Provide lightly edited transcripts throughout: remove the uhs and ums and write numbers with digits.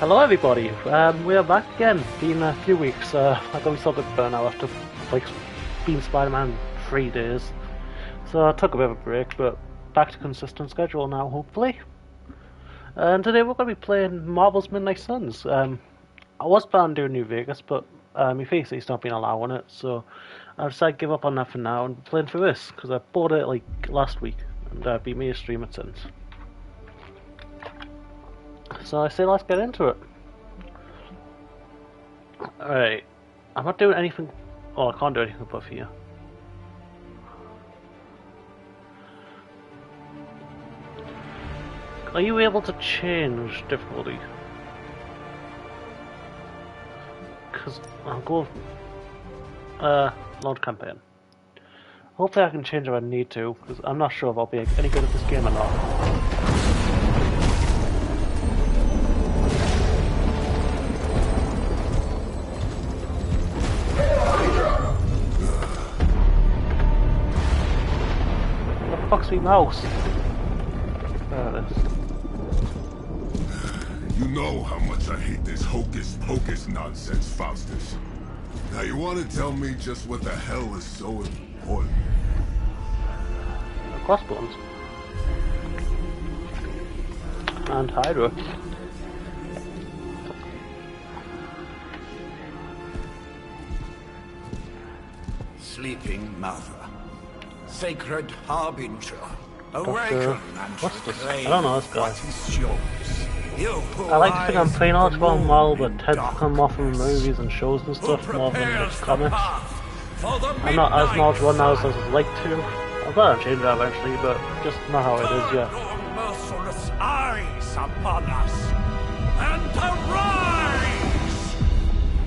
Hello everybody, we are back again. Been a few weeks, I got myself a bit burnout after like being Spider-Man 3 days. So I took a bit of a break, but back to consistent schedule now hopefully. And today we're going to be playing Marvel's Midnight Suns. I was planning on doing New Vegas, but my PC's not been allowing it, so I decided to give up on that for now and playing for this, because I bought it like last week, and I've been made a stream it since. So I say let's get into it. Alright, I'm not doing anything. Oh, I can't do anything above here. Are you able to change difficulty? Because I'll go launch campaign. Hopefully I can change if I need to, because I'm not sure if I'll be any good at this game or not. Fuck's me mouse. There it is. You know how much I hate this hocus pocus nonsense, Faustus. Now you want to tell me just what the hell is so important? Crossbones. And Hydra. Sleeping mother. Sacred harbinger, awaken and I don't know this guy. what is yours. I like to think I'm playing all too well, but tend to come off from movies and shows and stuff more than the comics. I'm not as knowledgeable now as I'd like to. I'm glad I'll change that eventually, but just not how it is yet. Your merciless eyes upon us, and arise!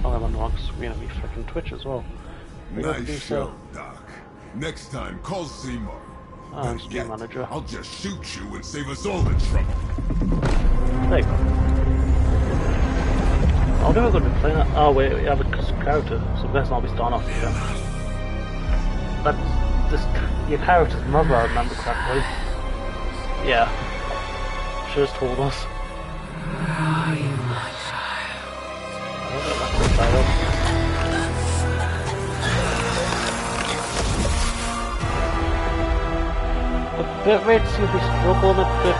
Oh, I'm on the wrong screen of me freaking Twitch as well. Nice show, Doc. Next time, call Seymour. I'm stream manager. I'll just shoot you and save us all the trouble. There you go. I'll never going to be playing that. Oh wait, we have a custom character, so I guess I'll be starting off again. That's just your character's mother, I remember correctly. Yeah. She just told us. Are you my child? I don't know that's the title. The bit rate seems to be struggling a bit.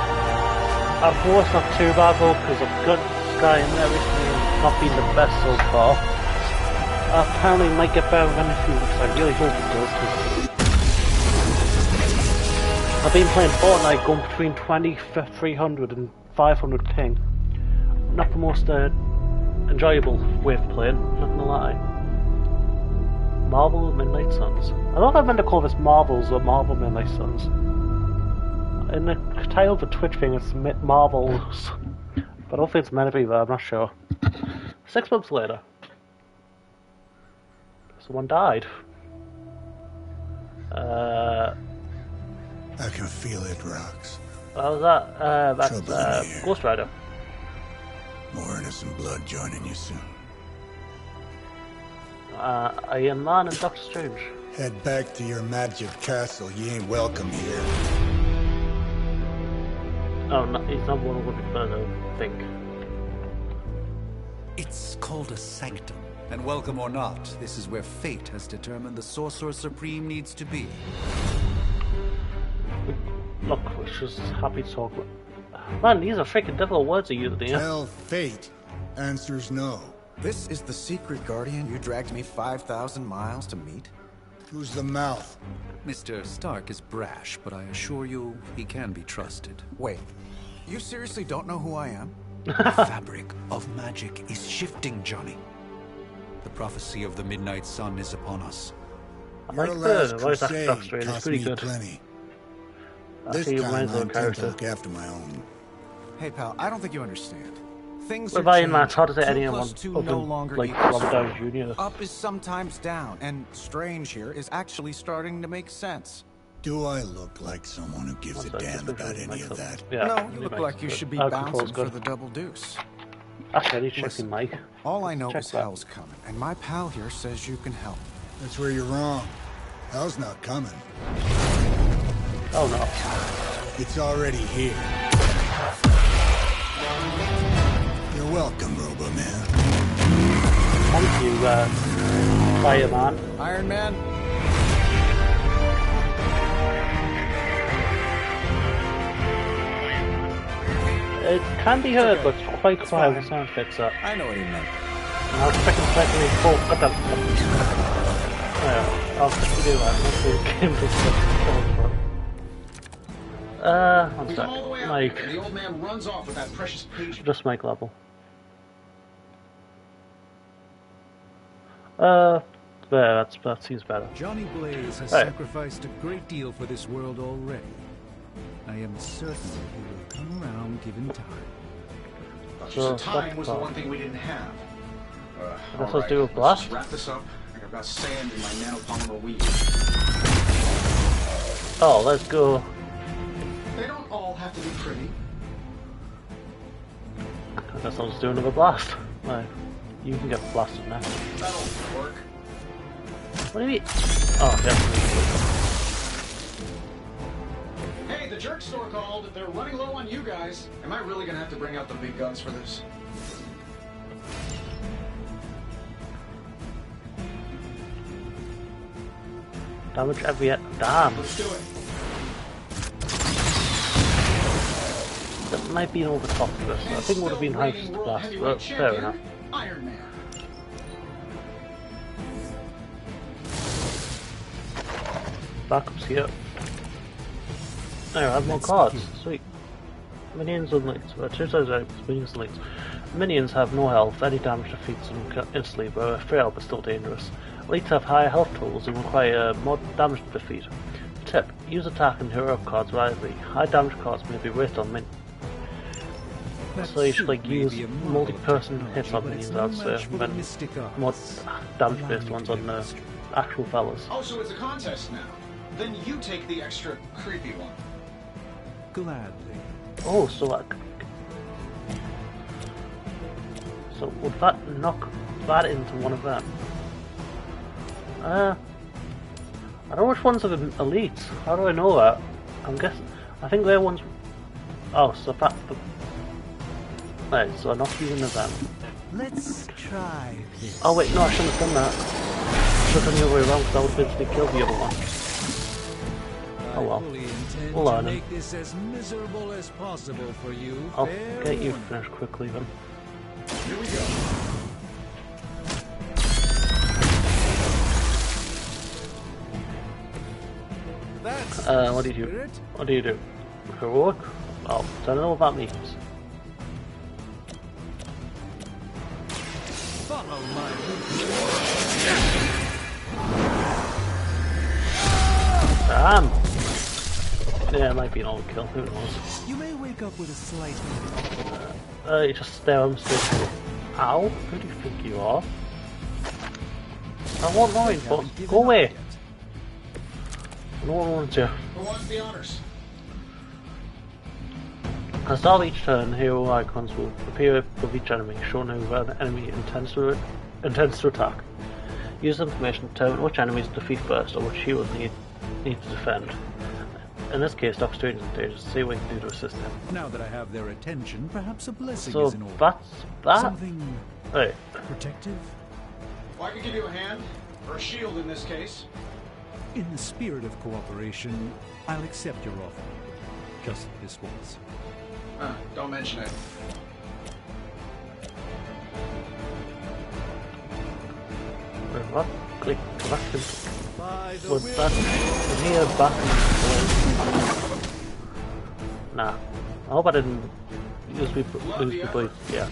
I thought it's not too bad though, because I've got Sky and everything not been the best so far. Apparently it might get better in a few weeks, I really hope it does, because I've been playing Fortnite going between 20, 300 and 500 ping. Not the most enjoyable way of playing, not gonna lie. Marvel Midnight Suns. I don't know if I meant to call this Marvels or Marvel Midnight Suns. In the title of the Twitch thing, it's Marvels, but I don't think it's meant to be that. I'm not sure. 6 months later, someone died. I can feel it, Rox. What was that? That's Ghost Rider. More innocent blood joining you soon. Iron Man and Doctor Strange. Head back to your magic castle. You ain't welcome here. Oh, no, he's not one who would be further, I think. It's called a sanctum. And welcome or not, this is where fate has determined the Sorcerer Supreme needs to be. Look, we're just happy to talk about. Man, these are freaking difficult words to use, dear. Tell fate. Answers no. This is the secret guardian you dragged me 5,000 miles to meet? Who's the mouth? Mr. Stark is brash, but I assure you, he can be trusted. Wait, you seriously don't know who I am? The fabric of magic is shifting, Johnny. The prophecy of the Midnight Sun is upon us. Your like last the voice actor crusade Doctor Strange, cost it's pretty me good. plenty. Actually, This it time reminds me I of a intend to character. look after my own. Hey pal, I don't think you understand. Things What are about Iron Man? changing. It's hard to say 2 anyone plus 2 other no than, longer like, equals Robert 4. Downey Jr. Up is sometimes down, and Strange here is actually starting to make sense. Do I look like someone who gives a damn about any of that? Yeah, No, really you look makes like you it should be good. Control's bouncing for good. the double deuce. Actually, I need to check Listen, the mic. All I know Check is that. hell's coming, and my pal here says you can help. That's where you're wrong. Hell's not coming. Oh no. It's already here. You're welcome, Robo-Man. Thank you, Fireman. Iron Man? It can be heard, but it's quite quiet with sound effects up. I know what he meant. I was expecting slightly full. What the? I'll have to do that. Hopefully the game doesn't one sec. Mike. The old man runs off with that precious page. Just mic level. There, that seems better. Johnny Blaze has Right. sacrificed a great deal for this world already. I am certain he will come around given time. So, Time was the one thing we didn't have. This was do a blast? Wrap this up. I've got sand in my nanopolymer weave. Oh, let's go. They don't all have to be pretty. I guess I'll just do another blast. Right. You can get blasted now. That'll work. What do you mean? Oh, yeah. Hey, the jerk store called. They're running low on you guys. Am I really gonna have to bring out the big guns for this? Damage every damn. Let's do it. That might be over the top of this. I think it would have been high for the blast, but fair enough. Iron Man. Backups here. There, I have more cards. Sweet. Minions and elites. There are two sides of minions and elites. Minions have no health. Any damage defeats them instantly, but are frail but still dangerous. Elites have higher health totals and require more damage to defeat. Tip: use attack and heroic cards wisely. High damage cards may be wasted on minions. So you should like use multi-person hits on minions, I'd say, and then more damage-based ones on the actual fellas. Oh, so it's a contest now. Then you take the extra creepy one. Gladly. Oh, so like, so would that knock that into one of them? I don't know which ones are the elites. How do I know that? I'm guessing. I think they're ones. Oh, so that. Right, so I'm not using them. Let's try this. Oh wait, no, I shouldn't have done that. I should have done the other way around because I would have basically killed the other one. Oh well. We'll learn. Make this as miserable as possible for you. I'll get you finished quickly then. Here we go. That's What do you do? What do you do? Heroic? Oh, I don't know what that means. follow my Damn! Yeah, it might be an overkill, who knows. You may wake up with a slight You just stare on stage. Ow? Who do you think you are? I won't mind, but go away! No one wants you. Who wants the honors? At the start of each turn, hero icons will appear above each enemy, showing who an enemy intends to attack. Use this information to determine which enemies to defeat first, or which heroes need to defend. In this case, Doc Strange is dangerous. See what you can do to assist him. Now that I have their attention, perhaps a blessing So is in order. that's that. Something Hey, protective? Well, I could give you a hand, or a shield in this case. In the spirit of cooperation, I'll accept your offer. Just this once. Don't mention it. wait, what? Click back to By the was will that is here back? Nah. I hope I didn't lose people. Yeah.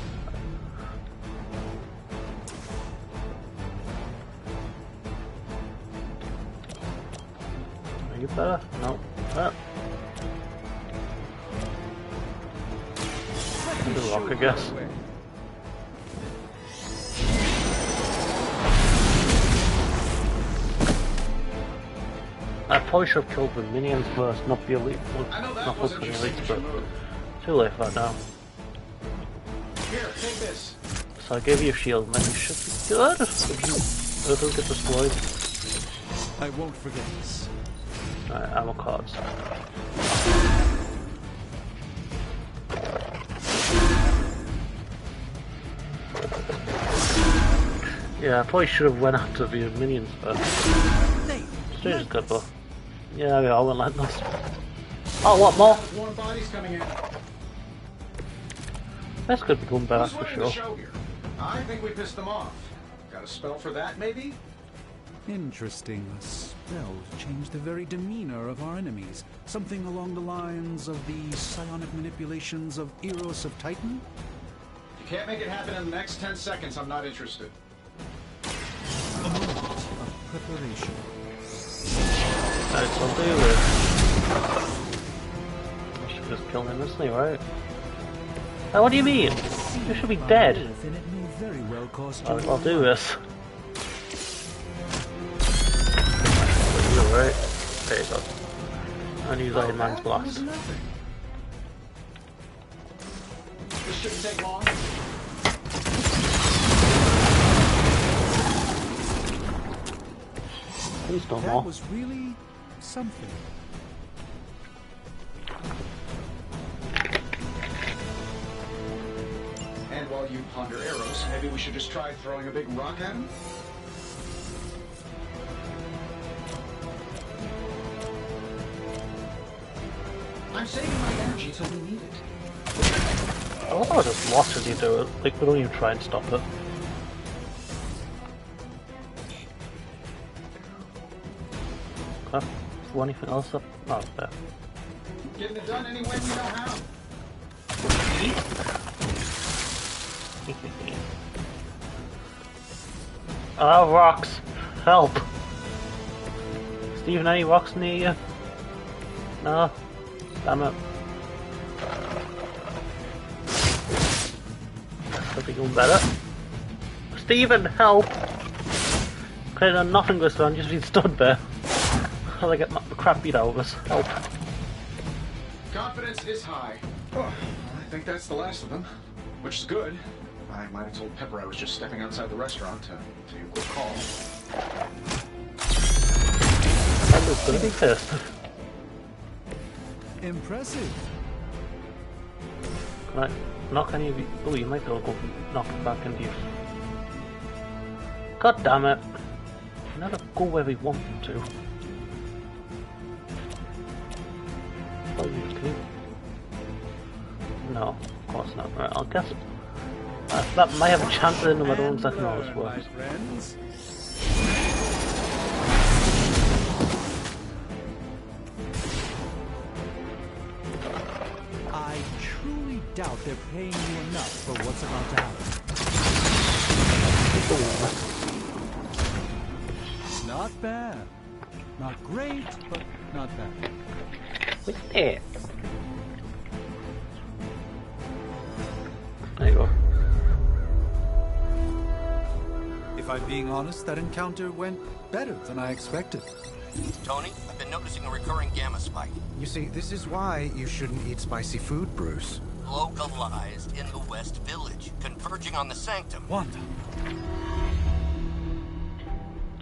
Are you better? No. Ah. The rock, I guess. I probably should have killed the minions first, not the elite. Well, I know that not wasn't the your elites, but signature move. too late for that now. Here, take this. So I gave you a shield, and then you should be good. It doesn't get destroyed. I won't forget this. Alright, ammo cards. Yeah, I probably should have went after the minions first. Strange is good though. Yeah, I went like this. Oh, what more? More bodies coming in. This could become better Who's for running the sure. show here? I think we pissed them off. Got a spell for that, maybe? Interesting. A spell to change the very demeanor of our enemies. Something along the lines of the psionic manipulations of Eros of Titan? If you can't make it happen in the next 10 seconds, I'm not interested. A moment of preparation. Nice, I'll do this. I should just kill him, isn't he, right? What do you mean? You should be dead. And it may very well cost you I'll do this. You're right. There you go. And use Iron Man's blast. This shouldn't take long. Please don't That more. was really something. And while you ponder arrows, maybe we should just try throwing a big rock at him? I'm saving my energy till we need it. I love how I just lost as you do it. Like, we don't even try and stop it. Okay. Is there anything else up? No, there. Getting it done any way we know how. Rocks! Help! Steven, any rocks near you? No? Damn it. Could be going better. Steven, help! Could have done nothing this time, just been stood there. How do I get the crap beat out of us? Help. Confidence is high. Oh, I think that's the last of them, which is good. I might have told Pepper I was just stepping outside the restaurant to take a quick call. I was gonna be pissed. Impressive. Can I knock any of you? Oh, you might be able to go knock it back into you. God damn it. You never go where we want them to. Oh, can you? No, of course not. Right, I'll guess. That might have a chance in them, I don't exactly know how this works. I truly doubt they're paying you enough for what's about to happen. Not bad. Not great, but not bad. Wait there. There you go. If I'm being honest, that encounter went better than I expected. Tony, I've been noticing a recurring gamma spike. You see, this is why you shouldn't eat spicy food, Bruce. Localized in the West Village, converging on the Sanctum. Wanda.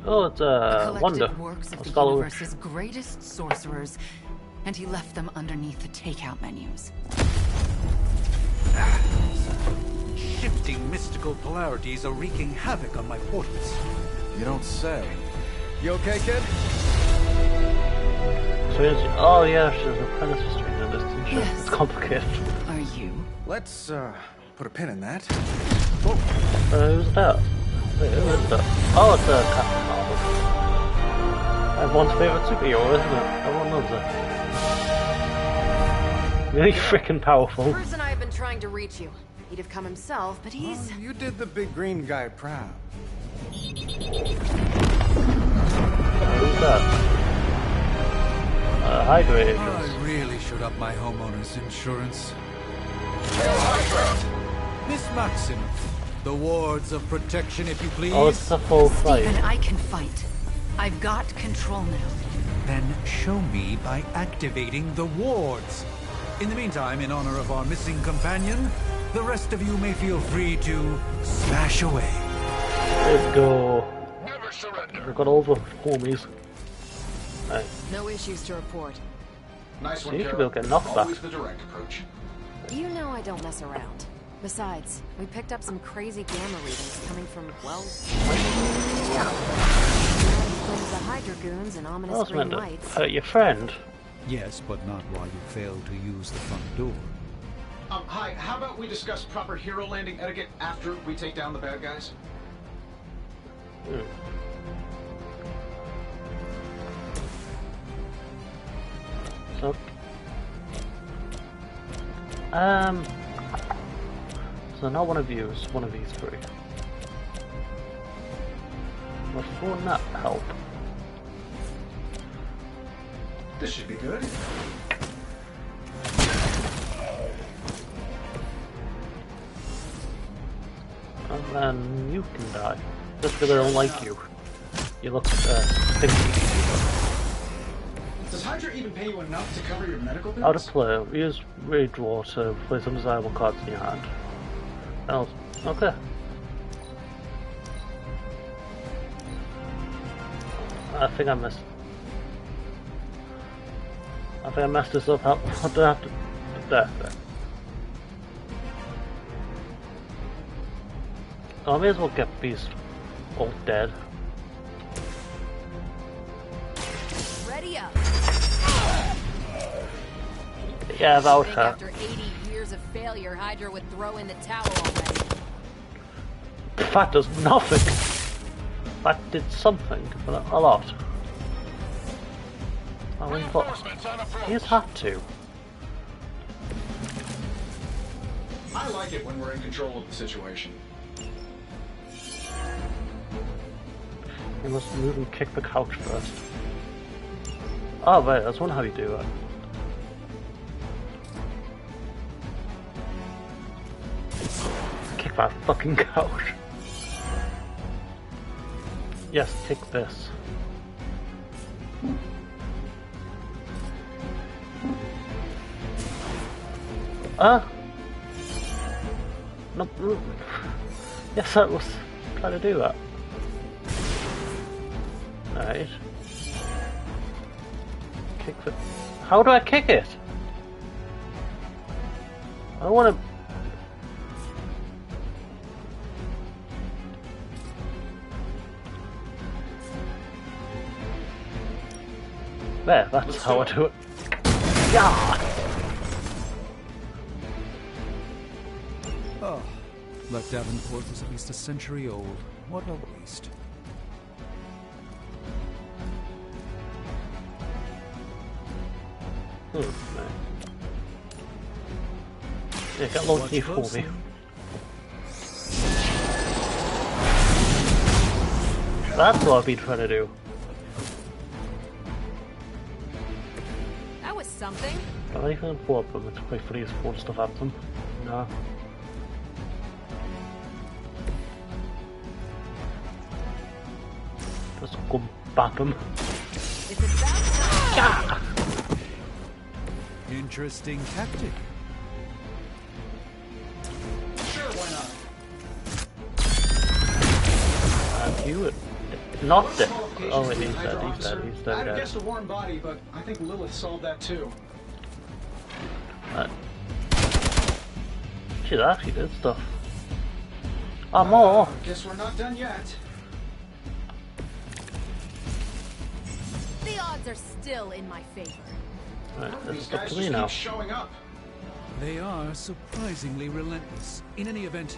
Oh, it's The Wonder. collected works of the Skull. universe's greatest sorcerers, and he left them underneath the takeout menus. Shifting mystical polarities are wreaking havoc on my portals. You don't say. You okay, kid? Oh yeah, she's an apprentice for Stranger in Distance. Sure. Yes. It's complicated. Are you? Let's, put a pin in that. Who's that? Wait, who is that? Oh, it's Captain Marvel. Everyone's favourite superhero, isn't it? Everyone loves it. Really freaking powerful. Bruce and I have been trying to reach you. He'd have come himself, but he's... Oh, you did the big green guy proud. Who's that? Hydra agents. I really should up my homeowner's insurance. Miss Maximoff, the wards of protection, if you please. Oh, it's a full fight. Steven, I can fight. I've got control now. Then show me by activating the wards. In the meantime, in honor of our missing companion, the rest of you may feel free to smash away. Let's go. Never surrender. We've got all the homies. Right. No issues to report. Nice So one, you should Carol. be able to get knocked back. Always the direct approach. You know I don't mess around. Besides, we picked up some crazy gamma readings coming from, well... Claims the Hydra goons and ominous green lights. Your friend? Yes, but not while you failed to use the front door. Hi, how about we discuss proper hero landing etiquette after we take down the bad guys? So, so not one of you, it's one of these three. Would phone that help? This should be good. And then you can die. Just because I don't like you. You look stinky. Does Hydra even pay you enough to cover your medical bills? How to play. Use redraw to play some desirable cards in your hand. Okay. I think I messed this up. What do I have to... There. Oh, I may as well get these all dead. Ready up. Yeah, that would hurt. After 80 years of failure, Hydra would throw in the towel already. That does nothing. That did something, but a lot. I mean, but he's had to. I like it when we're in control of the situation. You must move and kick the couch first. Oh wait, that's one how you do it. Kick that fucking couch. Yes, kick this. No. Yes, I was trying to do that. Right. Kick the... How do I kick it? I don't want to... There, that's how I do it. Yeah! Oh, that Davenport was at least a century old. What a waste. Yeah, get low key for me. That's what I've been trying to do. That was something. Got anything for them? It's quite funny to spawn stuff at them. No. Just go bap them. It's about time. Interesting tactic. Sure, why not? And you would not dead. Oh wait, he's dead, he's dead, he's dead. I'd have guessed a warm body, but I think Lilith solved that too. She actually did stuff. Oh, more! Guess we're not done yet. The odds are still in my favor. Right, These it's up guys to just me now. keep showing up. They are surprisingly relentless. In any event,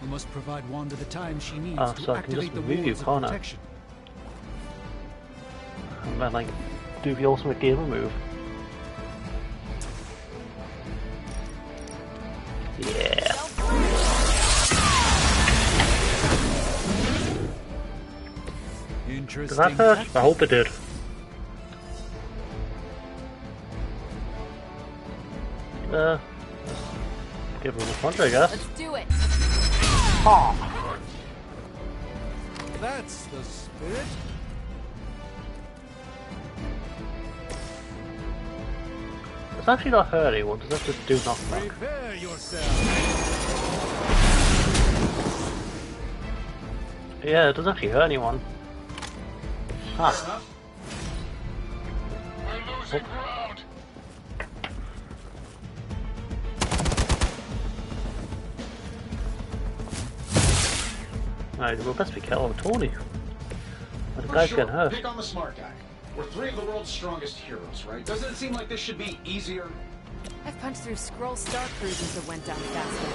we must provide Wanda the time she needs to so I can just activate the move you, wards of can't I? protection. And then, like, do the ultimate gamer move. Yeah. Interesting. Did that hurt? I hope it did. Give him a punch, I guess. Let's do it. Oh. That's the spirit. It's actually not hurt anyone, does that just do knockback? Prepare yourself. Yeah, it doesn't actually hurt anyone. Ah. We're losing ground. Alright, we'll best be careful with Tony. The For guy's sure, getting hurt. pick on the smart guy. We're three of the world's strongest heroes, right? Doesn't it seem like this should be easier? I've punched through Skrull star cruisers that went down faster.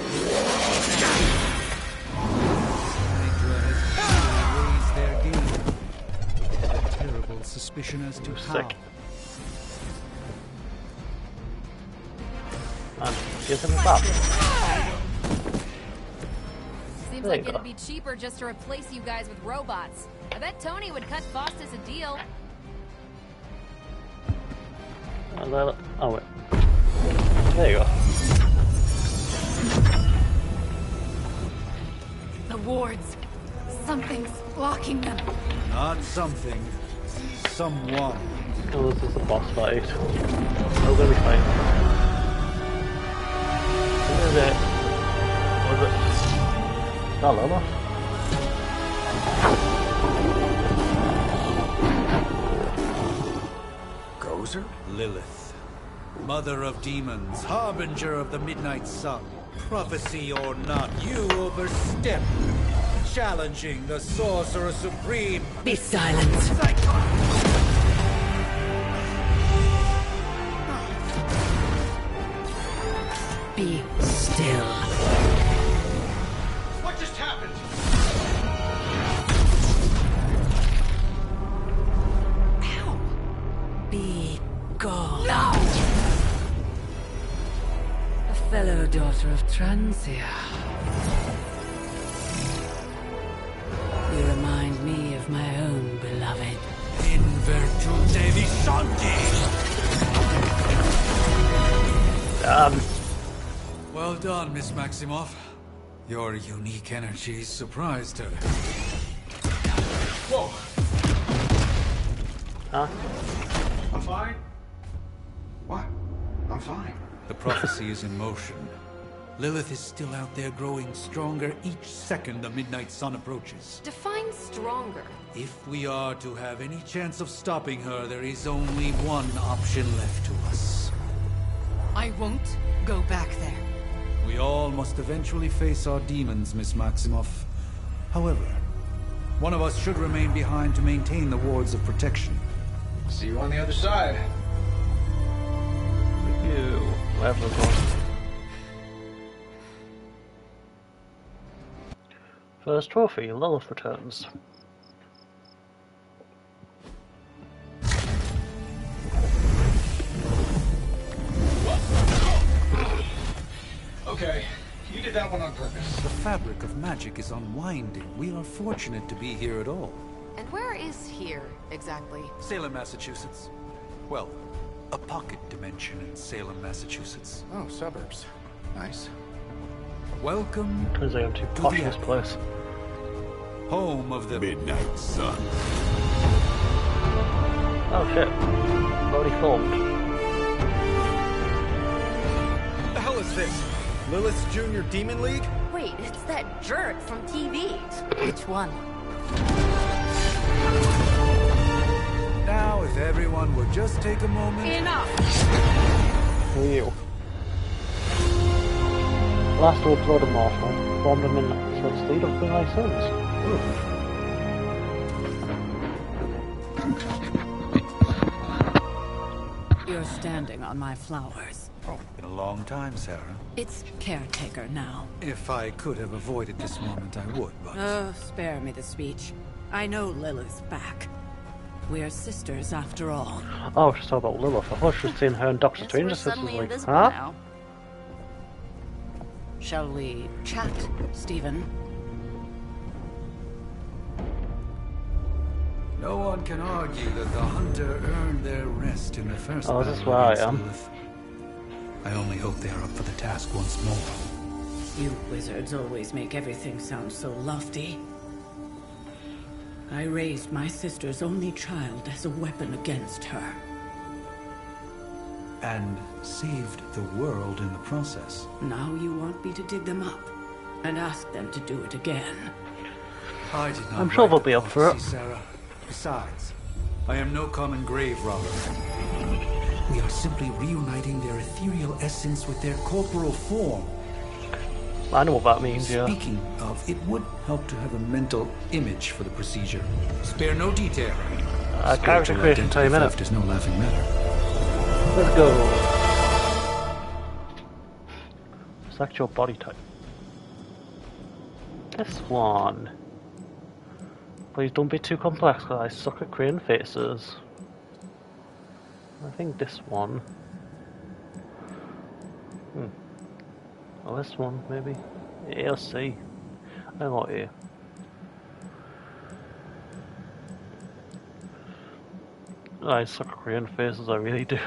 Hydra has raised their game. A terrible suspicion as to how. Sick. And give him a bop. Seems There like you go. it'd be cheaper just to replace you guys with robots. I bet Tony would cut Faustus a deal. Oh wait. There you go. The wards. Something's blocking them. Not something. Someone. Oh, this is the boss fight. We're gonna be fine. Who is it? Was it? Not Lilith? Gozer? Lilith. Mother of demons, harbinger of the midnight sun. Prophecy or not, you overstep. Challenging the sorcerer supreme. Be silent. Be still. What just happened? Ow. Be gone. No! A fellow daughter of Transia. You remind me of my own beloved. In virtute visante. Well done, Miss Maximoff. Your unique energies surprised her. Whoa! Huh? I'm fine. What? I'm fine. The prophecy is in motion. Lilith is still out there growing stronger each second the midnight sun approaches. Define stronger. If we are to have any chance of stopping her, there is only one option left to us. I won't go back there. We all must eventually face our demons, Miss Maximoff. However, one of us should remain behind to maintain the wards of protection. See you on the other side. You. Wherever we're going. First trophy, Lilith returns. Okay, you did that one on purpose. The fabric of magic is unwinding. We are fortunate to be here at all. And where is here, exactly? Salem, Massachusetts. Well, a pocket dimension in Salem, Massachusetts. Oh, suburbs. Nice. Welcome Turns out I'm too posh in this place. home of the Midnight Sun. Oh shit. Already filmed. What the hell is this? Lilith's Junior Demon League? Wait, it's that jerk from TV. Which one? Now, if everyone would just take a moment. Enough! You. Last upload of Mortal formed a midnight, so it's lead of the nice sense. You're standing on my flowers. Oh, been a long time, Sarah. It's caretaker now. If I could have avoided this moment, I would, but... Oh, spare me the speech. I know Lilith's back. We're sisters after all. Oh, she's talking about Lilith. I thought she was seeing her and Doctor Guess Strange we're sisters suddenly like, invisible huh? now. Shall we chat, Stephen? No one can argue that the hunter earned their rest in the first Oh, battle this is where I against am. Lilith. I only hope they are up for the task once more. You wizards always make everything sound so lofty. I raised my sister's only child as a weapon against her. And saved the world in the process. Now you want me to dig them up and ask them to do it again. I did not I'm sure write they'll the be up for it. prophecy, Sarah. Besides, I am no common grave robber. We are simply reuniting their ethereal essence with their corporal form. I know what that means, yeah. Speaking of, it would help to have a mental image for the procedure. Spare no detail. Character creation time, innit? Theft is no laughing matter. Let's go. Select your body type. This one. Please don't be too complex, because I suck at creating faces. I think this one. Oh, this one, maybe. A or C. I got A. I suck at creating faces, I really do.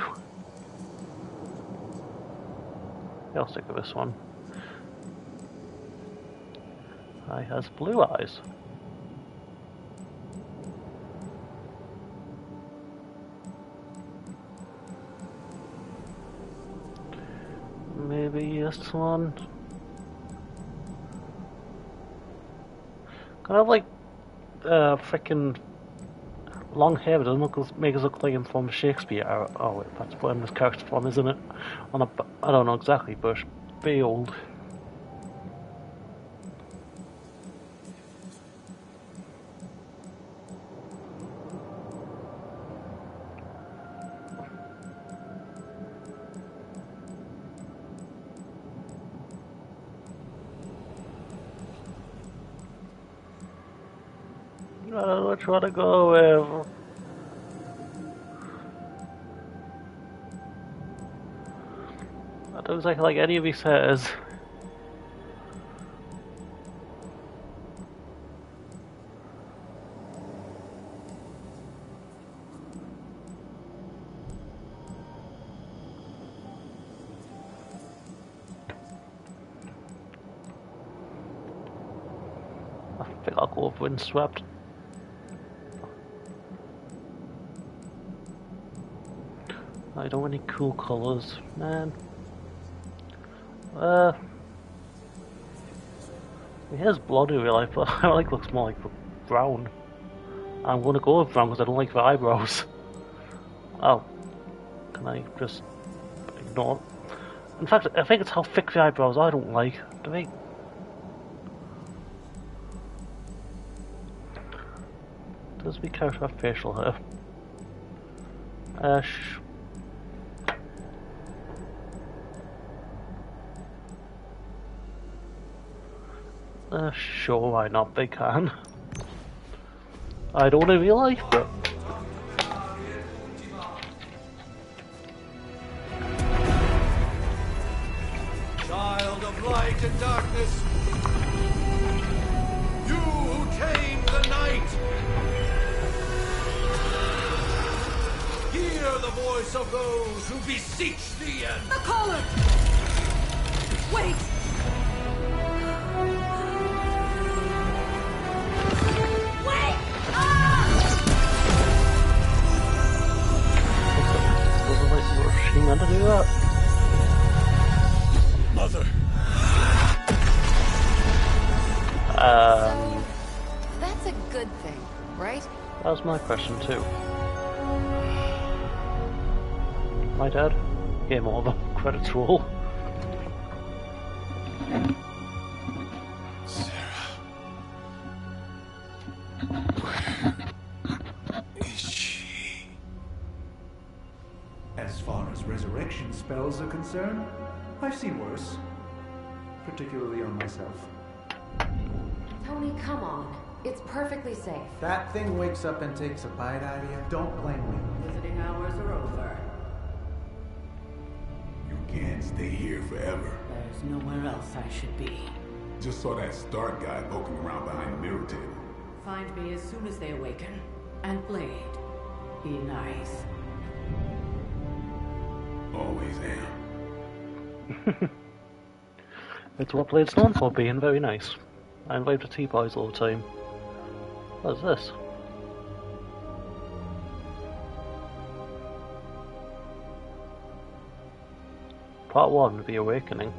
I'll stick with this one. I has blue eyes. Maybe this one. Kind of like freaking long hair, but doesn't make us look like him from Shakespeare. Oh wait, that's where this character's from, isn't it? I don't know exactly, but be old. I don't know which one to go with. That looks like any of these hairs. I think I'll go with Windswept. I don't want any cool colours, man. Here's blood in real life, but I like looks more like brown. I'm gonna go with brown because I don't like the eyebrows. Oh, can I just ignore it? In fact, I think it's how thick the eyebrows are I don't like. Do they? Does the character have facial hair? Sure, why not? They can. I don't in real life, but Child of light and darkness, you who tame the night, hear the voice of those who beseech thee and... The collar! Wait! she meant to do that. Mother. So, that's a good thing, right? That was my question too. My dad? Game over. Credits roll. As far as resurrection spells are concerned, I've seen worse. Particularly on myself. Tony, come on. It's perfectly safe. That thing wakes up and takes a bite out of you. Don't blame me. Visiting hours are over. You can't stay here forever. There's nowhere else I should be. Just saw that Stark guy poking around behind the mirror table. Find me as soon as they awaken. And Blade, be nice. Always am. It's what Blade's known for, being very nice. I invite the tea boys all the time. What's this? Part 1, The Awakening.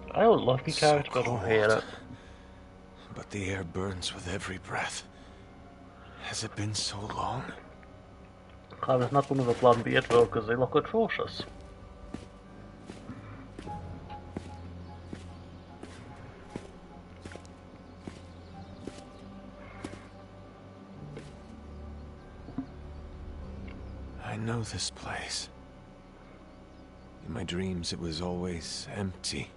I don't love the character, but I don't hate it. The air burns with every breath. Has it been so long? I was not one of the blonde beard though, because they look atrocious. I know this place. In my dreams, it was always empty.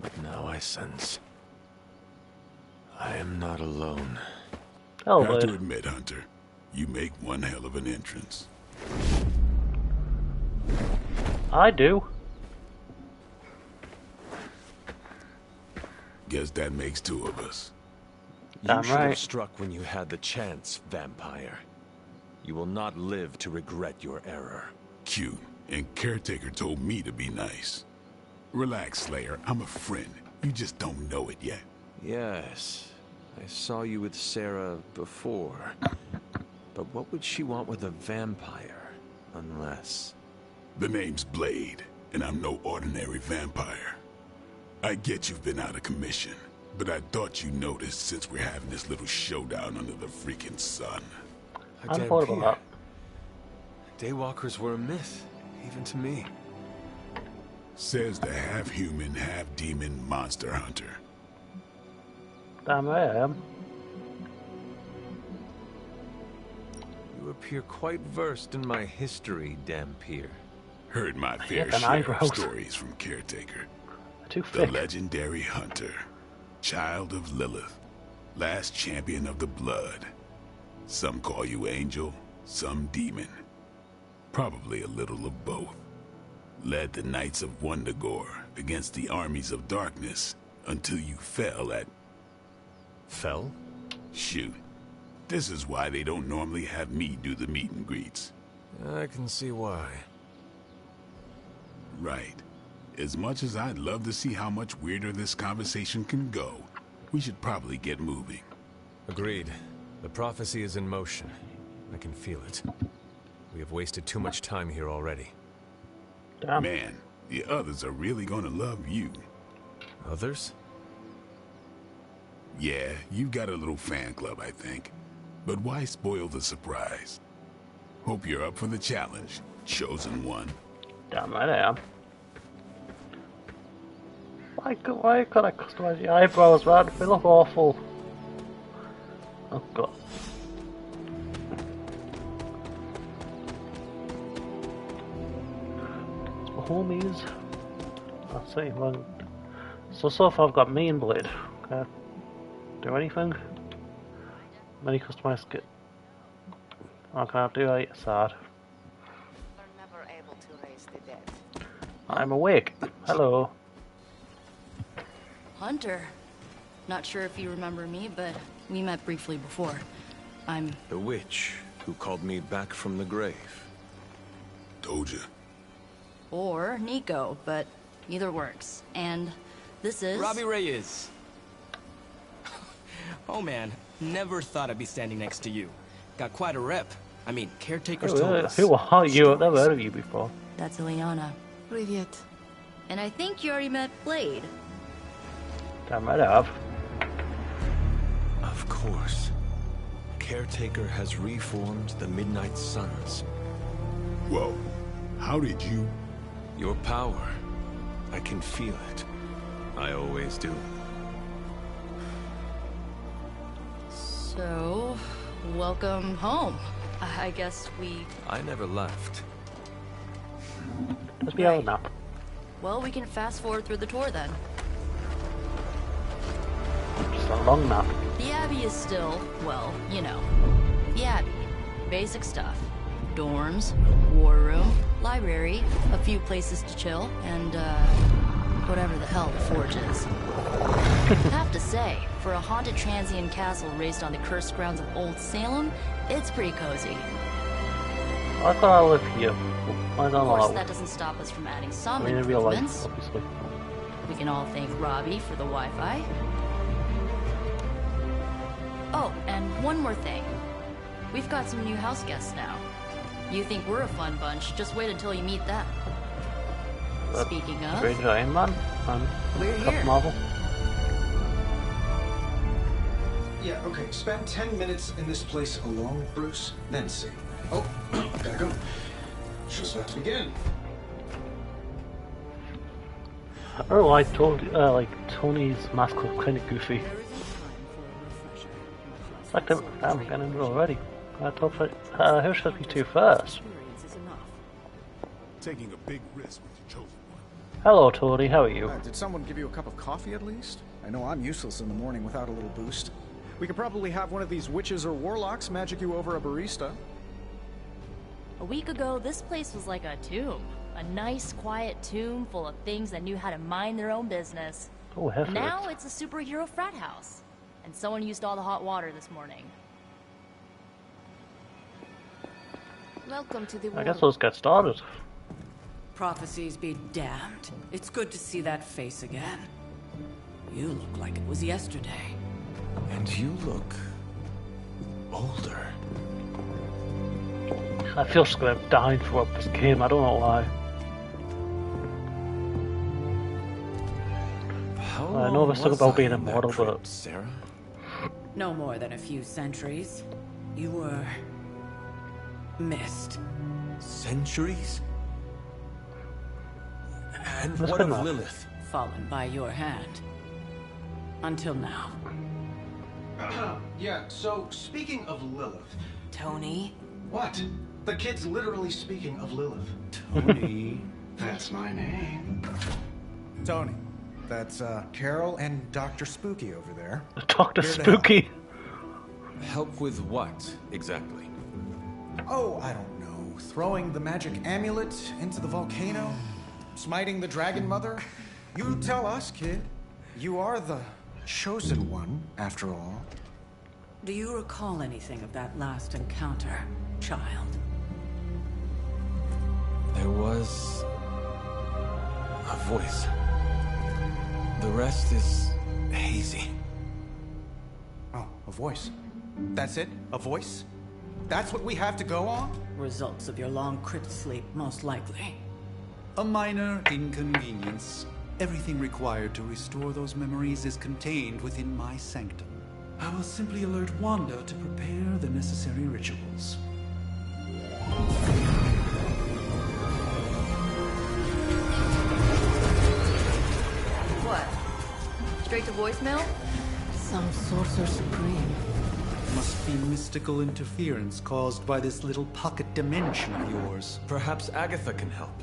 But now I sense I am not alone. Oh, have to admit, Hunter, you make one hell of an entrance. I do. Guess that makes two of us. You should have struck when you had the chance, vampire. You will not live to regret your error. Cute, and Caretaker told me to be nice. Relax, Slayer, I'm a friend. You just don't know it yet. Yes, I saw you with Sarah before. But what would she want with a vampire, unless... The name's Blade, and I'm no ordinary vampire. I get you've been out of commission, but I thought you noticed since we're having this little showdown under the freaking sun. I'm thought about that. Daywalkers were a myth, even to me. Says the half-human, half-demon monster hunter. Damn right I am. You appear quite versed in my history, Dampier. Heard my fair share of stories from Caretaker. The legendary hunter, child of Lilith, last champion of the blood. Some call you angel, some demon. Probably a little of both. Led the Knights of Wundagore against the armies of darkness until you fell at... Fell? Shoot. This is why they don't normally have me do the meet and greets. I can see why. Right. As much as I'd love to see how much weirder this conversation can go, we should probably get moving. Agreed. The prophecy is in motion. I can feel it. We have wasted too much time here already. Damn. Man, the others are really gonna love you. Others? Yeah, you've got a little fan club, I think. But why spoil the surprise? Hope you're up for the challenge, chosen one. Damn right I am. Why can't I customize your eyebrows, man? They look awful. Oh god. It's my homies. Let's see. Well, so far I've got me and Blade. Can I do anything? Many customized kit. Oh, can I do that? Sad. I'm awake. Hello. Hunter. Not sure if you remember me, but we met briefly before. I'm... The witch who called me back from the grave. Told you. Or Nico, but either works. And this is... Robbie Reyes. Oh man, never thought I'd be standing next to you. Got quite a rep. I mean, Caretaker's told us. Who are you? I've never heard of you before. That's Ileana. Привет. And I think you already met Blade. Damn right I have. Of course. Caretaker has reformed the Midnight Suns. Whoa. How did you... Your power. I can feel it. I always do. So, welcome home. I guess we... I never left. Let's be out now. Well, we can fast forward through the tour then. Just a long map. The Abbey is still, well, you know. The Abbey. Basic stuff. Dorms, war room, library, a few places to chill, and, whatever the hell the Forge is. I have to say, for a haunted transient castle raised on the cursed grounds of Old Salem, it's pretty cozy. I thought I lived here. Of course, that doesn't stop us from adding some improvements. Obviously. We can all thank Robbie for the Wi-Fi. Oh, and one more thing. We've got some new house guests now. You think we're a fun bunch, just wait until you meet them. Speaking of... Great Iron Man and we're Captain here. Marvel. Yeah, okay. Spend 10 minutes in this place alone, Bruce, then see. Oh, gotta go. Show's about to begin. Oh, I told you, like, Tony's mask was kind of goofy. It's like, I'm getting into it already. I talked about, who should be two first? Taking a big risk with your chosen one. Hello, Tony, how are you? Did someone give you a cup of coffee at least? I know I'm useless in the morning without a little boost. We could probably have one of these witches or warlocks magic you over a barista. A week ago, this place was like a tomb. A nice, quiet tomb full of things that knew how to mind their own business. Oh, heavens. Now it's a superhero frat house. And someone used all the hot water this morning. Welcome to the I guess let's get started. Prophecies be damned. It's good to see that face again. You look like it was yesterday. And you look... older. I feel just gonna have died throughout this game, I don't know why. I know this thing about being immortal, but... Sarah? No more than a few centuries. You were... missed. Centuries? And Let's what of go. Lilith? Fallen by your hand. Until now. Yeah, so speaking of Lilith... Tony? What? The kid's literally speaking of Lilith. Tony. That's my name. Tony. That's, Carol and Dr. Spooky over there. Dr. Spooky? Help with what, exactly? Oh, I don't know. Throwing the magic amulet into the volcano? Smiting the dragon mother? You tell us, kid. You are the chosen one, after all. Do you recall anything of that last encounter, child? There was... a voice. The rest is hazy. Oh, a voice. That's it? A voice? That's what we have to go on? Results of your long crypt sleep, most likely. A minor inconvenience. Everything required to restore those memories is contained within my sanctum. I will simply alert Wanda to prepare the necessary rituals. What? Straight to voicemail? Some sorcerer supreme. Must be mystical interference caused by this little pocket dimension of yours. Perhaps Agatha can help.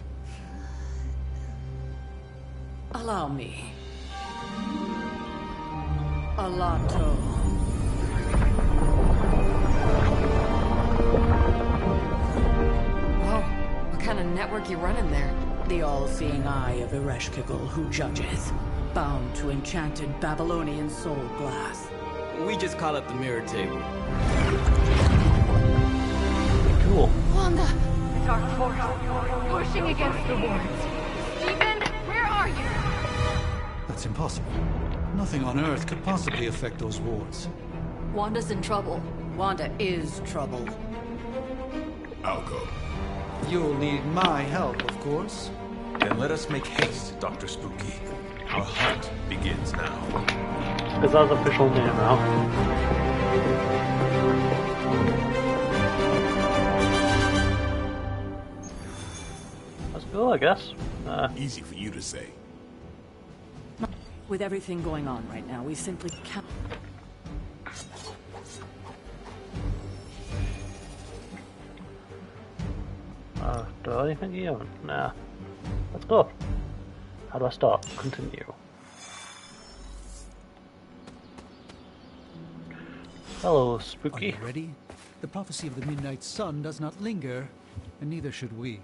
Allow me. Alato. Whoa, what kind of network you running there? The all-seeing eye of Ereshkigal who judges, bound to enchanted Babylonian soul glass. We just call it the mirror table. Cool. Wanda! Dark force, pushing against the wards. Stephen, where are you? That's impossible. Nothing on Earth could possibly affect those wards. Wanda's in trouble. Wanda is troubled. I'll go. You'll need my help, of course. Then let us make haste, Dr. Spooky. Our hunt begins now. Because that's official name now. Let's go, I guess. Easy for you to say. With everything going on right now, we simply can't... Do anything here? Nah. Let's go. How do I start? Continue. Hello, Spooky. Are you ready? The prophecy of the Midnight Sun does not linger, and neither should we.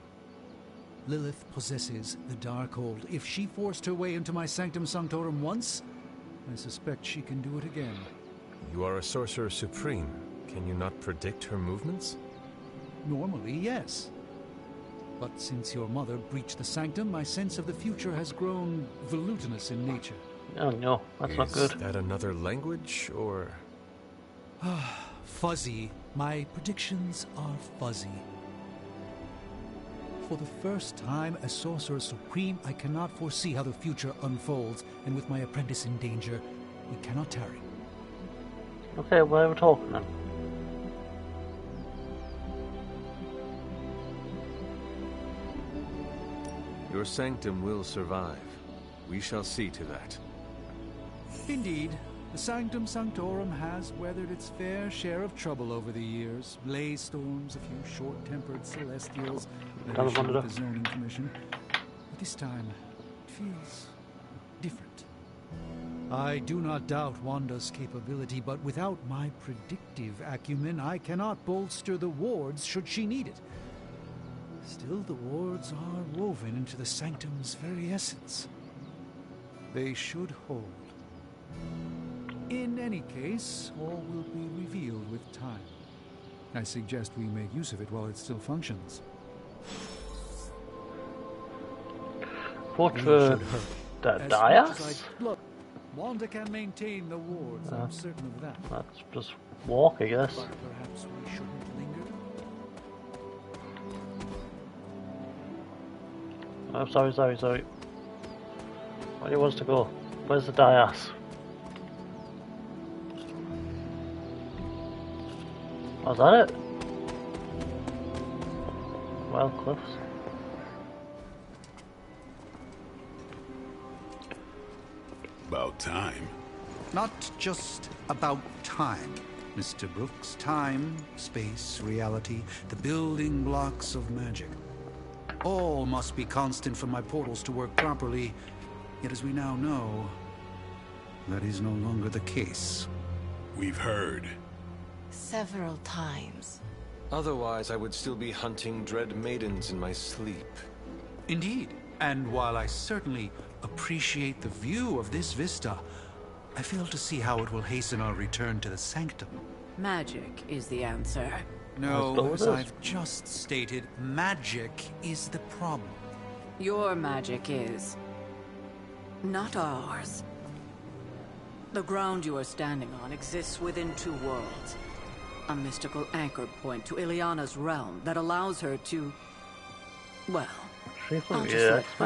Lilith possesses the Darkhold. If she forced her way into my Sanctum Sanctorum once, I suspect she can do it again. You are a Sorcerer Supreme. Can you not predict her movements? Normally, yes. But since your mother breached the Sanctum, my sense of the future has grown volutinous in nature. Oh no, that's not good. Is that another language, or...? Fuzzy. My predictions are fuzzy. For the first time, as Sorcerer Supreme, I cannot foresee how the future unfolds, and with my apprentice in danger, we cannot tarry. Okay, why are we talking then? Your sanctum will survive. We shall see to that. Indeed, the Sanctum Sanctorum has weathered its fair share of trouble over the years. Blaze storms, a few short-tempered celestials, the issue with the zoning commission. But this time, it feels different. I do not doubt Wanda's capability, but without my predictive acumen, I cannot bolster the wards should she need it. Still, the wards are woven into the Sanctum's very essence. They should hold. In any case, all will be revealed with time. I suggest we make use of it while it still functions. What for Dias? Look, Wanda can maintain the wards, I'm certain of that. Let's just walk, I guess. But perhaps we shouldn't linger? I'm sorry. Where do you want us to go? Where's the Dias? Was that it? Well, cliffs. About time. Not just about time, Mr. Brooks. Time, space, reality, the building blocks of magic. All must be constant for my portals to work properly, yet as we now know, that is no longer the case. We've heard. Several times. Otherwise, I would still be hunting dread maidens in my sleep. Indeed, and while I certainly appreciate the view of this vista, I fail to see how it will hasten our return to the Sanctum. Magic is the answer. No, as I've just stated, magic is the problem. Your magic is, not ours. The ground you are standing on exists within two worlds. A mystical anchor point to Ileana's realm that allows her to... well, I'll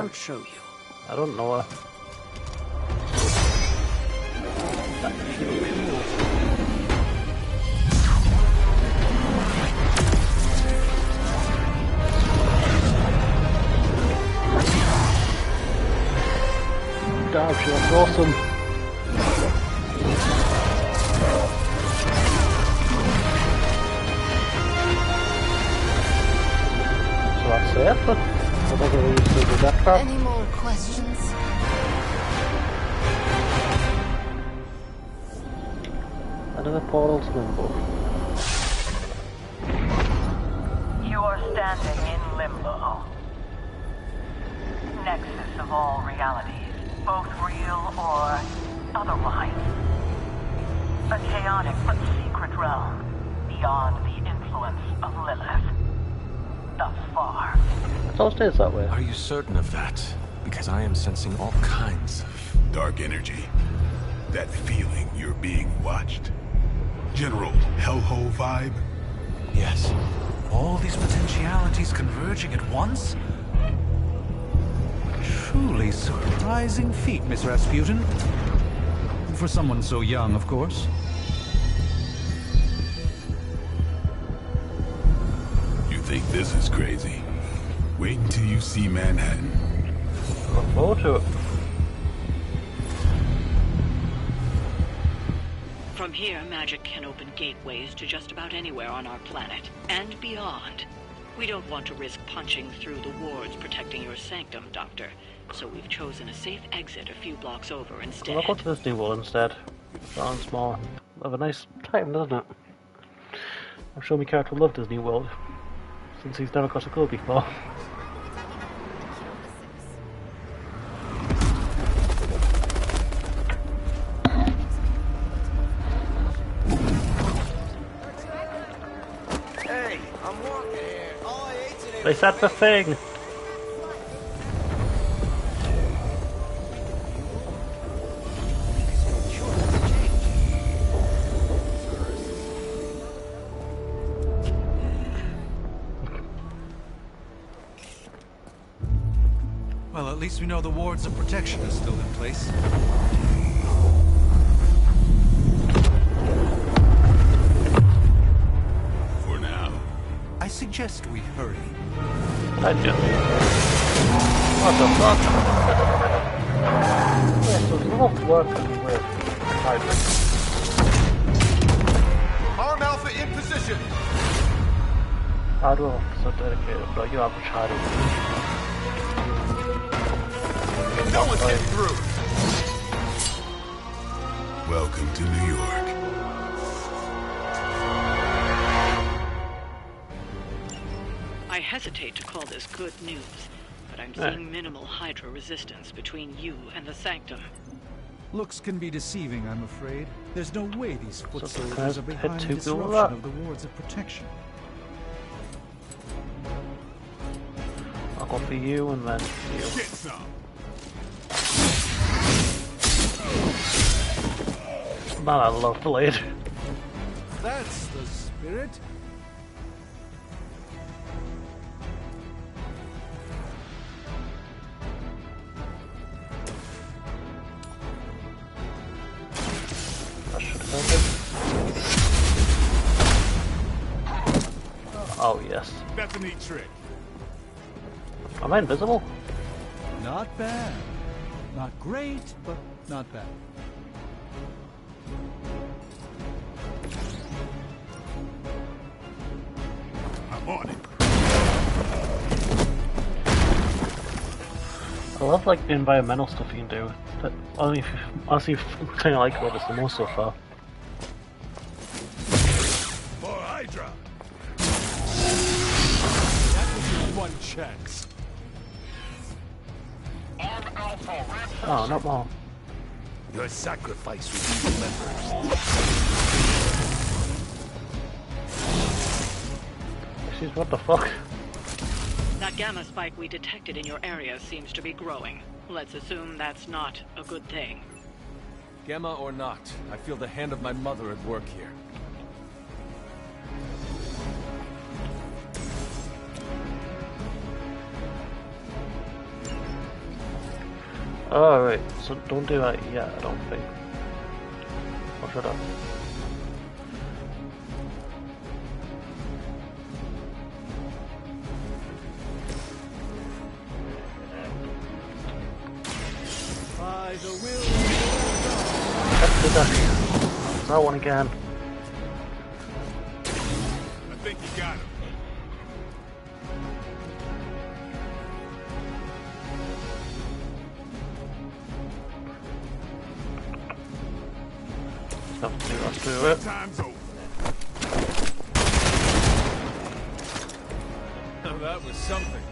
show you. I don't know her. Damn, she looks awesome. So that's it. I think we used to do that part. Any more questions? Another portal to Limbo. You are standing in Limbo. Nexus of all realities, both real or otherwise. A chaotic but secret realm, beyond the influence of Lilith. Thus far. It all stays that way. Are you certain of that? Because I am sensing all kinds of... dark energy. That feeling you're being watched. General hellhole vibe? Yes. All these potentialities converging at once? Truly surprising feat, Miss Rasputin. For someone so young, of course. You think this is crazy? Wait until you see Manhattan. Look forward to it. From here, magic can open gateways to just about anywhere on our planet, and beyond. We don't want to risk punching through the wards protecting your sanctum, Doctor, so we've chosen a safe exit a few blocks over instead. I'll go to Disney World instead. Sounds more of a nice time, doesn't it? I'm sure my character will love Disney World, since he's never got to go before. Hey, I'm walking here. All I ate today. They said the thing! at least we know the wards of protection are still in place. For now. I suggest we hurry. I do. What the fuck? Yeah, so it's not working with Hydra. Arm Alpha in position. Hydra so dedicated, but you have a child. No one's getting through. Welcome to New York. I hesitate to call this good news, but I'm seeing minimal Hydra resistance between you and the Sanctum. Looks can be deceiving, I'm afraid. There's no way these foot So soldiers are behind the disruption of the wards of protection. I'll go for you and then you. Get some. Man, I love Blade. That's the spirit. That should help it. Oh, yes. That's a neat trick. Am I invisible? Not bad. Not great, but not bad. I'm on it. I love like the environmental stuff you can do. But honestly, kind of like what is the most so far. For Hydra. That was your one chance. Oh, not more. Your sacrifice will be remembered. Jeez, what the fuck? That gamma spike we detected in your area seems to be growing. Let's assume that's not a good thing. Gamma or not, I feel the hand of my mother at work here. Alright, so don't do that yet, I don't think. Or should I? By the will. Let's do that. That one again. I think you got him. Let's do it. Time's over. Now that was something.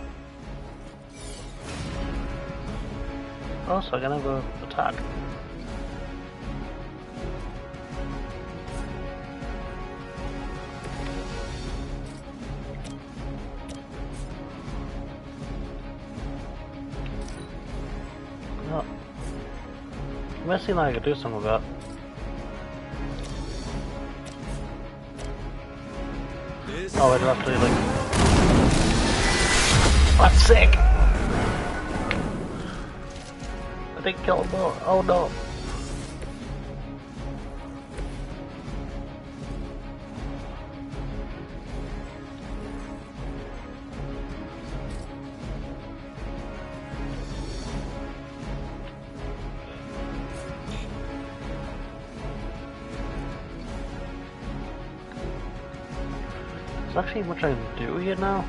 Oh, so I can have a attack. Oh. It might seem like I could do something with that. Oh, I do have to do like... That's sick! I didn't kill him more. Oh no. There's actually much I can do here now.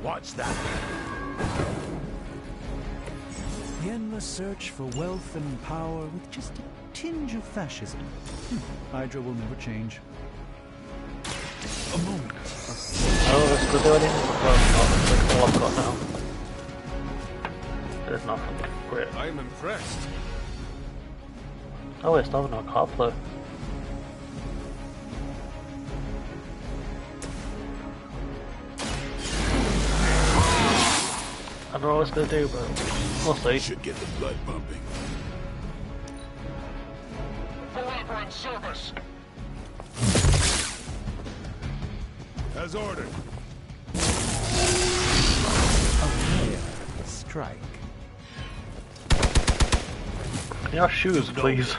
Watch that. The endless search for wealth and power with just a tinge of fascism. Hydra will never change. A moment. Oh, let's go do anything. That's all I've got now. There's nothing great. I am impressed. Oh, wait, still have no coupler. I don't know what it's gonna do, but we'll see. Should get the blood pumping. Full operant service. As ordered. strike. Your shoes, please.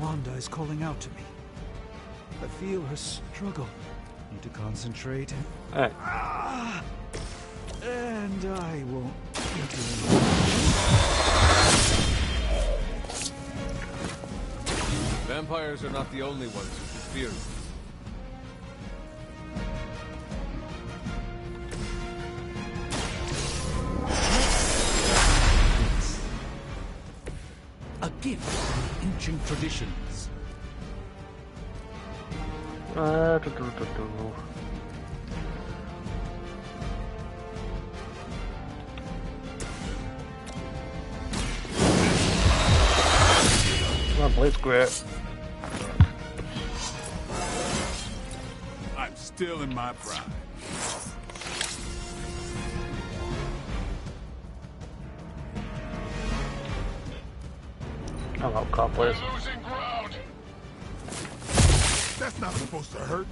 Wanda is calling out to me. I feel her struggle. Need to concentrate. Alright. And I won't get you. Vampires are not the only ones who can fear them. A gift of ancient traditions. That blade's great. I'm still in my prime. I'm out, cop, please. Losing ground. That's not supposed to hurt.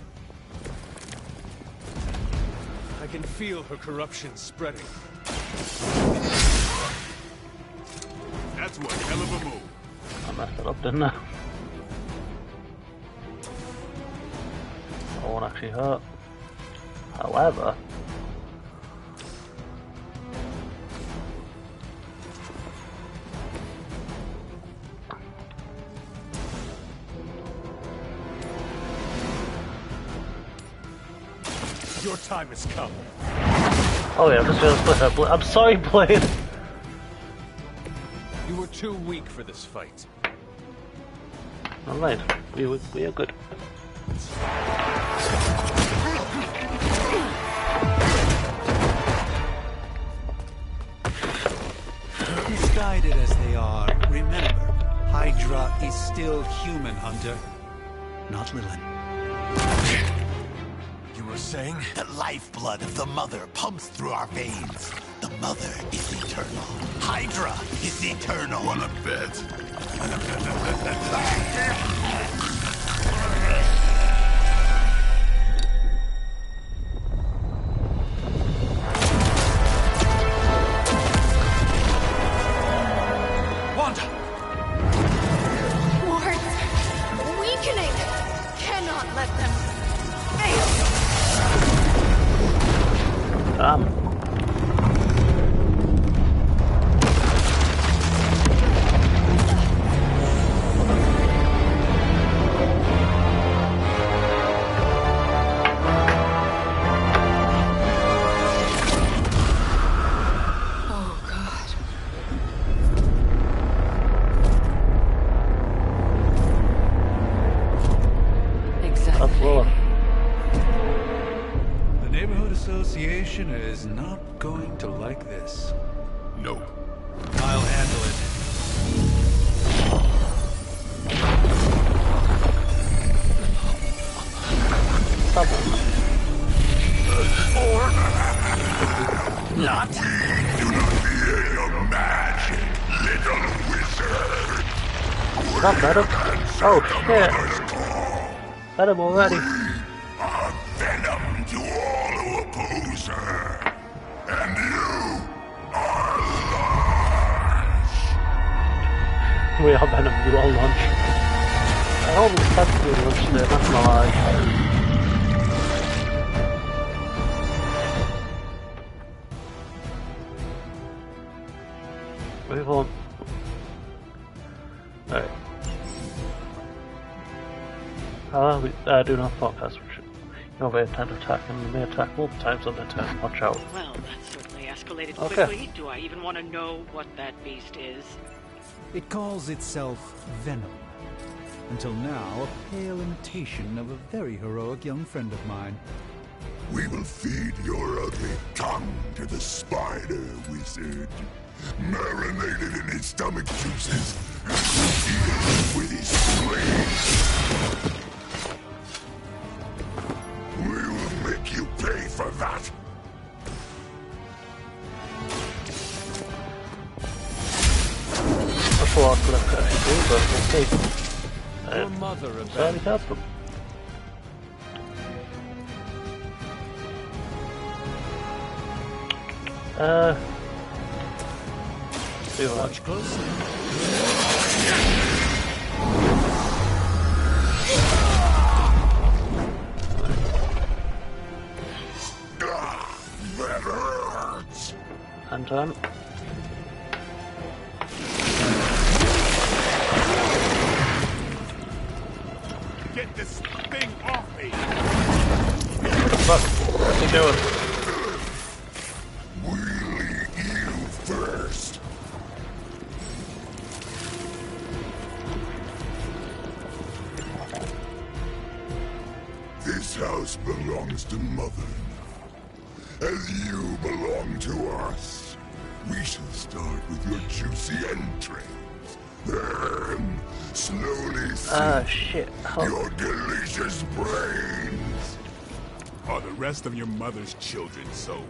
I can feel her corruption spreading. That's one hell of a move. I messed it up, didn't I? That won't actually hurt. However, your time has come. oh yeah, I'm just gonna split that. I'm sorry, Blade. You were too weak for this fight. Alright, we are good. Misguided as they are, remember, Hydra is still human, Hunter. Not Lilith. You were saying? The lifeblood of the Mother pumps through our veins. The Mother is eternal. Hydra is eternal. Wanna bet? Wanda! Wards! Weakening! Cannot let them fail! The Neighborhood Association is not going to like this. Nope. I'll handle it. Not. We do not fear your magic, little wizard. Is that Venom? Oh shit. Venom already. Are venom to all who oppose her. And you are lunch. We are Venom, you are lunch. I almost had to do lunch there, that's not lie. Move on. Alright. However, do not forecast. You may attempt to attack and you may attack multiple times on their turn. Watch out. Well, that certainly escalated Okay. quickly. Do I even want to know what that beast is? It calls itself Venom. Until now, a pale imitation of a very heroic young friend of mine. We will feed your ugly tongue to the spider wizard. Marinated in his stomach juices and sealed with his flames. We will make you pay for that. That's what I could actually do, but we'll see. Your mother certainly helped them. Do that. Watch closely. That hurts. And turn. Get this thing off me. What the fuck? What's he doing? Wheelie you first. This house belongs to Mother now, as you belong to us. We shall start with your juicy entrails, then slowly shit. Your delicious brains. Are the rest of your mother's children so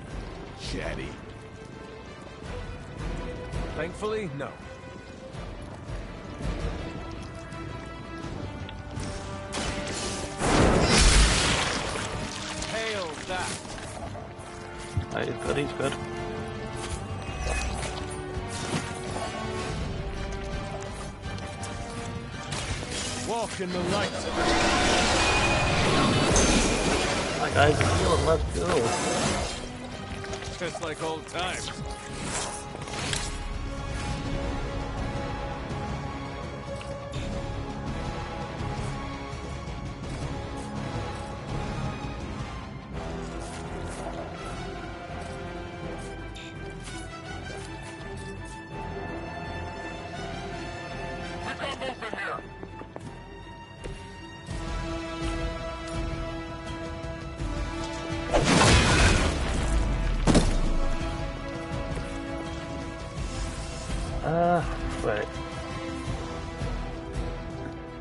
chatty? Thankfully, no. Hail that. Oh, he's good, he's good. Walk in the light. Hi guys, let's go. Just like old times. Wait.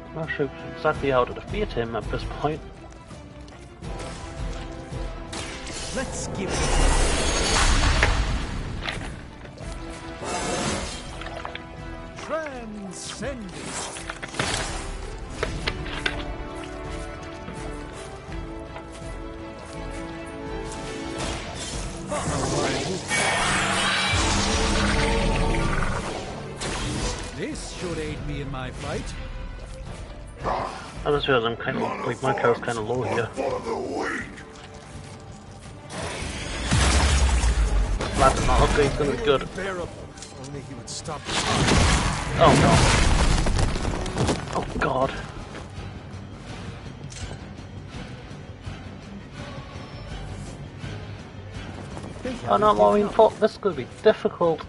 I'm not sure exactly how to defeat him at this point. Let's give it transcendence. This should aid me in my fight. I just realized I'm kind of like my car's kind of low here. That's not okay. It's gonna be good. Only he would stop. Oh no! Oh god! Oh no, Maureen, this is gonna be difficult.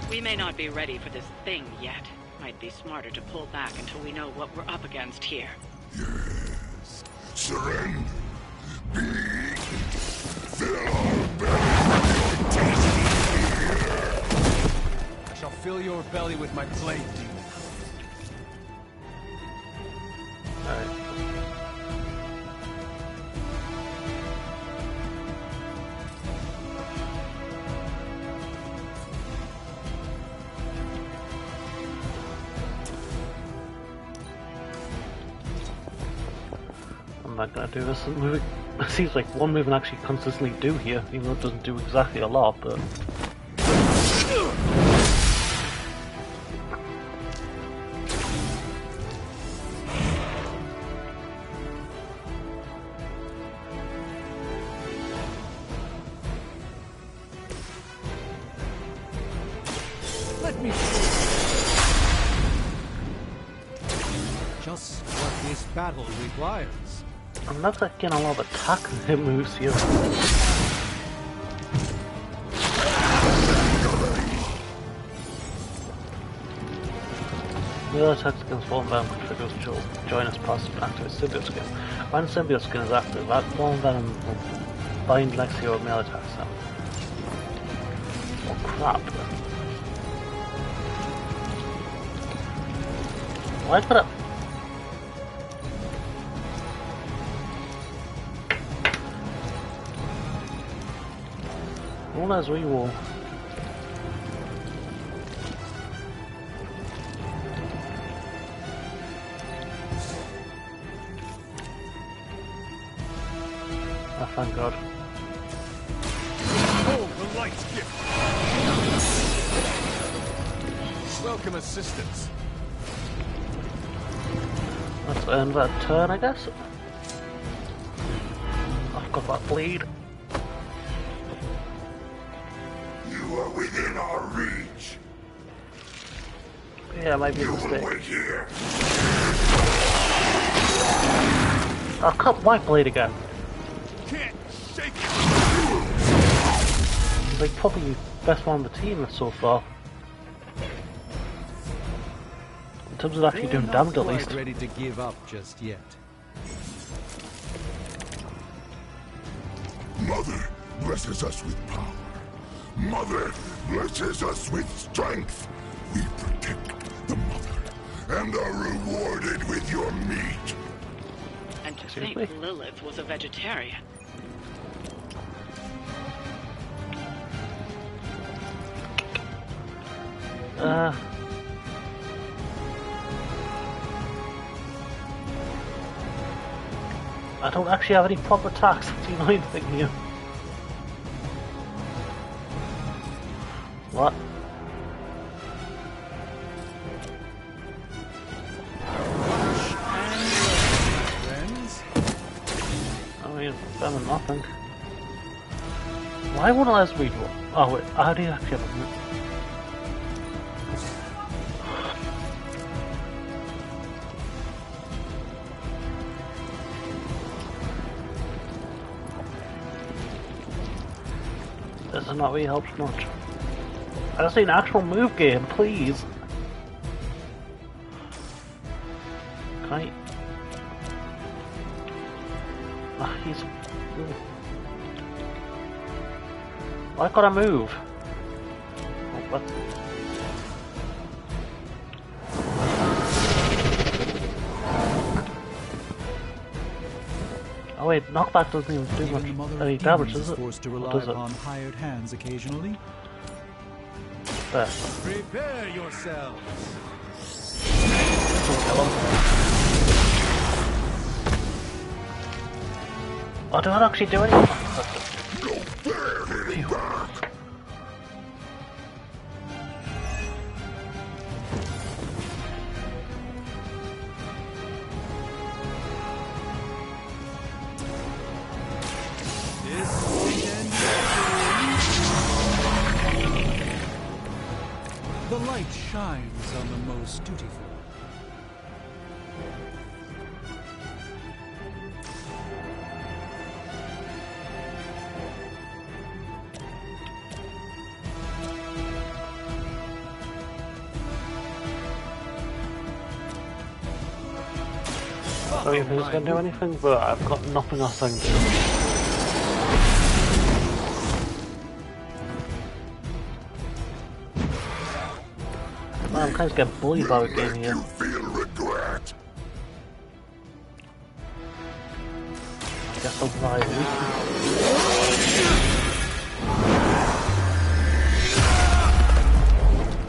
We may not be ready for this thing yet. Might be smarter to pull back until we know what we're up against here. Yes. Surrender. Be. Fill our belly with your tasty beer. I shall fill your belly with my blade, demon. Alright. I'm not gonna do this movie. It seems like one move I can actually consistently do here, even though it doesn't do exactly a lot, but... Let me just what this battle requires. I'm not getting a lot of attack moves here. The attacks against Fallen Venom triggers join us passive and activate Symbiote Skin. When Symbiote Skin is active, that Fallen Venom will bind Lexi or melee attacks them. Oh crap. Why put up? Roll as we will. Oh, thank God. Hold the light's gift. Welcome assistance. Let's earn that turn, I guess. I've got that bleed. You are within our reach. Yeah, maybe a mistake. Wait here. I'll cut my blade again. Can't shake it. Like, probably best one on the team so far. In terms of actually doing damage, at least. Ready to give up just yet. Mother blesses us with power. Mother blesses us with strength. We protect the mother and are rewarded with your meat. And to think Lilith was a vegetarian. I don't actually have any proper attacks. That's the annoying thing here. What? I mean, better than nothing. Why wouldn't I just read one? Oh wait, how do you actually have a move? This is not really helps much. I just need an actual move game, please. Can I? Ah, he's. Why can't I move? Oh, what? Oh wait, knockback doesn't even do much any damage, does it? Forced to Or rely does it? upon hired hands occasionally. There. Prepare yourselves. I don't actually do anything. The light shines on the most dutiful. Sorry if he's going to do anything, but I've got nothing else I can do. I'm kind of getting bullied by the game here. Feel regret. I guess I'll die weak.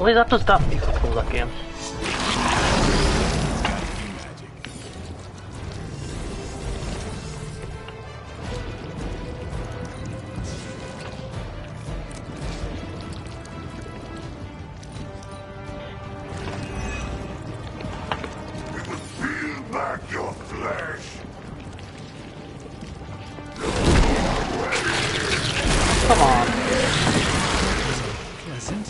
Wait, that does that beautiful, that game. Your flesh. Come on. Pleasant.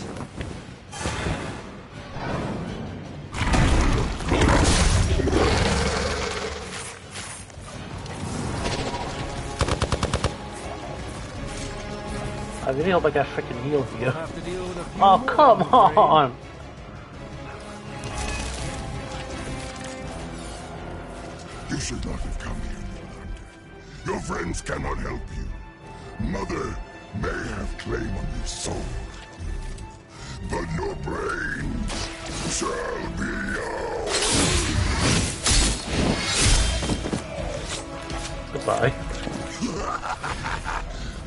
I really hope I get freaking healed here. Oh, come on! You should not have come here, Yolanda. Your friends cannot help you. Mother may have claim on your soul, but your brains shall be yours. Goodbye.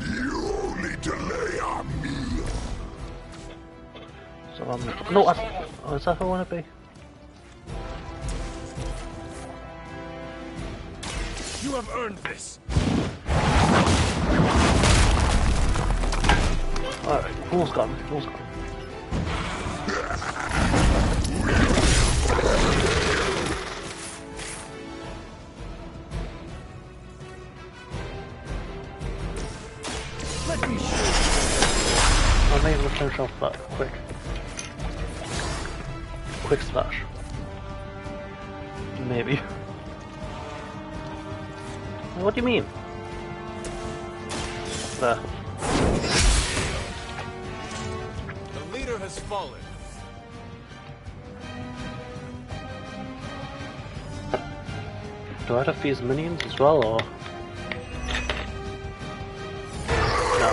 You only delay our meal. So no, is that who I want to be? You have earned this. Alright, almost got me, almost got me. Let me show you. I may even finish off that quick. Quick splash. Maybe. What do you mean? There. The leader has fallen. Do I have to feed minions as well, or? No.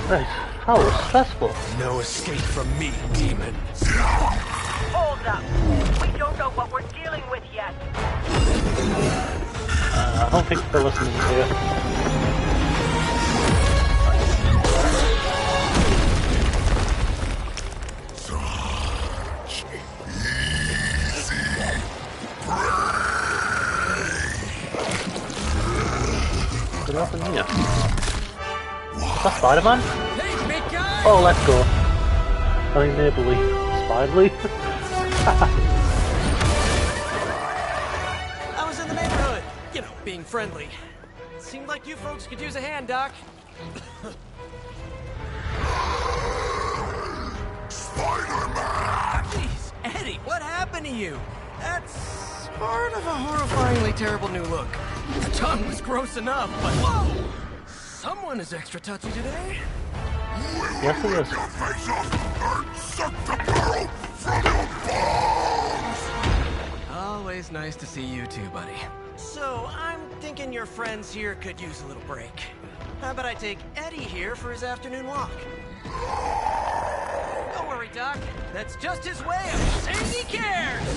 Right. How stressful. No escape from me, demon. Hold up. We don't know what we're dealing with yet. I don't think they're listening here. What happened here? Is that Spider-Man? Hey, big guy! Oh, let's go. I think neighborly. Spiderly? I was in the neighborhood. You know, being friendly. Seemed like you folks could use a hand, Doc. Spider-Man! Jeez, Eddie, what happened to you? That's sort of a horrifyingly terrible new look. The tongue was gross enough, but whoa! Someone is extra touchy today. Yes, it is. Your face off and suck the barrel from your balls! Always nice to see you too, buddy. So, I'm thinking your friends here could use a little break. How about I take Eddie here for his afternoon walk? Don't worry, Doc. That's just his way of saying he cares!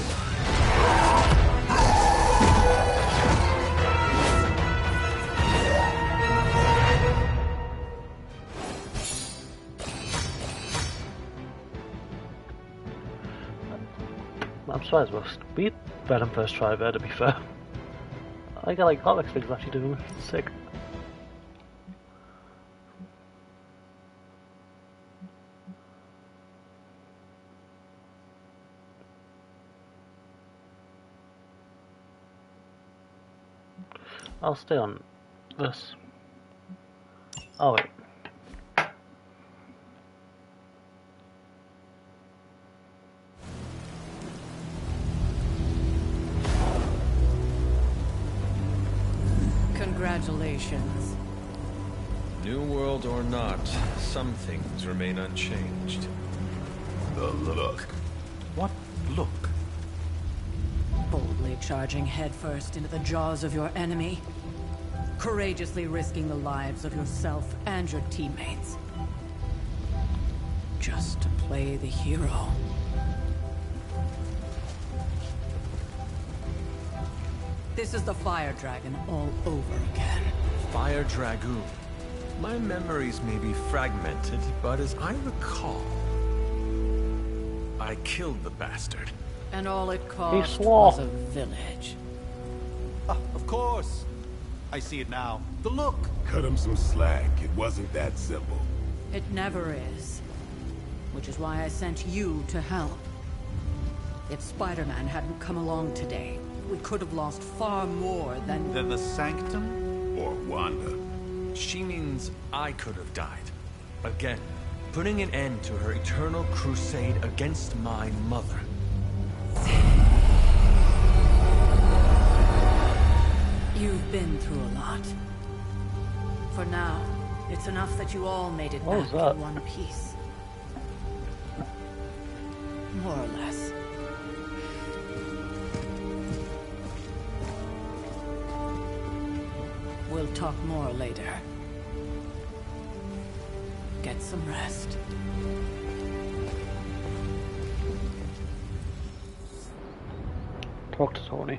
I'm surprised we'll beat Venom first try there, to be fair. I got like comics things actually doing sick. I'll stay on this. Oh wait. Congratulations. New world or not, some things remain unchanged. The look. What look? Boldly charging headfirst into the jaws of your enemy. Courageously risking the lives of yourself and your teammates. Just to play the hero. This is the Fire Dragon all over again. Fire Dragoon. My memories may be fragmented, but as I recall, I killed the bastard. And all it cost was a village. Of course. I see it now. The look. Cut him some slack. It wasn't that simple. It never is. Which is why I sent you to help. If Spider-Man hadn't come along today, we could have lost far more than... The Sanctum? Or Wanda. She means I could have died. Again, putting an end to her eternal crusade against my mother. You've been through a lot. For now, it's enough that you all made it back in one piece. More or less. We'll talk more later. Get some rest. Talk to Tony.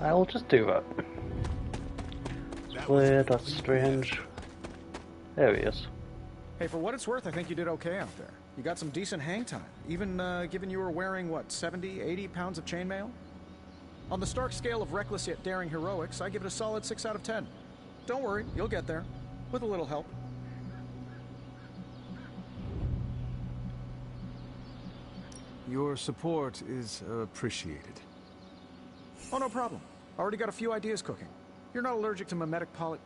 I will just do that. Weird, that's strange. There he is. Hey, for what it's worth, I think you did okay out there. You got some decent hang time, even given you were wearing, what, 70, 80 pounds of chainmail? On the Stark scale of reckless yet daring heroics, I give it a solid 6 out of 10. Don't worry, you'll get there. With a little help. Your support is appreciated. Oh, no problem. Already got a few ideas cooking. You're not allergic to mimetic poly...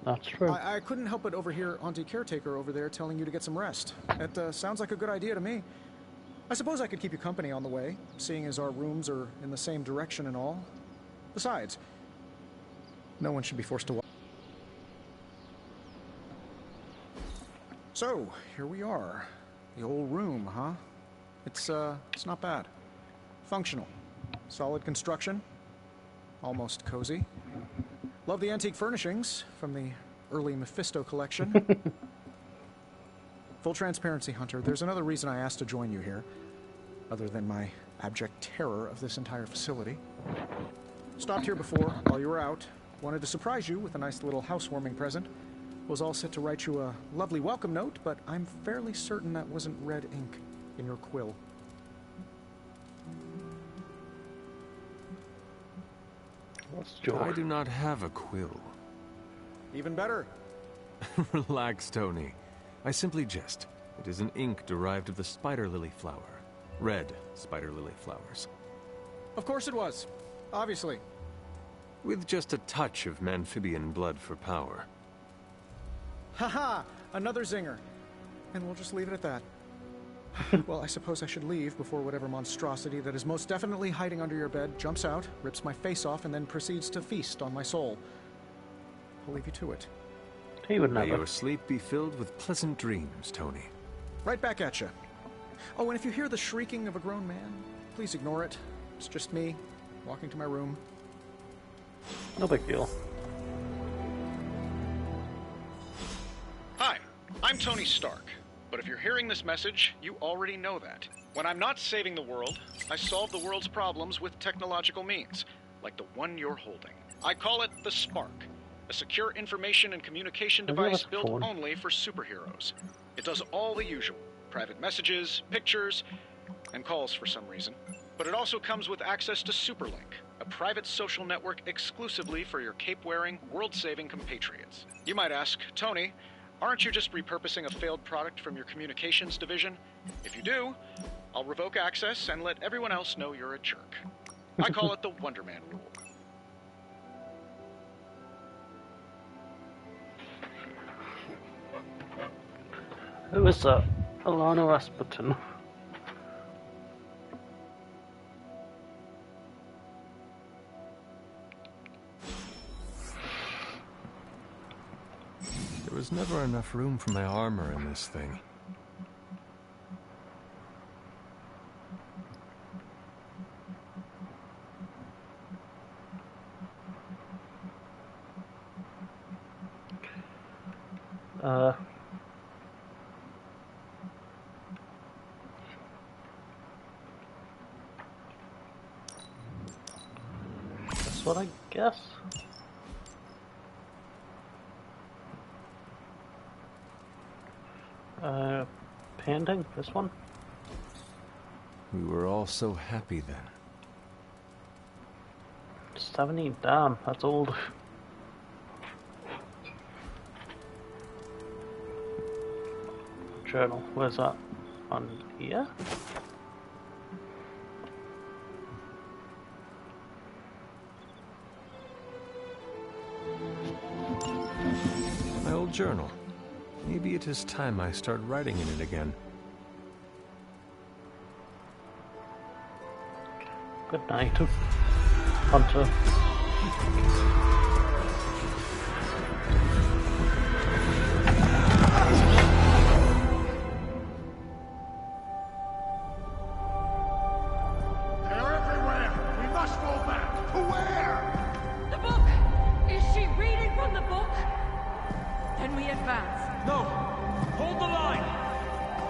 That's true. I couldn't help but overhear Auntie Caretaker over there telling you to get some rest. It sounds like a good idea to me. I suppose I could keep you company on the way, seeing as our rooms are in the same direction and all. Besides, no one should be forced to walk. So, here we are. The old room, huh? It's not bad. Functional. Solid construction. Almost cozy. Love the antique furnishings from the early Mephisto collection. Full transparency, Hunter. There's another reason I asked to join you here, other than my abject terror of this entire facility. Stopped here before, while you were out. Wanted to surprise you with a nice little housewarming present. Was all set to write you a lovely welcome note, but I'm fairly certain that wasn't red ink in your quill. I do not have a quill. Even better. Relax, Tony. I simply jest. It is an ink derived of the spider lily flower. Red spider lily flowers. Of course it was. Obviously. With just a touch of amphibian blood for power. Haha! Another zinger. And we'll just leave it at that. Well, I suppose I should leave before whatever monstrosity that is most definitely hiding under your bed jumps out, rips my face off, and then proceeds to feast on my soul. I'll leave you to it. He would never. May your sleep be filled with pleasant dreams, Tony. Right back at you. Oh, and if you hear the shrieking of a grown man, please ignore it. It's just me, walking to my room. No big deal. Hi, I'm Tony Stark. But if you're hearing this message, you already know that. When I'm not saving the world, I solve the world's problems with technological means, like the one you're holding. I call it the Spark, a secure information and communication device built only for superheroes. It does all the usual, private messages, pictures, and calls for some reason. But it also comes with access to Superlink, a private social network exclusively for your cape-wearing, world-saving compatriots. You might ask, Tony, aren't you just repurposing a failed product from your communications division? If you do, I'll revoke access and let everyone else know you're a jerk. I call it the Wonder Man rule. Who is that? Alana Rasputin. There was never enough room for my armor in this thing. That's what I guess. Painting, this one. We were all so happy then. 70, damn, that's old. Journal, where's that? On here? My old journal. Maybe it is time I start writing in it again. Good night, Hunter. They're everywhere! We must go back! To where? The book! Is she reading from the book? Then we advance. No! Hold the line!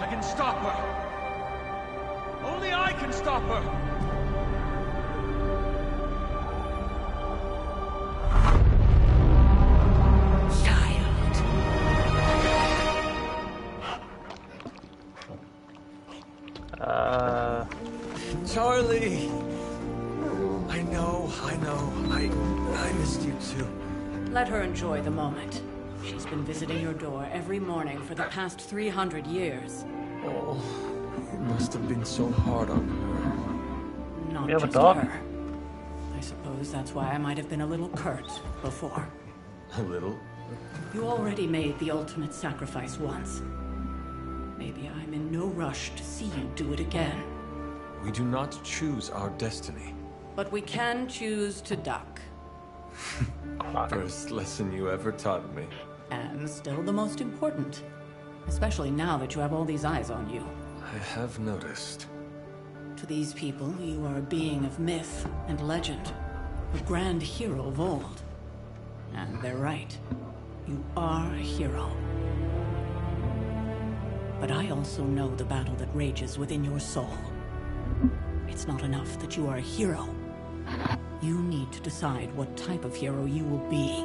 I can stop her! Only I can stop her! Charlie! I know. I missed you too. Let her enjoy the moment. She's been visiting your door every morning for the past 300 years. Oh, must have been so hard on her. Not You have a just dog? her. I suppose that's why I might have been a little curt before. A little? You already made the ultimate sacrifice once. Maybe I'm in no rush to see you do it again. We do not choose our destiny. But we can choose to duck. First lesson you ever taught me. And still the most important. Especially now that you have all these eyes on you. I have noticed. To these people, you are a being of myth and legend. A grand hero of old. And they're right. You are a hero. But I also know the battle that rages within your soul. It's not enough that you are a hero. You need to decide what type of hero you will be.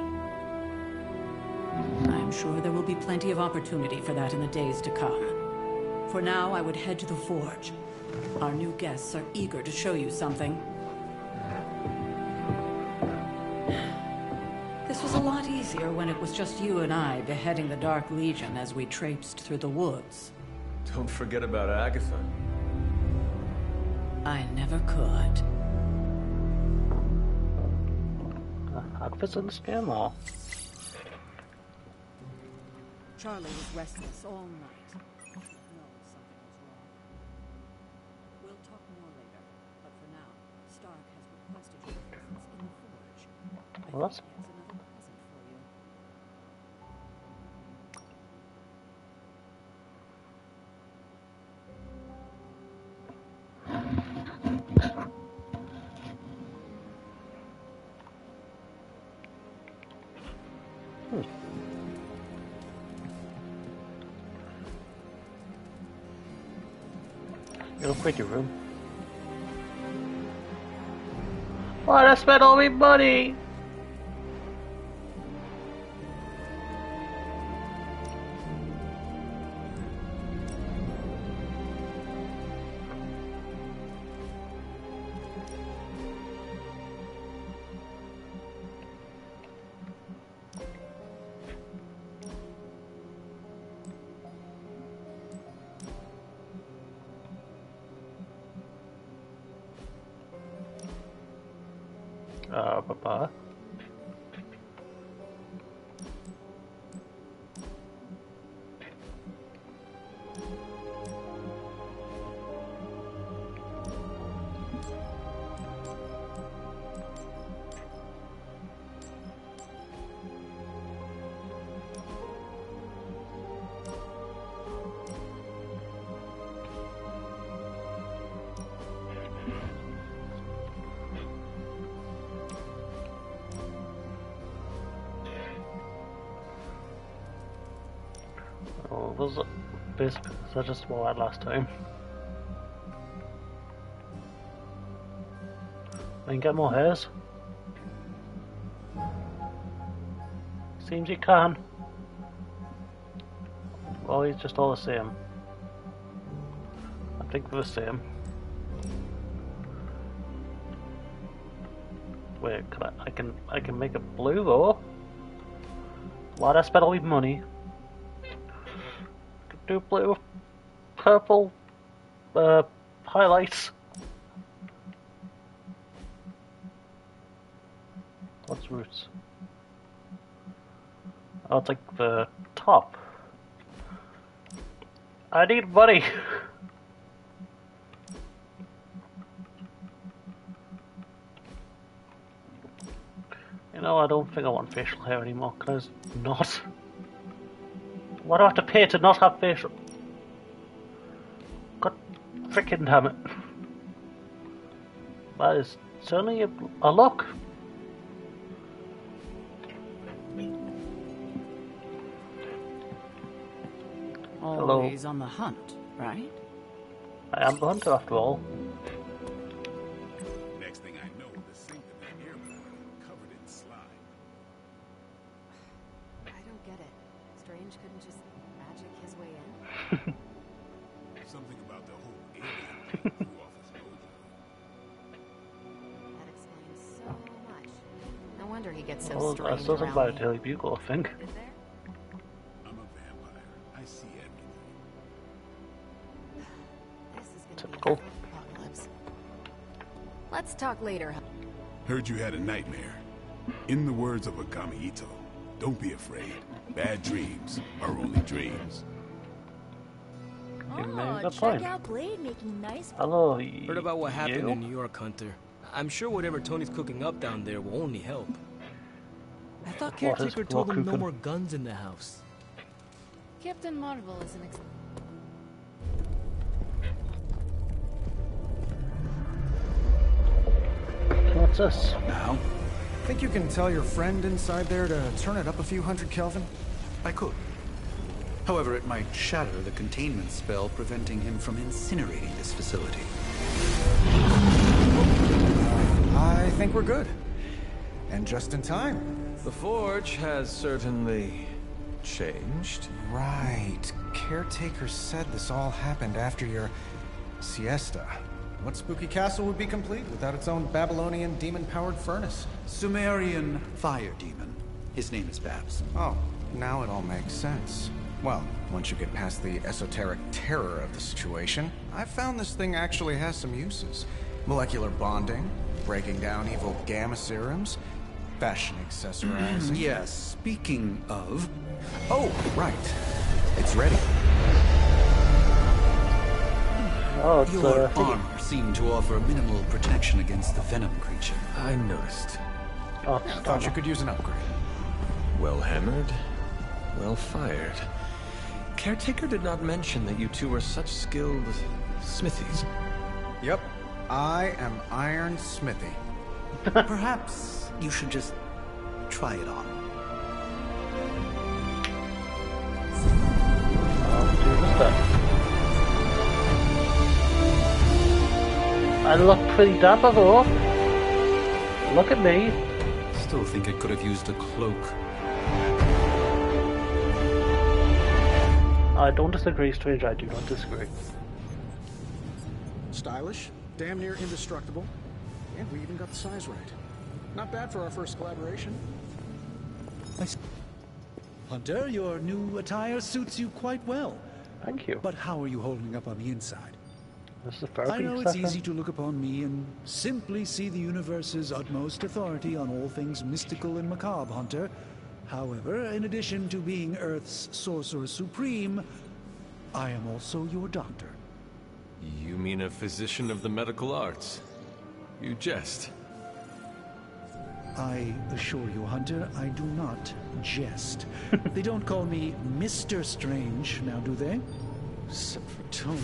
I'm sure there will be plenty of opportunity for that in the days to come. For now, I would head to the forge. Our new guests are eager to show you something. This was a lot easier when it was just you and I beheading the Dark Legion as we traipsed through the woods. Don't forget about Agatha. I never could. Agatha's in this game, or? Charlie was restless all night. No, something was wrong. We'll talk more later, but for now, Stark has requested your presence in the forge. Well, that's... He has another present for you. You'll quit your room. Why'd I spend all my money? Papa. Oh, was it basically so just what I had last time? I can get more hairs. Seems you can. Well, he's just all the same. I think they're the same. Wait, I can make it blue though. Why'd I spend all my money? Do blue, purple, highlights. What's roots? Oh, it's like the top. I need money. You know, I don't think I want facial hair anymore. Can I just not? Why do I have to pay to not have facial? God freaking damn it. That is certainly a look. Always on the hunt, right? I am the hunter after all. Next thing I know, the sink of the airport covered in slime. I don't get it. Strange couldn't just magic his way in? Something about the whole alien thing threw off his mojo. That explains so much. No wonder he gets so Well, strange I still think around about a Daily Bugle, I think. Is there? I'm a vampire. I see everything. This talk later. Heard you had a nightmare. In the words of Akami Ito, don't be afraid. Bad dreams are only dreams. Oh, check out Blade making nice... Hello, Heard about what happened in New York, Hunter. I'm sure whatever Tony's cooking up down there will only help. I thought Caretaker told him no more guns in the house. Captain Marvel is an What's this? Now? Think you can tell your friend inside there to turn it up a few hundred Kelvin? I could. However, it might shatter the containment spell preventing him from incinerating this facility. I think we're good. And just in time. The Forge has certainly changed. Right. Caretaker said this all happened after your siesta. What spooky castle would be complete without its own Babylonian demon-powered furnace? Sumerian fire demon. His name is Babs. Oh, now it all makes sense. Well, once you get past the esoteric terror of the situation, I've found this thing actually has some uses. Molecular bonding, breaking down evil gamma serums, fashion accessorizing. Yes, speaking of... Oh, right. It's ready. Oh, it's your armor seemed to offer minimal protection against the venom creature. I noticed. Oh, thought you could use an upgrade. Well hammered, well fired. Caretaker did not mention that you two were such skilled smithies. Yep, I am Iron Smithy. Perhaps you should just try it on. I look pretty dapper though. Look at me. Still think it could have used a cloak. I don't disagree, Strange. I do not disagree. Stylish, damn near indestructible, and we even got the size right. Not bad for our first collaboration. Hunter, your new attire suits you quite well. Thank you. But how are you holding up on the inside? This is a therapy I know it's session. easy to look upon me and simply see the universe's utmost authority on all things mystical and macabre, Hunter. However, in addition to being Earth's Sorcerer Supreme, I am also your doctor. You mean a physician of the medical arts? You jest. I assure you, Hunter, I do not jest. They don't call me Mr. Strange, now do they? Except for Tony.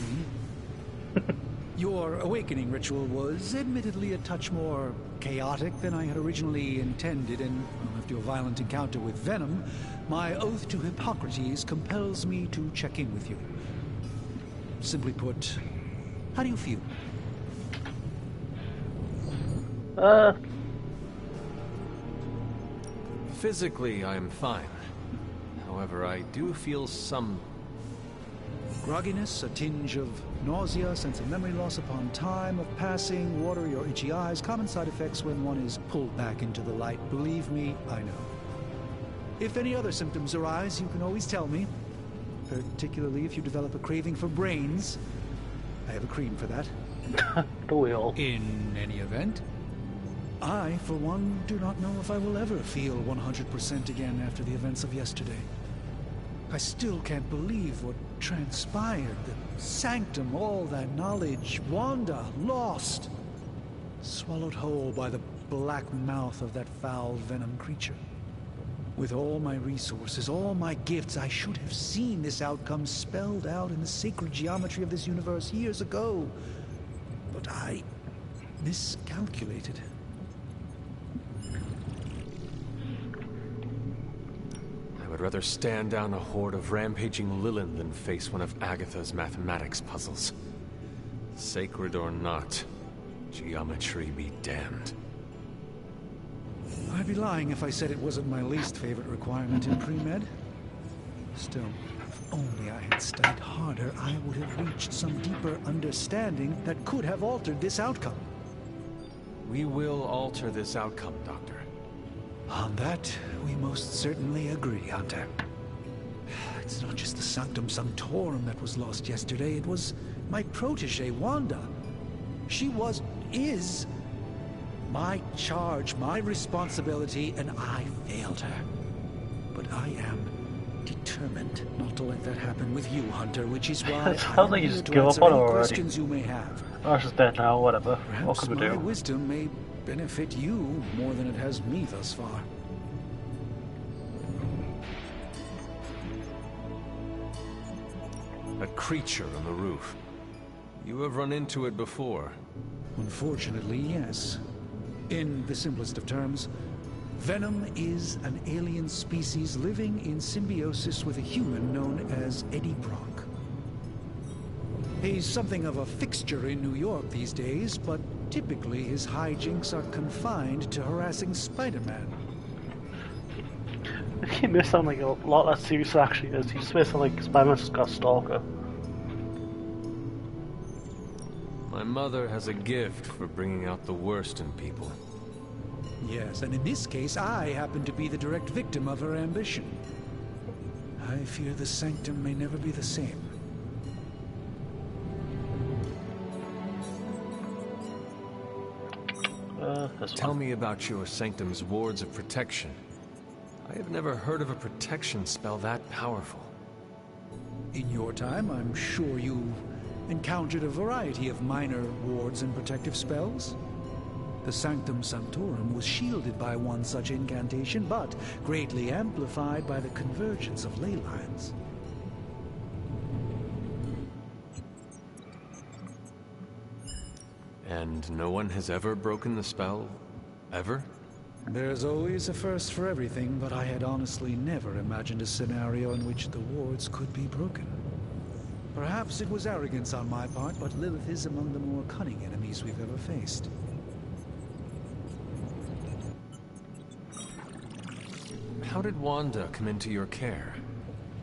Your awakening ritual was admittedly a touch more chaotic than I had originally intended, and after your violent encounter with Venom, my oath to Hippocrates compels me to check in with you. Simply put, how do you feel? Physically, I'm fine. However, I do feel some... grogginess, a tinge of nausea, sense of memory loss upon time of passing, watery or itchy eyes, common side effects when one is pulled back into the light. Believe me, I know. If any other symptoms arise, you can always tell me. Particularly if you develop a craving for brains. I have a cream for that. Do we all? In any event, I, for one, do not know if I will ever feel 100% again after the events of yesterday. I still can't believe what transpired. The sanctum, all that knowledge, Wanda, lost. Swallowed whole by the black mouth of that foul venom creature. With all my resources, all my gifts, I should have seen this outcome spelled out in the sacred geometry of this universe years ago. But I miscalculated. I would rather stand down a horde of rampaging Lilin than face one of Agatha's mathematics puzzles. Sacred or not, geometry be damned. I'd be lying if I said it wasn't my least favorite requirement in pre-med. Still, if only I had studied harder, I would have reached some deeper understanding that could have altered this outcome. We will alter this outcome, Doctor. On that, we most certainly agree, Hunter. It's not just the Sanctum Sanctorum that was lost yesterday, it was my protege, Wanda. She is my charge, my responsibility, and I failed her. But I am determined not to let that happen with you, Hunter, which is why It sounds like you just give up on her already. Questions you may have. Oh, she's dead now, whatever. Perhaps What can we my do? wisdom may benefit you more than it has me thus far. A creature on the roof. You have run into it before. Unfortunately, yes. In the simplest of terms, Venom is an alien species living in symbiosis with a human known as Eddie Brock. He's something of a fixture in New York these days, but typically his hijinks are confined to harassing Spider-Man. He may sound like a lot less serious actually is. He just may sound like Spider-Man's just got a stalker. My mother has a gift for bringing out the worst in people. Yes, and in this case, I happen to be the direct victim of her ambition. I fear the Sanctum may never be the same. Tell me about your Sanctum's wards of protection. I have never heard of a protection spell that powerful. In your time, I'm sure you encountered a variety of minor wards and protective spells. The Sanctum Sanctorum was shielded by one such incantation, but greatly amplified by the convergence of ley lines. And no one has ever broken the spell? Ever? There's always a first for everything, but I had honestly never imagined a scenario in which the wards could be broken. Perhaps it was arrogance on my part, but Lilith is among the more cunning enemies we've ever faced. How did Wanda come into your care?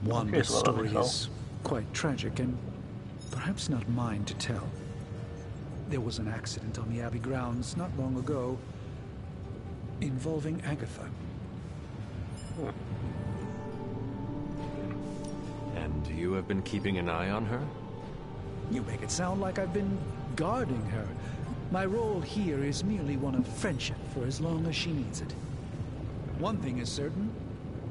Wanda's story is quite tragic and perhaps not mine to tell. There was an accident on the Abbey grounds not long ago involving Agatha. And you have been keeping an eye on her? You make it sound like I've been guarding her. My role here is merely one of friendship for as long as she needs it. One thing is certain,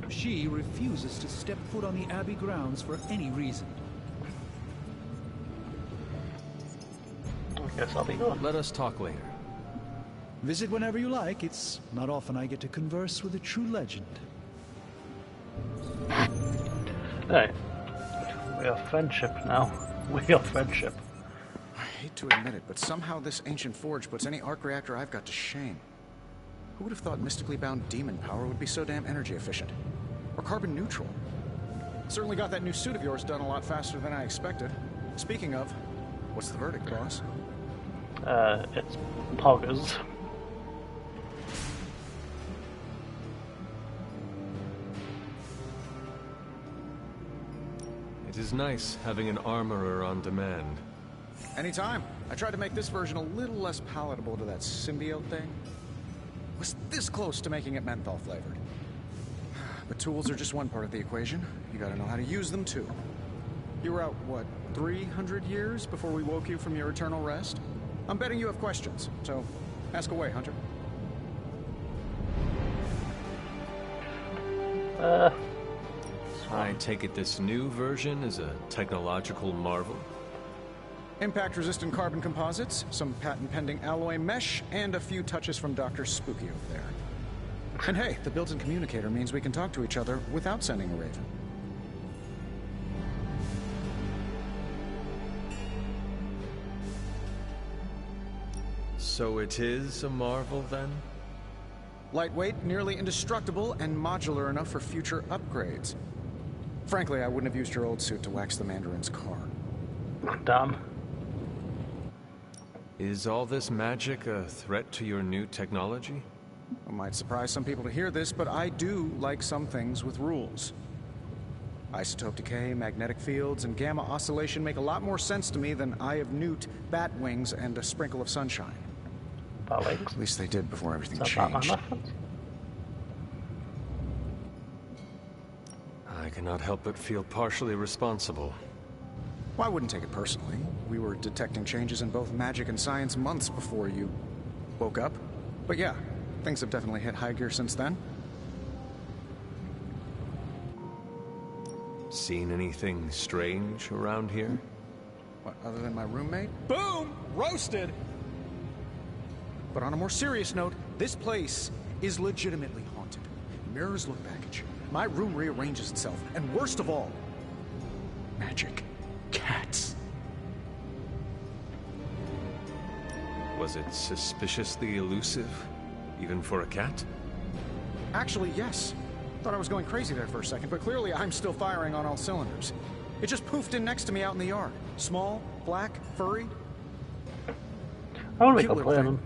she refuses to step foot on the Abbey grounds for any reason. I guess I'll be gone. Let us talk later. Visit whenever you like. It's not often I get to converse with a true legend. Hey, we are friendship now. We are friendship. I hate to admit it, but somehow this ancient forge puts any arc reactor I've got to shame. Who would have thought mystically bound demon power would be so damn energy efficient? Or carbon neutral? Certainly got that new suit of yours done a lot faster than I expected. Speaking of, what's the verdict, boss? It's poggers. It is nice having an armorer on demand. Anytime. I tried to make this version a little less palatable to that symbiote thing. Was this close to making it menthol flavored. But tools are just one part of the equation. You gotta know how to use them too. You were out, what, 300 years before we woke you from your eternal rest? I'm betting you have questions, so ask away, Hunter. I take it this new version is a technological marvel? Impact-resistant carbon composites, some patent-pending alloy mesh, and a few touches from Dr. Spooky over there. And hey, the built-in communicator means we can talk to each other without sending a raven. So it is a marvel, then? Lightweight, nearly indestructible, and modular enough for future upgrades. Frankly, I wouldn't have used your old suit to wax the Mandarin's car. Damn. Is all this magic a threat to your new technology? It might surprise some people to hear this, but I do like some things with rules. Isotope decay, magnetic fields, and gamma oscillation make a lot more sense to me than Eye of Newt, bat wings, and a sprinkle of sunshine. Bat wings? At least they did before everything Is that changed. Batman reference? I cannot help but feel partially responsible. Well, I wouldn't take it personally. We were detecting changes in both magic and science months before you woke up. But yeah, things have definitely hit high gear since then. Seen anything strange around here? What, other than my roommate? Boom! Roasted! But on a more serious note, this place is legitimately haunted. Mirrors look back at you. My room rearranges itself. And worst of all, magic cats. Was it suspiciously elusive, even for a cat? Actually, yes. Thought I was going crazy there for a second, but clearly I'm still firing on all cylinders. It just poofed in next to me out in the yard. Small, black, furry. I want to make a plan.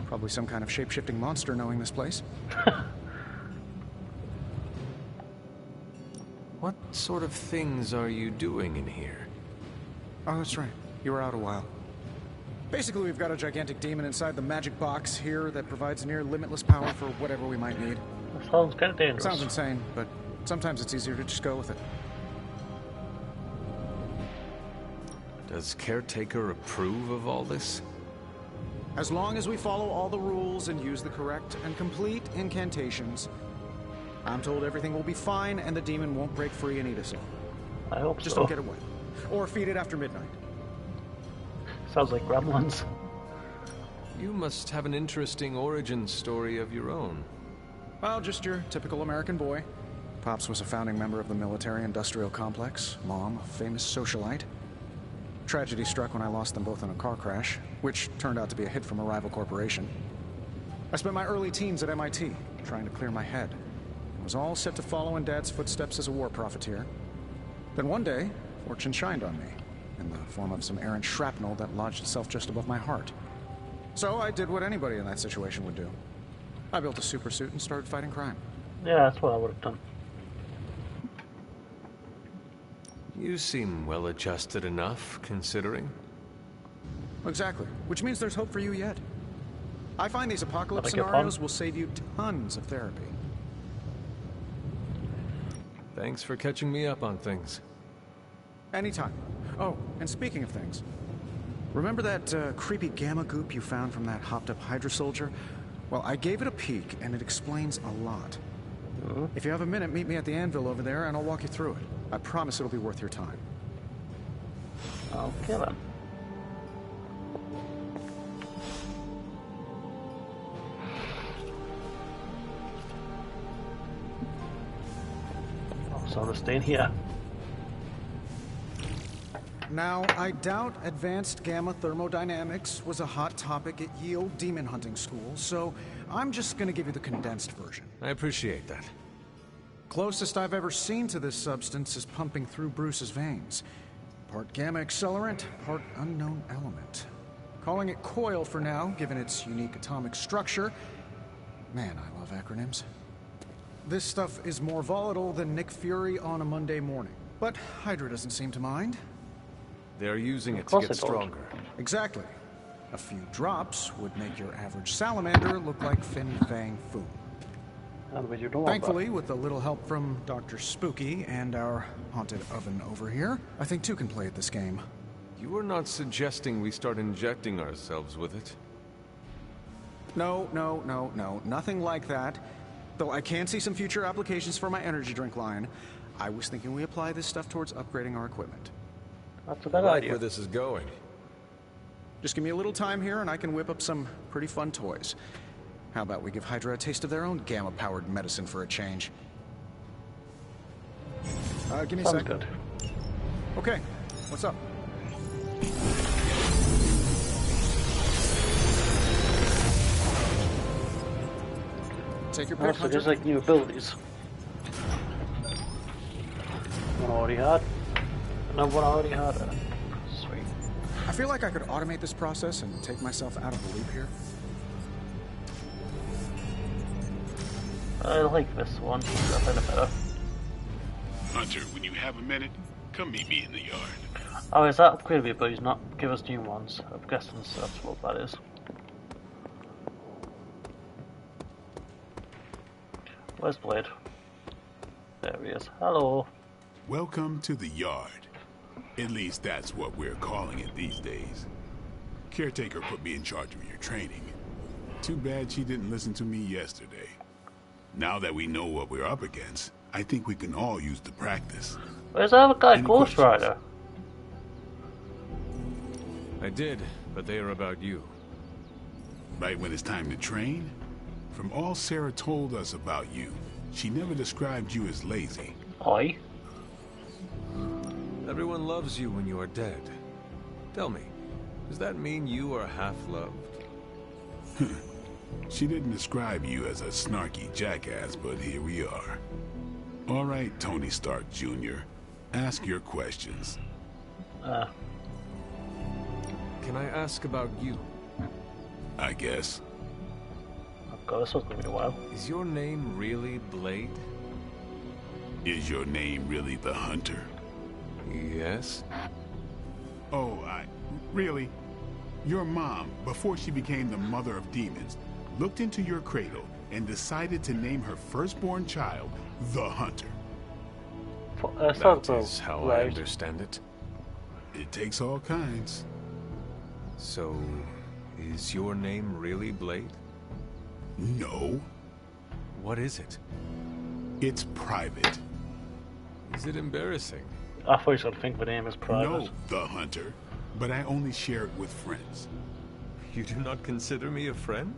Probably some kind of shape-shifting monster knowing this place. What sort of things are you doing in here? Oh, that's right. You were out a while. Basically, we've got a gigantic demon inside the magic box here that provides near limitless power for whatever we might need. That sounds kind of dangerous. Sounds insane, but sometimes it's easier to just go with it. Does Caretaker approve of all this? As long as we follow all the rules and use the correct and complete incantations, I'm told everything will be fine and the demon won't break free and eat us all. I hope just so. Don't get away. Or feed it after midnight. Sounds like gremlins. You must have an interesting origin story of your own. Well, just your typical American boy. Pops was a founding member of the military-industrial complex. Mom, a famous socialite. Tragedy struck when I lost them both in a car crash, which turned out to be a hit from a rival corporation. I spent my early teens at MIT, trying to clear my head. I was all set to follow in Dad's footsteps as a war profiteer. Then one day, fortune shined on me, in the form of some errant shrapnel that lodged itself just above my heart. So I did what anybody in that situation would do. I built a super suit and started fighting crime. Yeah, that's what I would have done. You seem well-adjusted enough, considering. Exactly, which means there's hope for you yet. I find these apocalypse scenarios will save you tons of therapy. Thanks for catching me up on things. Anytime. Oh, and speaking of things, remember that creepy gamma goop you found from that hopped-up Hydra soldier? Well, I gave it a peek, and it explains a lot. If you have a minute, meet me at the anvil over there, and I'll walk you through it. I promise it'll be worth your time. I'll kill him. Oh, so to stay in here. Now, I doubt advanced gamma thermodynamics was a hot topic at Yield Demon Hunting School, so I'm just gonna give you the condensed version. I appreciate that. Closest I've ever seen to this substance is pumping through Bruce's veins. Part gamma accelerant, part unknown element. Calling it coil for now, given its unique atomic structure. Man, I love acronyms. This stuff is more volatile than Nick Fury on a Monday morning. But Hydra doesn't seem to mind. They're using it to get stronger. Exactly. A few drops would make your average salamander look like Fin Fang Foom. Thankfully, with a little help from Dr. Spooky and our haunted oven over here, I think two can play at this game. You are not suggesting we start injecting ourselves with it? No, nothing like that. Though I can see some future applications for my energy drink line. I was thinking we apply this stuff towards upgrading our equipment. That's a better idea. Where this is going. Just give me a little time here and I can whip up some pretty fun toys. How about we give Hydra a taste of their own gamma-powered medicine for a change? Give me a second. Good. Okay, what's up? Take your pick, Also, just like new abilities. One I already had. Another one I already had. Sweet. I feel like I could automate this process and take myself out of the loop here. I like this one. That's kind of better. Hunter, when you have a minute, come meet me in the yard. Oh, is that upgradable, but he's not give us new ones? I'm guessing that's what that is. Where's Blade? There he is. Hello. Welcome to the yard. At least that's what we're calling it these days. Caretaker put me in charge of your training. Too bad she didn't listen to me yesterday. Now that we know what we're up against, I think we can all use the practice. Where's the other guy, Ghost Rider? I did, but they are about you. Right when it's time to train? From all Sarah told us about you, she never described you as lazy. Oi. Everyone loves you when you are dead. Tell me, does that mean you are half-loved? She didn't describe you as a snarky jackass, but here we are. All right, Tony Stark Jr., ask your questions. Can I ask about you? I guess. Oh god, this was gonna be a while. Is your name really Blade? Is your name really the Hunter? Yes. Oh, really? Your mom, before she became the mother of demons, looked into your cradle and decided to name her firstborn child the Hunter. That is how I understand it. It takes all kinds. So, is your name really Blade? No. What is it? It's private. Is it embarrassing? I thought you was gonna think the name is private. No, the Hunter. But I only share it with friends. You do not consider me a friend?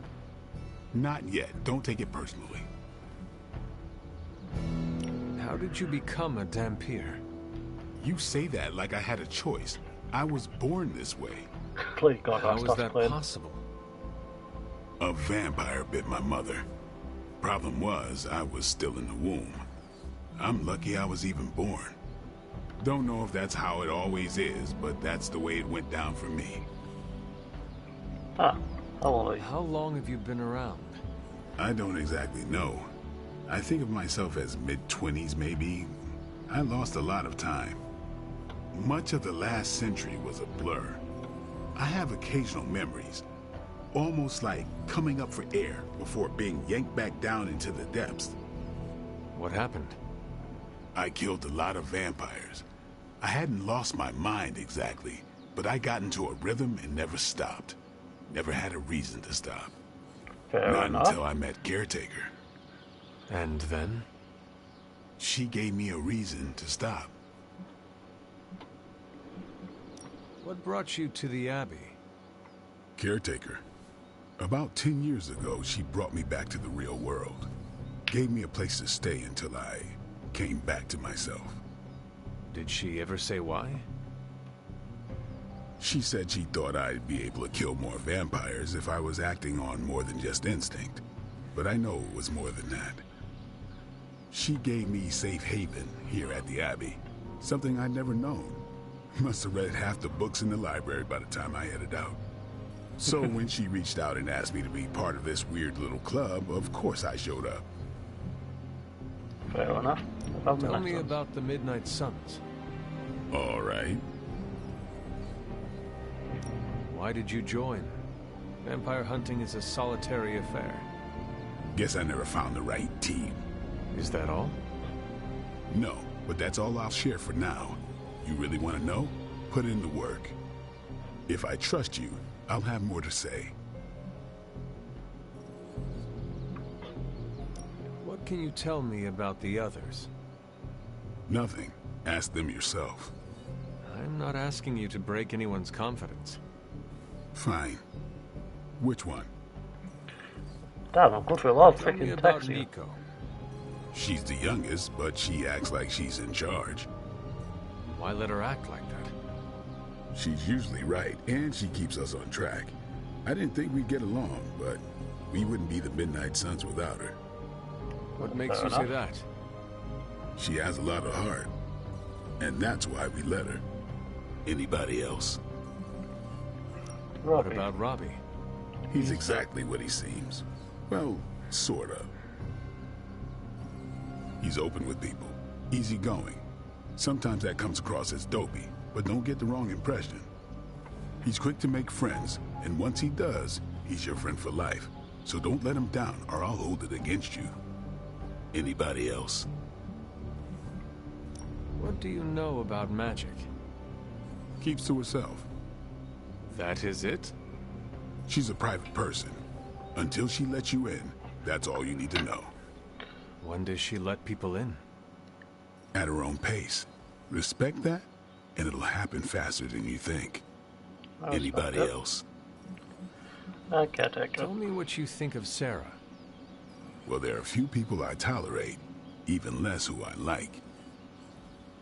Not yet. Don't take it personally. How did you become a Dhampir? You say that like I had a choice. I was born this way. Please God, how is that possible? A vampire bit my mother. Problem was, I was still in the womb. I'm lucky I was even born. Don't know if that's how it always is, but that's the way it went down for me. Ah, how long have you been around? I don't exactly know. I think of myself as mid-20s, maybe. I lost a lot of time. Much of the last century was a blur. I have occasional memories, almost like coming up for air before being yanked back down into the depths. What happened? I killed a lot of vampires. I hadn't lost my mind exactly, but I got into a rhythm and never stopped. Never had a reason to stop. Not until I met Caretaker. And then? She gave me a reason to stop. What brought you to the Abbey? Caretaker. About 10 years ago, she brought me back to the real world. Gave me a place to stay until I came back to myself. Did she ever say why? She said she thought I'd be able to kill more vampires if I was acting on more than just instinct. But I know it was more than that. She gave me safe haven here at the Abbey. Something I'd never known. Must have read half the books in the library by the time I headed out. So when she reached out and asked me to be part of this weird little club, of course I showed up. Fair enough. Tell me about the Midnight Suns. All right. Why did you join? Vampire hunting is a solitary affair. Guess I never found the right team. Is that all? No, but that's all I'll share for now. You really want to know? Put in the work. If I trust you, I'll have more to say. What can you tell me about the others? Nothing. Ask them yourself. I'm not asking you to break anyone's confidence. Fine. Which one? Damn, I'm good for a lot of Tell me freaking about taxi. Nico. She's the youngest, but she acts like she's in charge. Why let her act like that? She's usually right, and she keeps us on track. I didn't think we'd get along, but we wouldn't be the Midnight Suns without her. What makes you say that? She has a lot of heart, and that's why we let her. Anybody else? What about Robbie? He's exactly what he seems. Well, sort of. He's open with people, easygoing. Sometimes that comes across as dopey, but don't get the wrong impression. He's quick to make friends, and once he does, he's your friend for life. So don't let him down, or I'll hold it against you. Anybody else? What do you know about magic? Keeps to herself. That is it? She's a private person. Until she lets you in, that's all you need to know. When does she let people in? At her own pace. Respect that, and it'll happen faster than you think. Anybody else? Tell me what you think of Sarah. Well, there are a few people I tolerate, even less who I like.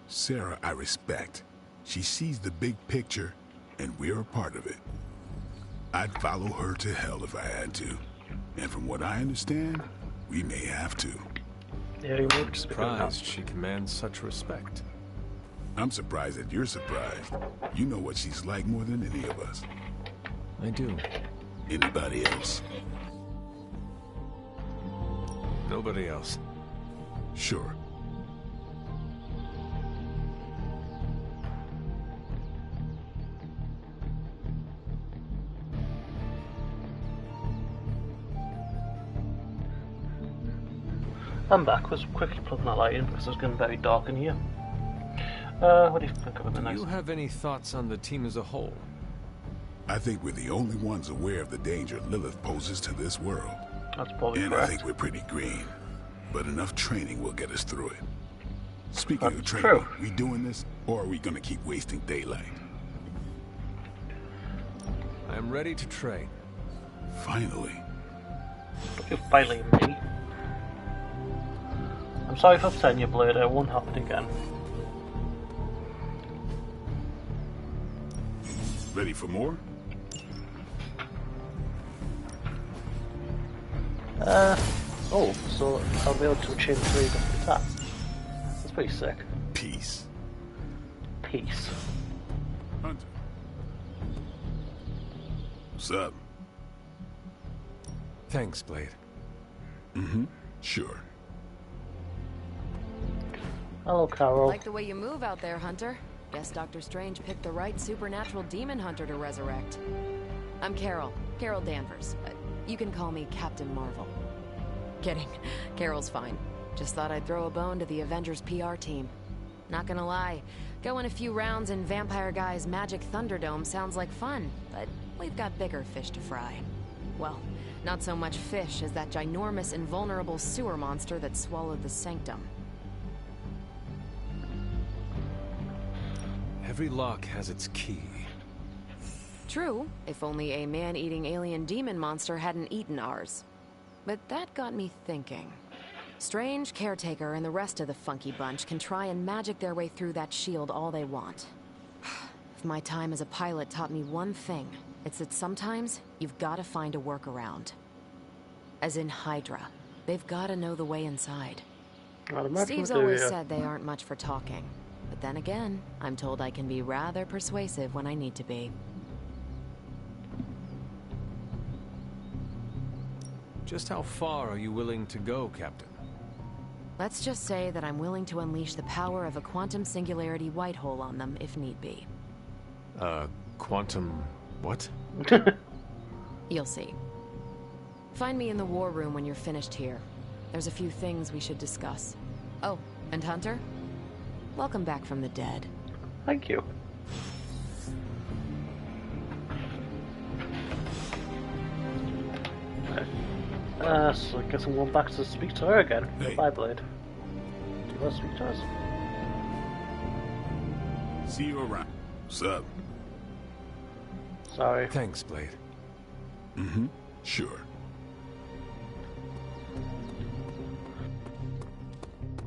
Sarah, I respect. She sees the big picture, and we're a part of it. I'd follow her to hell if I had to. And from what I understand, we may have to. Yeah, you moved. Surprised she commands such respect. I'm surprised that you're surprised. You know what she's like more than any of us. I do. Anybody else? Nobody else. Sure. I'm back. Was quickly plugging that light in because it was getting very dark in here. What do you think of it? Do you have any thoughts on the team as a whole? I think we're the only ones aware of the danger Lilith poses to this world. That's probably correct. I think we're pretty green, but enough training will get us through it. Speaking of training, we doing this, or are we gonna keep wasting daylight? I'm ready to train. Finally. You're finally me. I'm sorry for upsetting you, Blade. It won't happen again. Ready for more? Oh, so I'll be able to chain 3 different attacks. That's pretty sick. Peace. Peace. Hunter. What's up? Thanks, Blade. Mm-hmm. Sure. Hello, Carol. Like the way you move out there, Hunter. Guess Dr. Strange picked the right supernatural demon hunter to resurrect. I'm Carol. Carol Danvers. You can call me Captain Marvel. Kidding. Carol's fine. Just thought I'd throw a bone to the Avengers PR team. Not gonna lie, going a few rounds in Vampire Guy's Magic Thunderdome sounds like fun, but we've got bigger fish to fry. Well, not so much fish as that ginormous invulnerable sewer monster that swallowed the Sanctum. Every lock has its key. True, if only a man-eating alien demon monster hadn't eaten ours. But that got me thinking. Strange, Caretaker, and the rest of the funky bunch can try and magic their way through that shield all they want. If my time as a pilot taught me one thing, it's that sometimes you've got to find a workaround. As in Hydra, they've got to know the way inside. Steve's always said they aren't much for talking. But then again, I'm told I can be rather persuasive when I need to be. Just how far are you willing to go, Captain? Let's just say that I'm willing to unleash the power of a quantum singularity white hole on them if need be. Quantum... what? You'll see. Find me in the war room when you're finished here. There's a few things we should discuss. Oh, and Hunter? Welcome back from the dead. Thank you. So I guess I'm going back to speak to her again. Hey. Bye, Blade. Do you want to speak to us? See you around. What's up? Sorry. Thanks, Blade. Mm-hmm. Sure.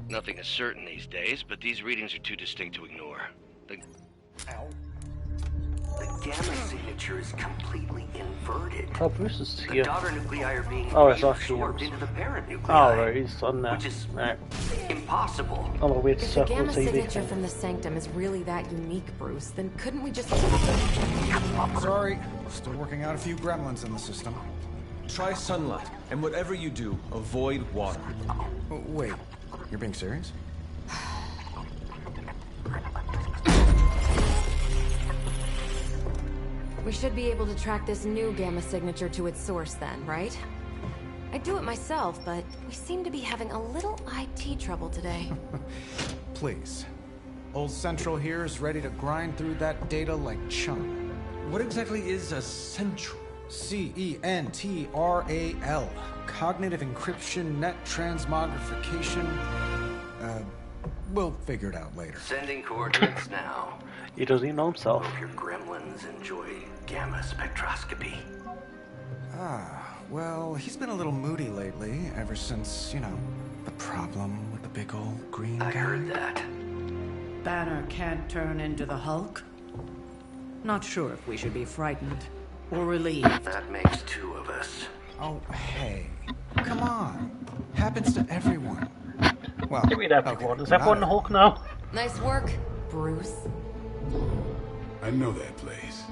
Nothing is certain these days, but these readings are too distinct to ignore. The gamma signature is completely inverted. Oh, Bruce is here. The daughter nuclei are being it's actually into the parent nuclei. Oh, right, he's on there. Which is right. Impossible. Oh, wait, if the gamma signature from the Sanctum is really that unique, Bruce, then couldn't we just... Sorry, still working out a few gremlins in the system. Try sunlight, and whatever you do, avoid water. Oh, wait, you're being serious? We should be able to track this new gamma signature to its source then, right? I'd do it myself, but we seem to be having a little IT trouble today. Please. Old Central here is ready to grind through that data like chum. What exactly is a central? CENTRAL. Cognitive encryption, net transmogrification. We'll figure it out later. Sending coordinates now. He doesn't even know himself. Hope your gremlins enjoy gamma spectroscopy. Well, he's been a little moody lately, ever since, the problem with the big old green guy. I heard that. Banner can't turn into the Hulk? Not sure if we should be frightened or relieved. That makes two of us. Oh, hey. Come on. Happens to everyone. Well, give me that one. Is everyone the Hulk now? Nice work, Bruce. I know that place.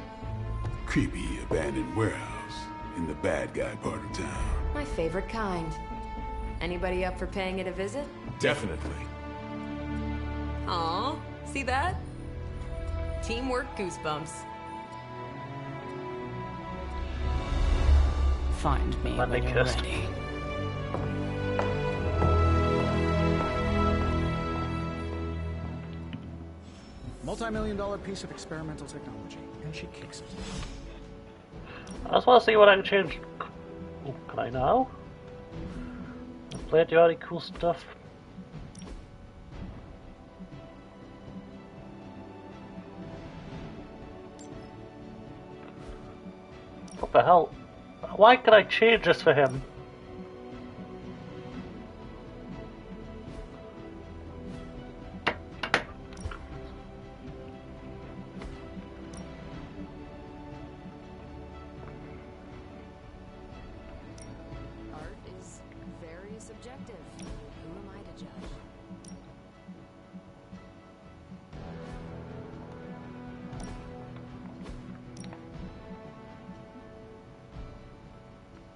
Creepy abandoned warehouse in the bad guy part of town. My favorite kind. Anybody up for paying it a visit? Definitely. Aw, see that? Teamwork goosebumps. Find me when you're ready. Multi-million-dollar piece of experimental technology, and she kicks it. I just want to see what I can change. Oh, can I now? I've played the already cool stuff. What the hell? Why can I change this for him?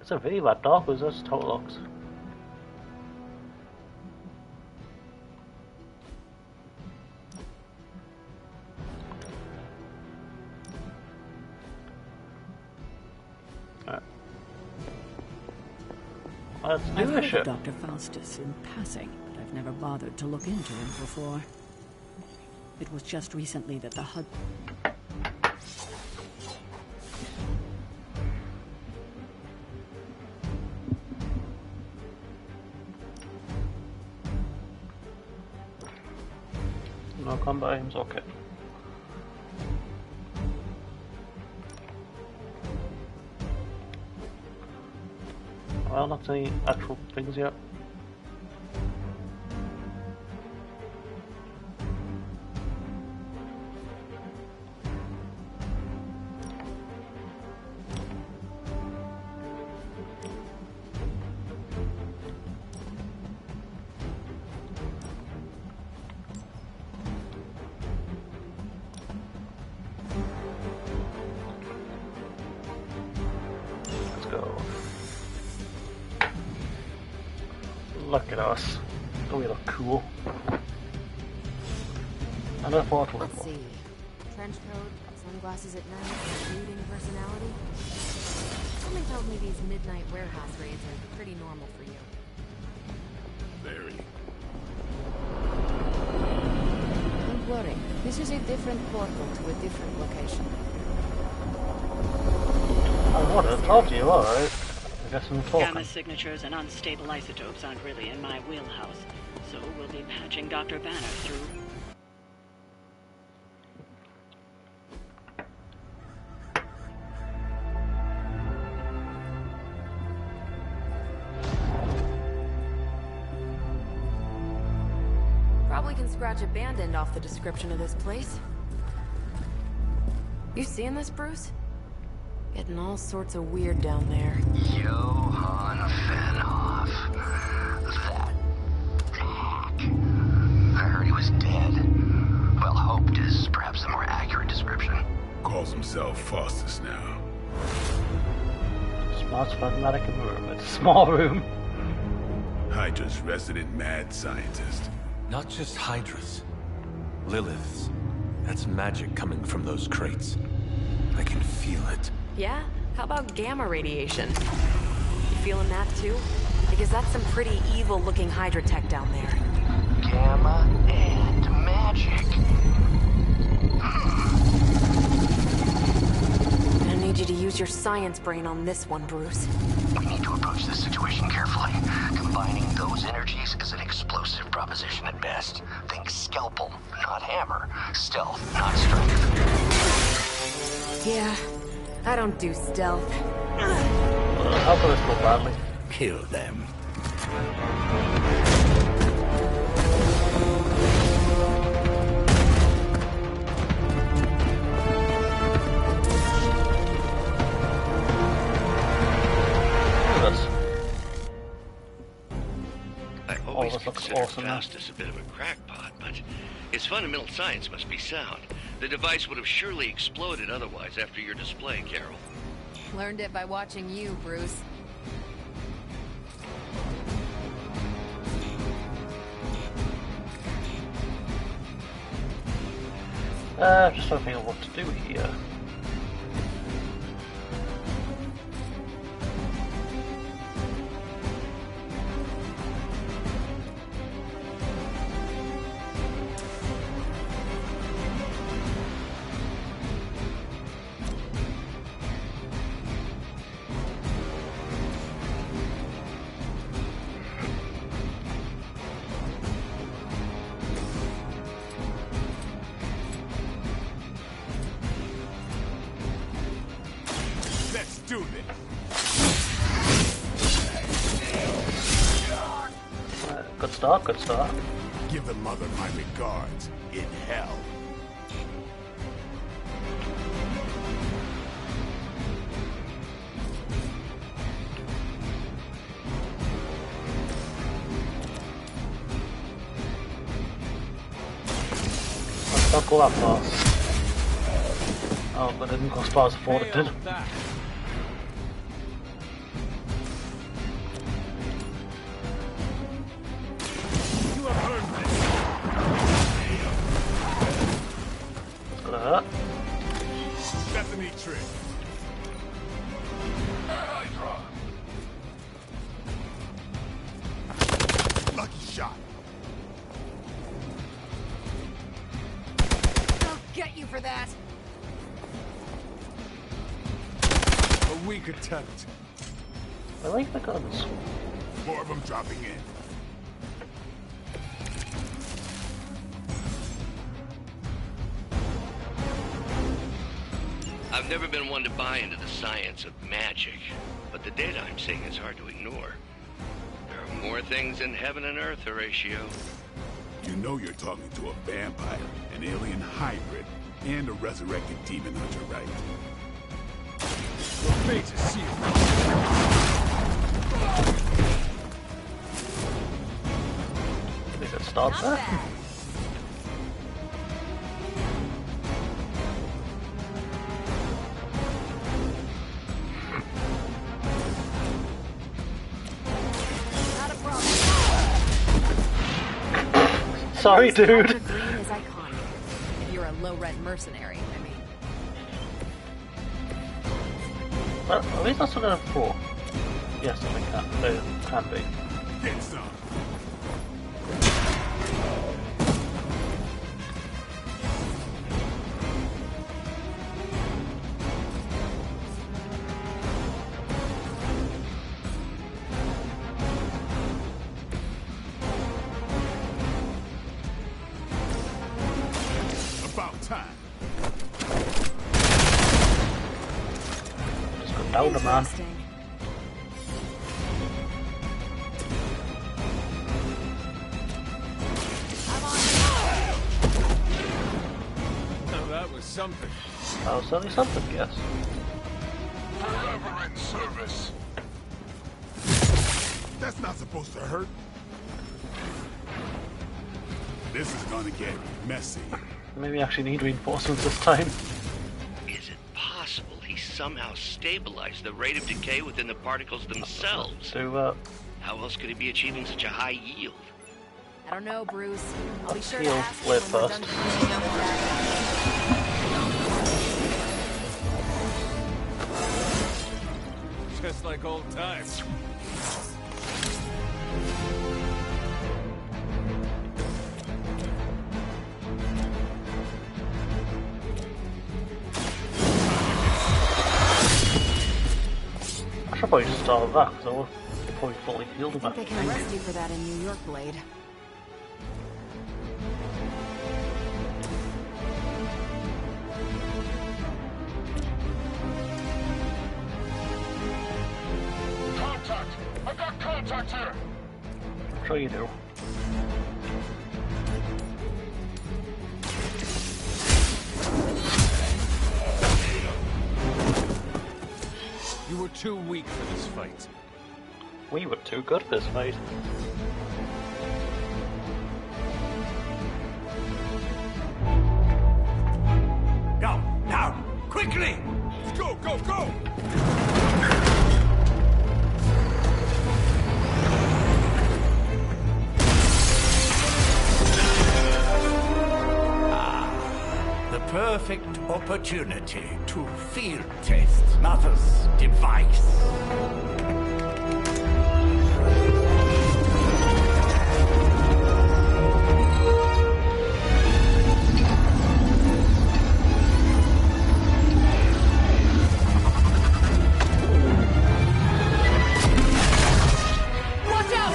It's a really bad dark, was this total locks? Let's do I've this heard shit. of Dr. Faustus in passing, but I've never bothered to look into him before. It was just recently that the HUD... No combat aims, okay. Well, not any actual things yet. Let's go. Look at us. Oh, we look cool. And I thought we Let's see. Trench coat, sunglasses at night, brooding personality. Something tells me these midnight warehouse raids are pretty normal for you. Very. Don't worry. This is a different portal to a different location. I wanted to talk to you, alright. I guess I'm talking. Gamma signatures and unstable isotopes aren't really in my wheelhouse, so we'll be patching Dr. Banner through. Probably can scratch a band end off the description of this place. You seeing this, Bruce? Getting all sorts of weird down there. Johann Fenhoff. That hack. I heard he was dead. Well, hoped is perhaps a more accurate description. Calls himself Faustus now. Smart's pragmatic in the room. It's a small room. Hydra's resident mad scientist. Not just Hydra's. Lilith's. That's magic coming from those crates. I can feel it. Yeah? How about gamma radiation? You feeling that too? Because that's some pretty evil-looking Hydra tech down there. Gamma and magic. Any need you to use your science brain on this one, Bruce. We need to approach this situation carefully. Combining those energies is an explosive proposition at best. Think scalpel, not hammer. Stealth, not strength. Yeah, I don't do stealth. How can this go badly? Kill them. I always considered Faustus a bit of a crackpot, but his fundamental science must be sound. The device would have surely exploded otherwise after your display, Carol. Learned it by watching you, Bruce. Just trying to think of what to do here. Good start. Give the mother my regards in hell. Don't go that far. Oh, but I didn't go as far as I thought it did. Attempt. I like the guns. More of them dropping in. I've never been one to buy into the science of magic, but the data I'm seeing is hard to ignore. There are more things in heaven and earth, Horatio. You know you're talking to a vampire, an alien hybrid, and a resurrected demon hunter, right? Your fate is sealed. We could stop that. Sorry, dude. Green is iconic. If you're a low-rent mercenary, I mean. Well, at least that's what I have 4. Yes, I think they can be. Get some. About time. Just go down the man. Something. That was certainly something, yes. Forever in service. That's not supposed to hurt. This is gonna get messy. Maybe I actually need reinforcements this time. Is it possible he somehow stabilized the rate of decay within the particles themselves? So, how else could he be achieving such a high yield? I don't know, Bruce. I'll be sure heal to ask you Flip when we're first. done finishing up with that. Just like old times. probably just start with that, because I was probably fully healed I think they can arrest you for that in New York, Blade. Contact! I got contact here! I'm sure you do. You were too weak for this fight. We were too good for this fight. Go, now, quickly! Let's go, go, go! The perfect opportunity to field test Mother's device. Watch out!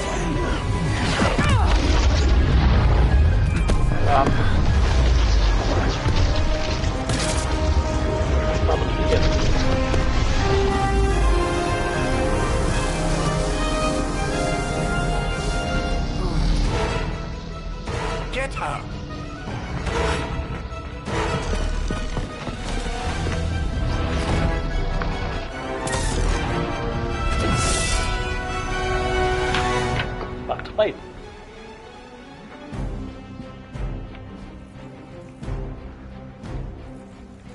Get her! Back to fight.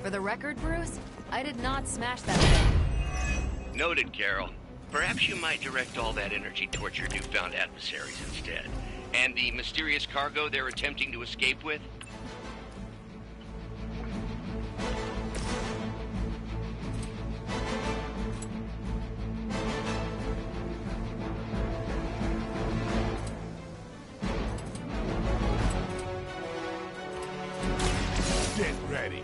For the record, Bruce, I did not smash that thing. Noted, Carol. Perhaps you might direct all that energy towards your newfound adversaries instead. And the mysterious cargo they're attempting to escape with? Get ready.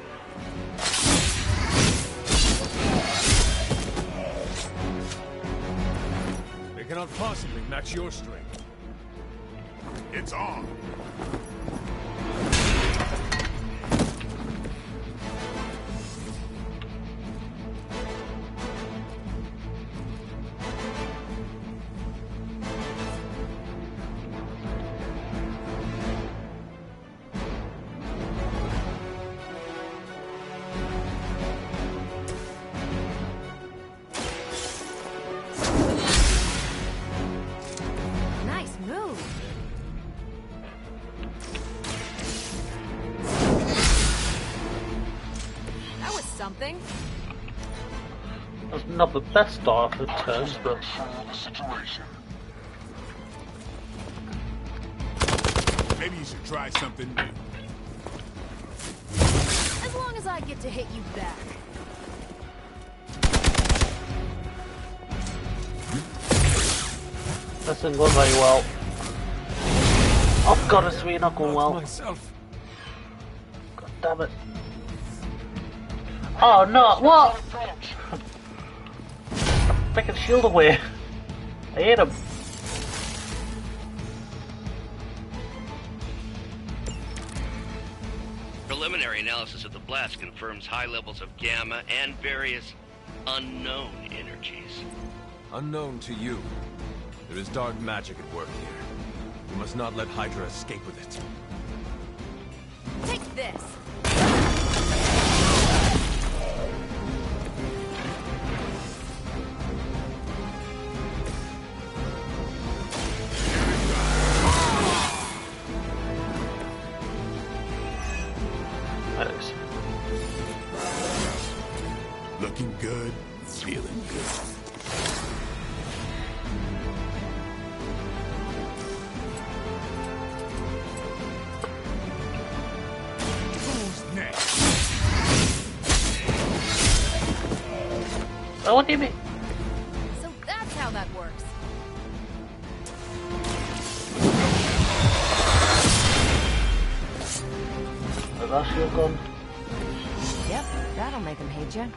They cannot possibly match your strength. It's on. Nice move. That was something. That's not the best start for the turn, but Maybe you should try something new. As long as I get to hit you back. that didn't go very well. Oh god, it's really not going well. Myself. God damn it. Oh no, what? Freaking shield away. I hate him. Preliminary analysis of the blast confirms high levels of gamma and various unknown energies. Unknown to you. There is dark magic at work here. We must not let Hydra escape with it. Take this. Thanks. Looking good, feeling good. Oh, what do you mean? So that's how that works. That's your gun. Yep, that'll make him hate you.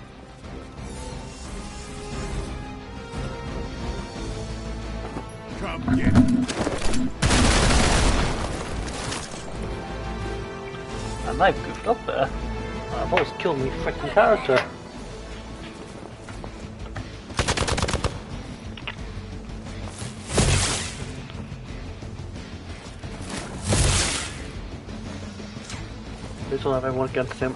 Come get it. And I've goofed up there. I've almost killed me freaking character. This will have everyone against him.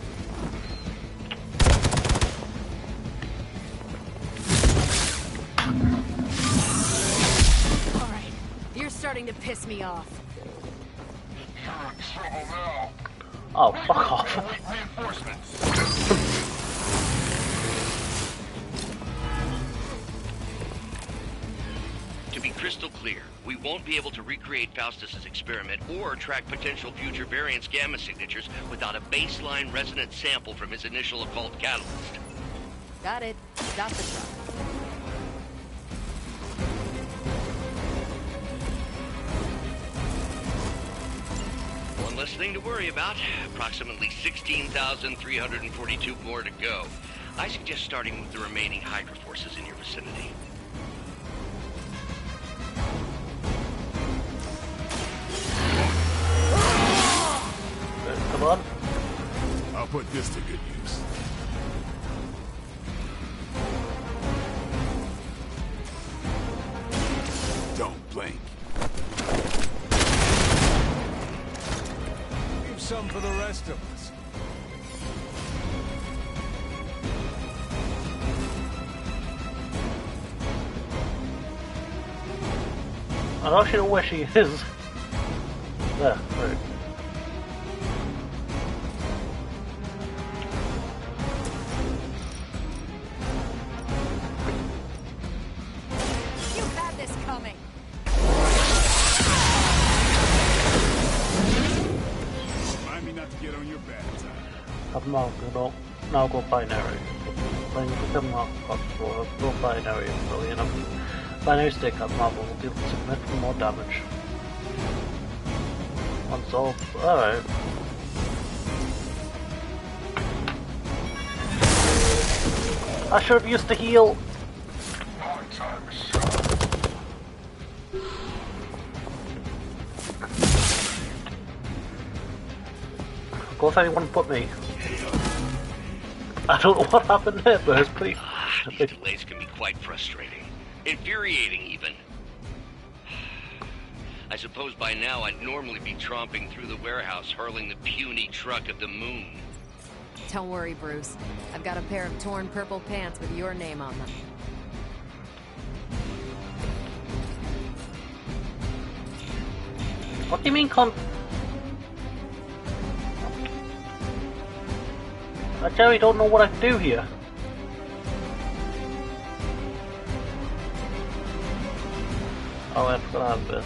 Alright, you're starting to piss me off. You're in trouble now. Oh, fuck off. Reinforcements. To be crystal clear, we won't be able to recreate Faustus's experiment or track potential future variance gamma signatures without a baseline resonance sample from his initial occult catalyst. Got it. Stop the truck. One less thing to worry about. Approximately 16,342 more to go. I suggest starting with the remaining Hydra forces in your vicinity. Come on. I'll put this to good use. Don't blink. Leave some for the rest of us. I don't actually know where she is. There, right. You had this coming. Remind me not to get on your bad side. I've now go binary. Playing with them now, go binary, brilliant. Binary stick up Marvel will deal significantly more damage. Unsolved. Alright. I should have used the heal. Of course anyone put me. I don't know what happened there, but it's pretty... These delays can be quite frustrating. Infuriating, even. I suppose by now I'd normally be tromping through the warehouse, hurling the puny truck of the moon. Don't worry, Bruce. I've got a pair of torn purple pants with your name on them. What do you mean, I generally don't know what I do here. Oh, I forgot to have this.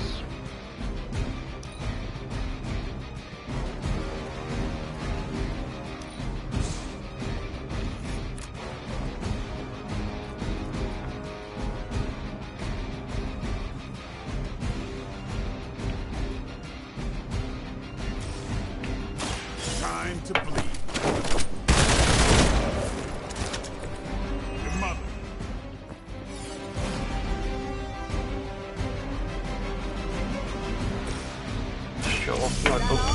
Time to bleed. Your mother. Sure,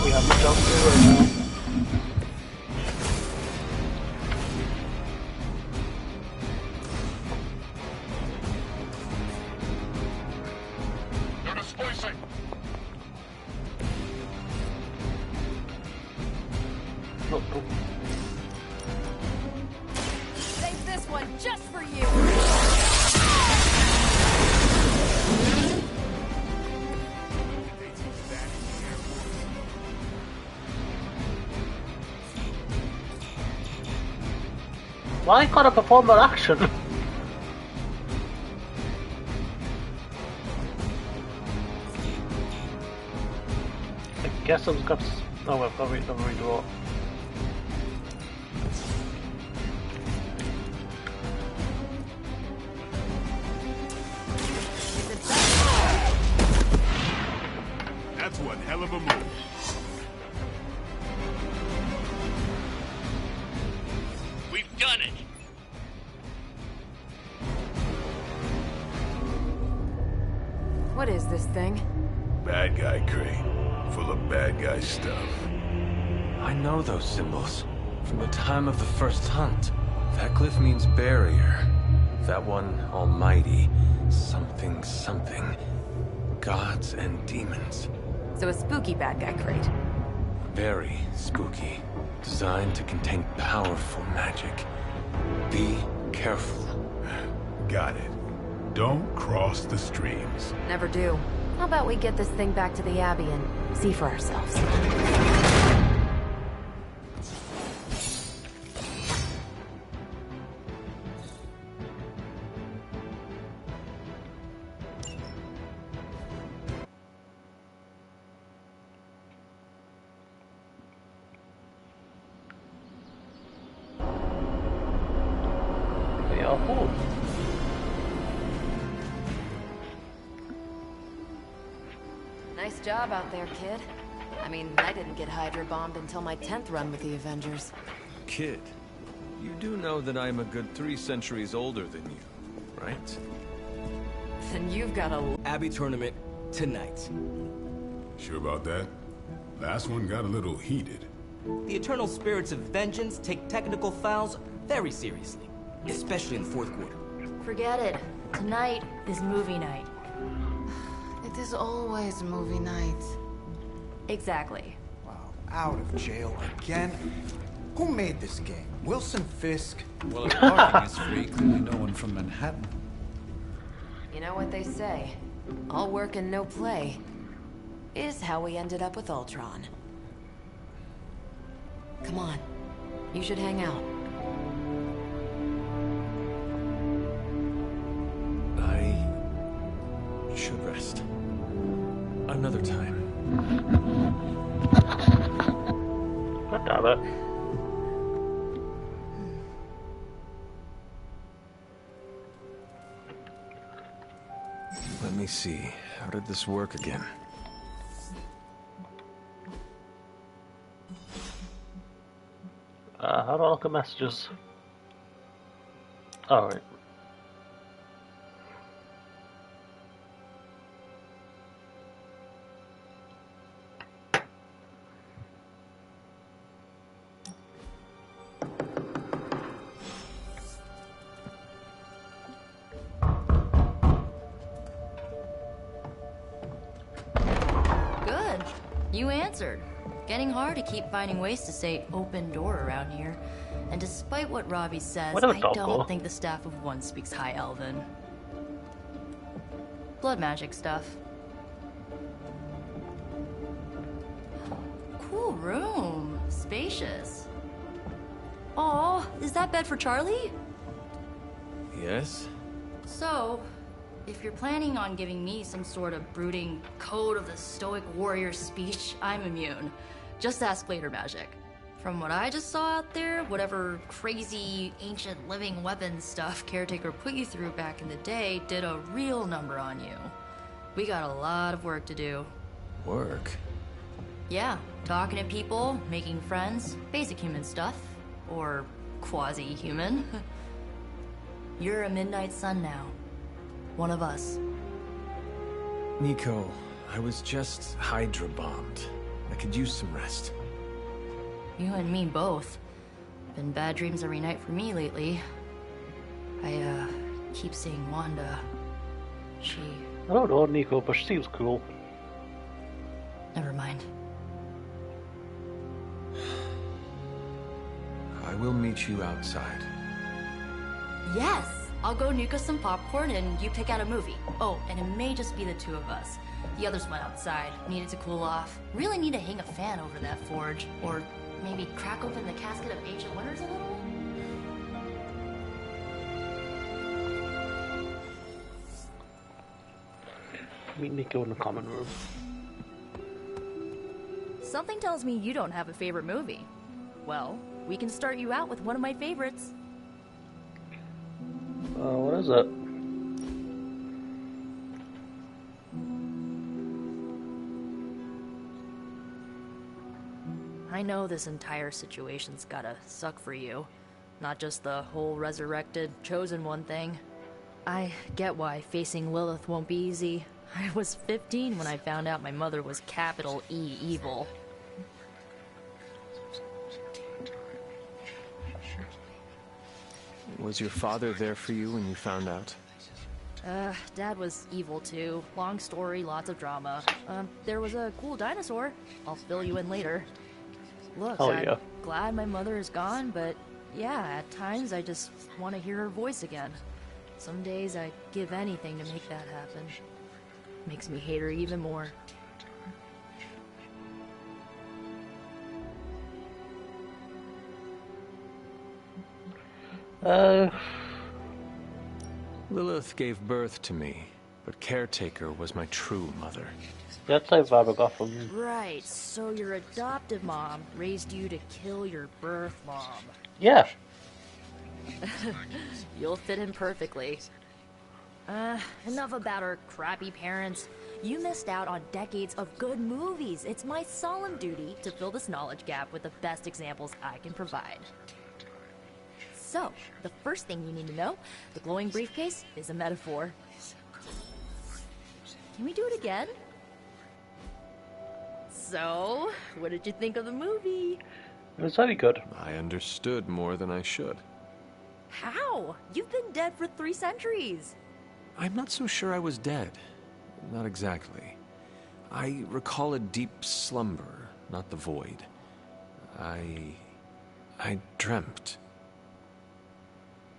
we have the jump right now. They're displacing. No. Save this one just for you. Why can't I perform an action? I guess I've got... Oh, I've got to redraw. That's one hell of a move. We've done it! What is this thing? Bad guy crate, full of bad guy stuff. I know those symbols from the time of the first hunt. That glyph means barrier. That one, almighty. Something, something. Gods and demons. So a spooky bad guy crate. Very spooky. Designed to contain powerful magic. Be careful. Got it. Don't cross the streams. Never do. How about we get this thing back to the Abbey and see for ourselves? Nice job out there, kid. I mean, I didn't get Hydra bombed until my 10th run with the Avengers. Kid, you do know that I'm a good 3 centuries older than you, right? Then you've got a... Abbey tournament tonight. Sure about that? Last one got a little heated. The eternal spirits of vengeance take technical fouls very seriously, especially in the fourth quarter. Forget it. Tonight is movie night. It is always movie night. Exactly. Wow, out of jail again? Who made this game? Wilson Fisk? Well, if parking is free, clearly no one from Manhattan. You know what they say? All work and no play is how we ended up with Ultron. Come on. You should hang out. I should rest. Another time. God damn it. Let me see. How did this work again? How do I look at messages? Alright. Good. You answered. Getting hard to keep finding ways to say open door around here. And despite what Robbie says, I don't think the staff of one speaks High Elven. Blood magic stuff. Cool room. Spacious. Aw, is that bed for Charlie? Yes? So, if you're planning on giving me some sort of brooding code of the stoic warrior speech, I'm immune. Just ask later, Magic. From what I just saw out there, whatever crazy ancient living weapons stuff Caretaker put you through back in the day did a real number on you. We got a lot of work to do. Work? Yeah, talking to people, making friends, basic human stuff. Or quasi-human. You're a Midnight Sun now. One of us. Nico, I was just Hydra bombed. I could use some rest. You and me both. Been bad dreams every night for me lately. I, keep seeing Wanda. She... I don't know, Nico, but she seems cool. Never mind. I will meet you outside. Yes! I'll go nuke us some popcorn and you pick out a movie. Oh, and it may just be the two of us. The others went outside, needed to cool off. Really need to hang a fan over that forge. Or maybe crack open the casket of ancient wonders a little? Meet Nico in the common room. Something tells me you don't have a favorite movie. Well, we can start you out with one of my favorites. What is it? I know this entire situation's gotta suck for you. Not just the whole resurrected, chosen one thing. I get why facing Lilith won't be easy. I was 15 when I found out my mother was capital E evil. Was your father there for you when you found out? Dad was evil too. Long story, lots of drama. There was a cool dinosaur. I'll fill you in later. Look, I'm glad my mother is gone, but yeah, at times I just want to hear her voice again. Some days I'd give anything to make that happen. Makes me hate her even more. Lilith gave birth to me, but Caretaker was my true mother. That's a vibe I got from you. Right, so your adoptive mom raised you to kill your birth mom. Yeah. You'll fit in perfectly. Enough about our crappy parents. You missed out on decades of good movies. It's my solemn duty to fill this knowledge gap with the best examples I can provide. So, the first thing you need to know, the glowing briefcase is a metaphor. Can we do it again? So, what did you think of the movie? It was very good. I understood more than I should. How? You've been dead for 3 centuries. I'm not so sure I was dead. Not exactly. I recall a deep slumber, not the void. I dreamt.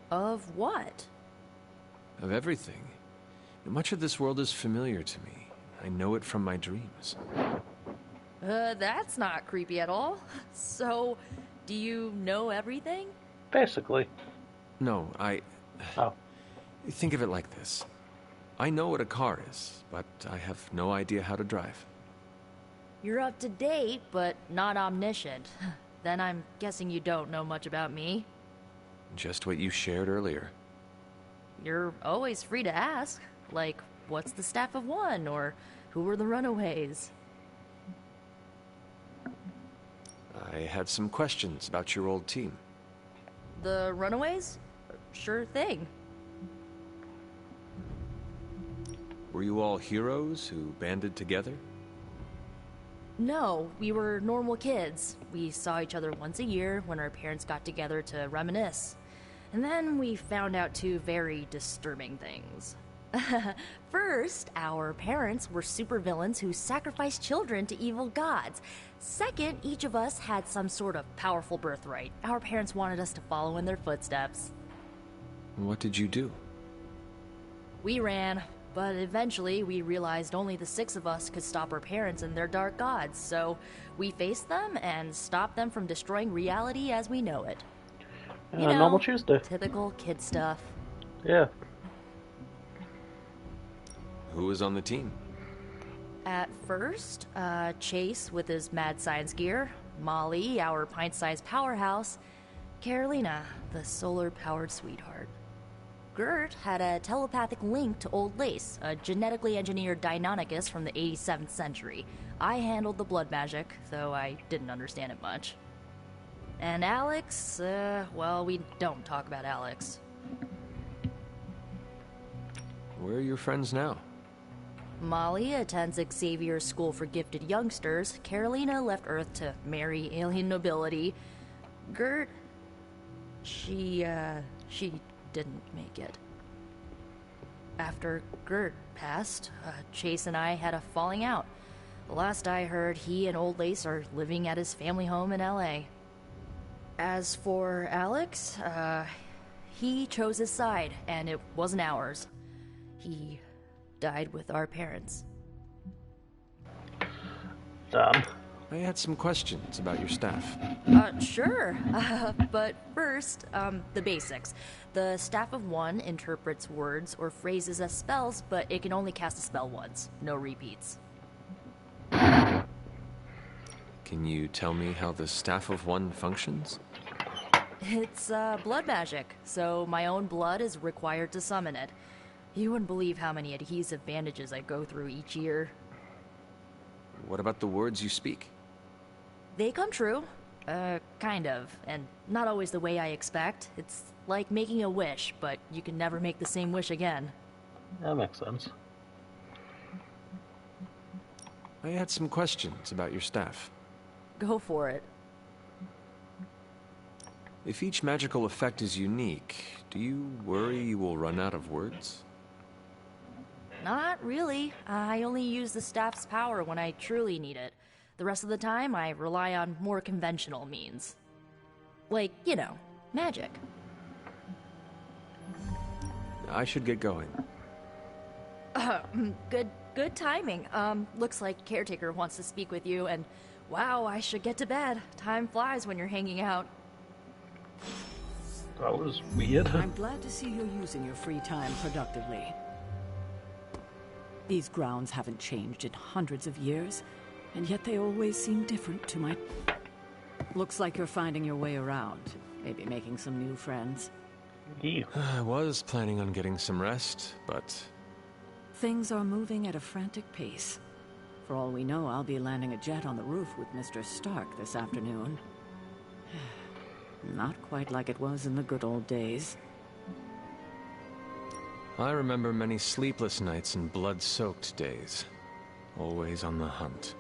Of what? Of everything. Much of this world is familiar to me. I know it from my dreams. That's not creepy at all. So, do you know everything? Basically. No, Oh. Think of it like this. I know what a car is, but I have no idea how to drive. You're up to date, but not omniscient. Then I'm guessing you don't know much about me. Just what you shared earlier. You're always free to ask. Like, what's the staff of one? Or who were the runaways? I had some questions about your old team. The runaways? Sure thing. Were you all heroes who banded together? No, we were normal kids. We saw each other once a year when our parents got together to reminisce. And then we found out 2 very disturbing things. First, our parents were supervillains who sacrificed children to evil gods. Second, each of us had some sort of powerful birthright. Our parents wanted us to follow in their footsteps. What did you do? We ran, but eventually we realized only the 6 of us could stop our parents and their dark gods, so we faced them and stopped them from destroying reality as we know it. You know, normal Tuesday. Typical kid stuff. Yeah. Who was on the team? At first, Chase with his mad science gear, Molly, our pint-sized powerhouse, Carolina, the solar-powered sweetheart. Gert had a telepathic link to Old Lace, a genetically engineered Deinonychus from the 87th century. I handled the blood magic, though I didn't understand it much. And Alex, well, we don't talk about Alex. Where are your friends now? Molly attends Xavier's School for Gifted Youngsters. Carolina left Earth to marry alien nobility. Gert, she didn't make it. After Gert passed, Chase and I had a falling out. The last I heard, he and Old Lace are living at his family home in LA. As for Alex, he chose his side, and it wasn't ours. He died with our parents. Damn. I had some questions about your staff. Sure. But first, the basics. The staff of one interprets words or phrases as spells, but it can only cast a spell once. No repeats. Can you tell me how the staff of one functions? It's blood magic, so my own blood is required to summon it. You wouldn't believe how many adhesive bandages I go through each year. What about the words you speak? They come true. Kind of. And not always the way I expect. It's like making a wish, but you can never make the same wish again. That makes sense. I had some questions about your staff. Go for it. If each magical effect is unique, do you worry you will run out of words? Not really. I only use the staff's power when I truly need it. The rest of the time, I rely on more conventional means. Like, you know, magic. I should get going. Good timing. Looks like Caretaker wants to speak with you, and wow, I should get to bed. Time flies when you're hanging out. That was weird. I'm glad to see you're using your free time productively. These grounds haven't changed in hundreds of years, and yet they always seem different to my... Looks like you're finding your way around. Maybe making some new friends. Yeah. I was planning on getting some rest, but... Things are moving at a frantic pace. For all we know, I'll be landing a jet on the roof with Mr. Stark this afternoon. Not quite like it was in the good old days. I remember many sleepless nights and blood-soaked days. Always on the hunt.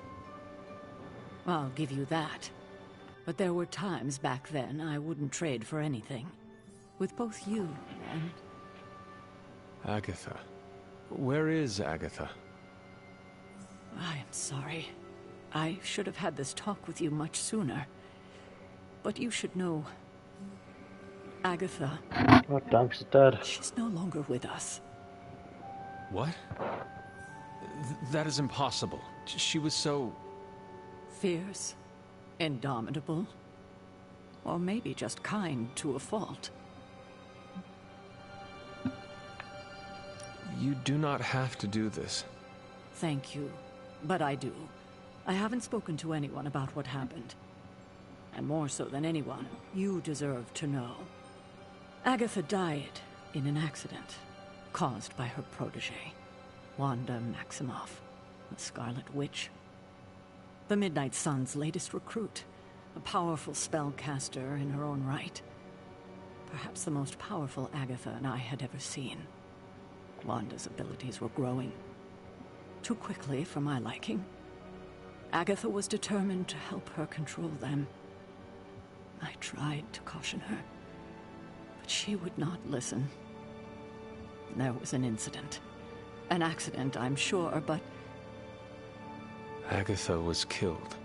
I'll give you that. But there were times back then I wouldn't trade for anything. With both you and... Agatha. Where is Agatha? I am sorry. I should have had this talk with you much sooner. But you should know... Agatha... Oh, damn, she's dead. She's no longer with us. What? That is impossible. She was so... Fierce, indomitable, or maybe just kind to a fault. You do not have to do this. Thank you, but I do. I haven't spoken to anyone about what happened. And more so than anyone, you deserve to know. Agatha died in an accident caused by her protege, Wanda Maximoff, the Scarlet Witch. The Midnight Sun's latest recruit, a powerful spellcaster in her own right. Perhaps the most powerful Agatha and I had ever seen. Wanda's abilities were growing. Too quickly for my liking. Agatha was determined to help her control them. I tried to caution her, but she would not listen. There was an incident. An accident, I'm sure, but... Agatha was killed.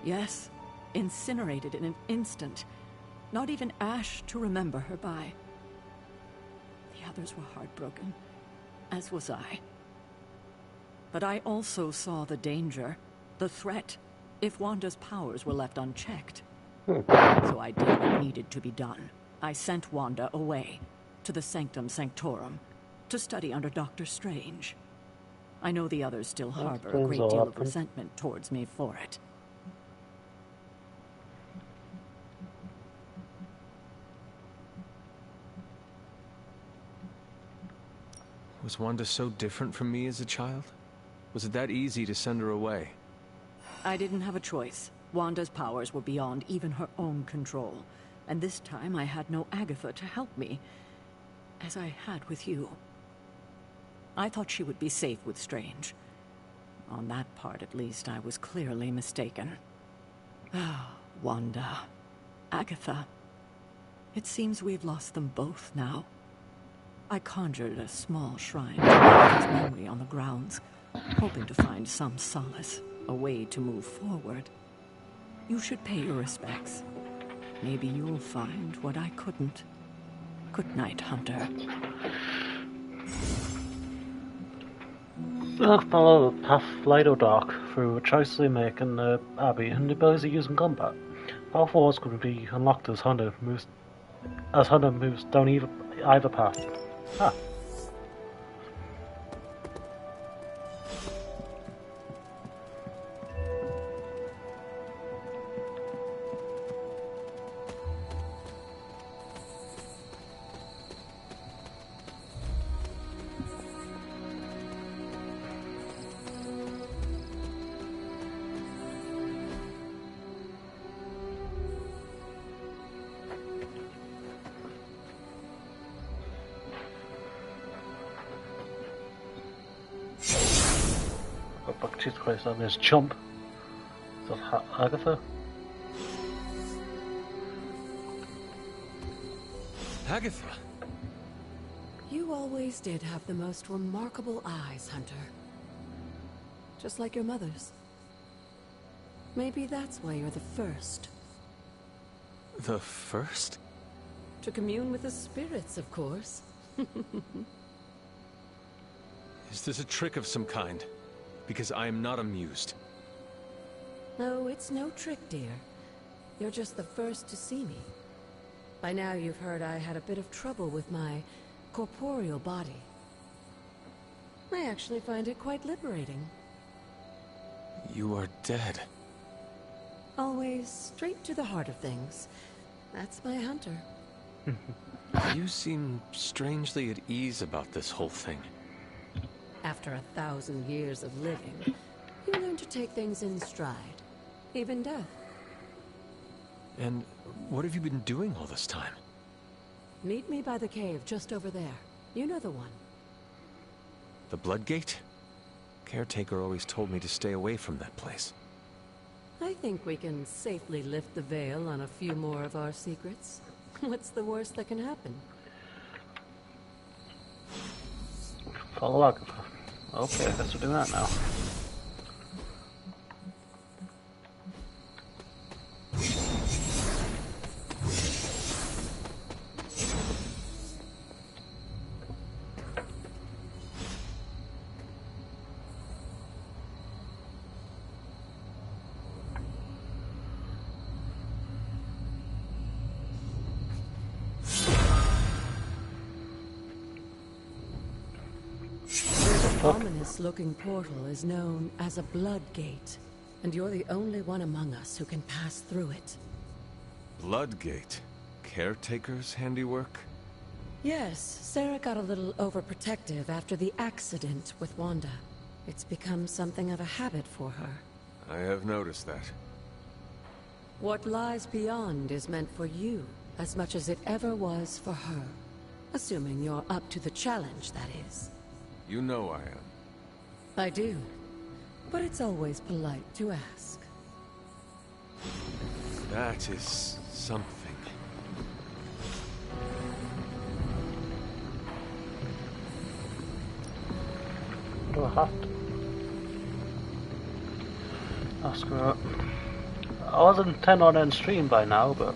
Yes, incinerated in an instant. Not even ash to remember her by. The others were heartbroken, as was I. But I also saw the danger, the threat, if Wanda's powers were left unchecked. So I did what needed to be done. I sent Wanda away, to the Sanctum Sanctorum, to study under Dr. Strange. I know the others still harbor a great deal of resentment towards me for it. Was Wanda so different from me as a child? Was it that easy to send her away? I didn't have a choice. Wanda's powers were beyond even her own control. And this time I had no Agatha to help me, as I had with you. I thought she would be safe with Strange. On that part, at least, I was clearly mistaken. Ah, Wanda. Agatha. It seems we've lost them both now. I conjured a small shrine to Agatha's memory on the grounds, hoping to find some solace, a way to move forward. You should pay your respects. Maybe you'll find what I couldn't. Good night, Hunter. Follow the path light or dark through a choice we make in the Abbey and the abilities we use in combat. How force could be unlocked as Hunter moves down either path. Ah. Jesus Christ, on this chump. Is that Agatha? Agatha! You always did have the most remarkable eyes, Hunter. Just like your mother's. Maybe that's why you're the first. The first? To commune with the spirits, of course. Is this a trick of some kind? Because I am not amused. No, it's no trick, dear. You're just the first to see me. By now you've heard I had a bit of trouble with my corporeal body. I actually find it quite liberating. You are dead. Always straight to the heart of things. That's my Hunter. You seem strangely at ease about this whole thing. After 1,000 years of living, you learn to take things in stride. Even death. And what have you been doing all this time? Meet me by the cave just over there. You know the one. The Bloodgate? Caretaker always told me to stay away from that place. I think we can safely lift the veil on a few more of our secrets. What's the worst that can happen? Follow Agatha. Okay, I guess we're doing that now. Ominous-looking portal is known as a blood gate, and you're the only one among us who can pass through it. Bloodgate? Caretaker's handiwork? Yes, Sarah got a little overprotective after the accident with Wanda. It's become something of a habit for her. I have noticed that. What lies beyond is meant for you, as much as it ever was for her. Assuming you're up to the challenge, that is. You know I am. I do. But it's always polite to ask. That is something. Do I have to ask her? I wasn't 10 on end stream by now, but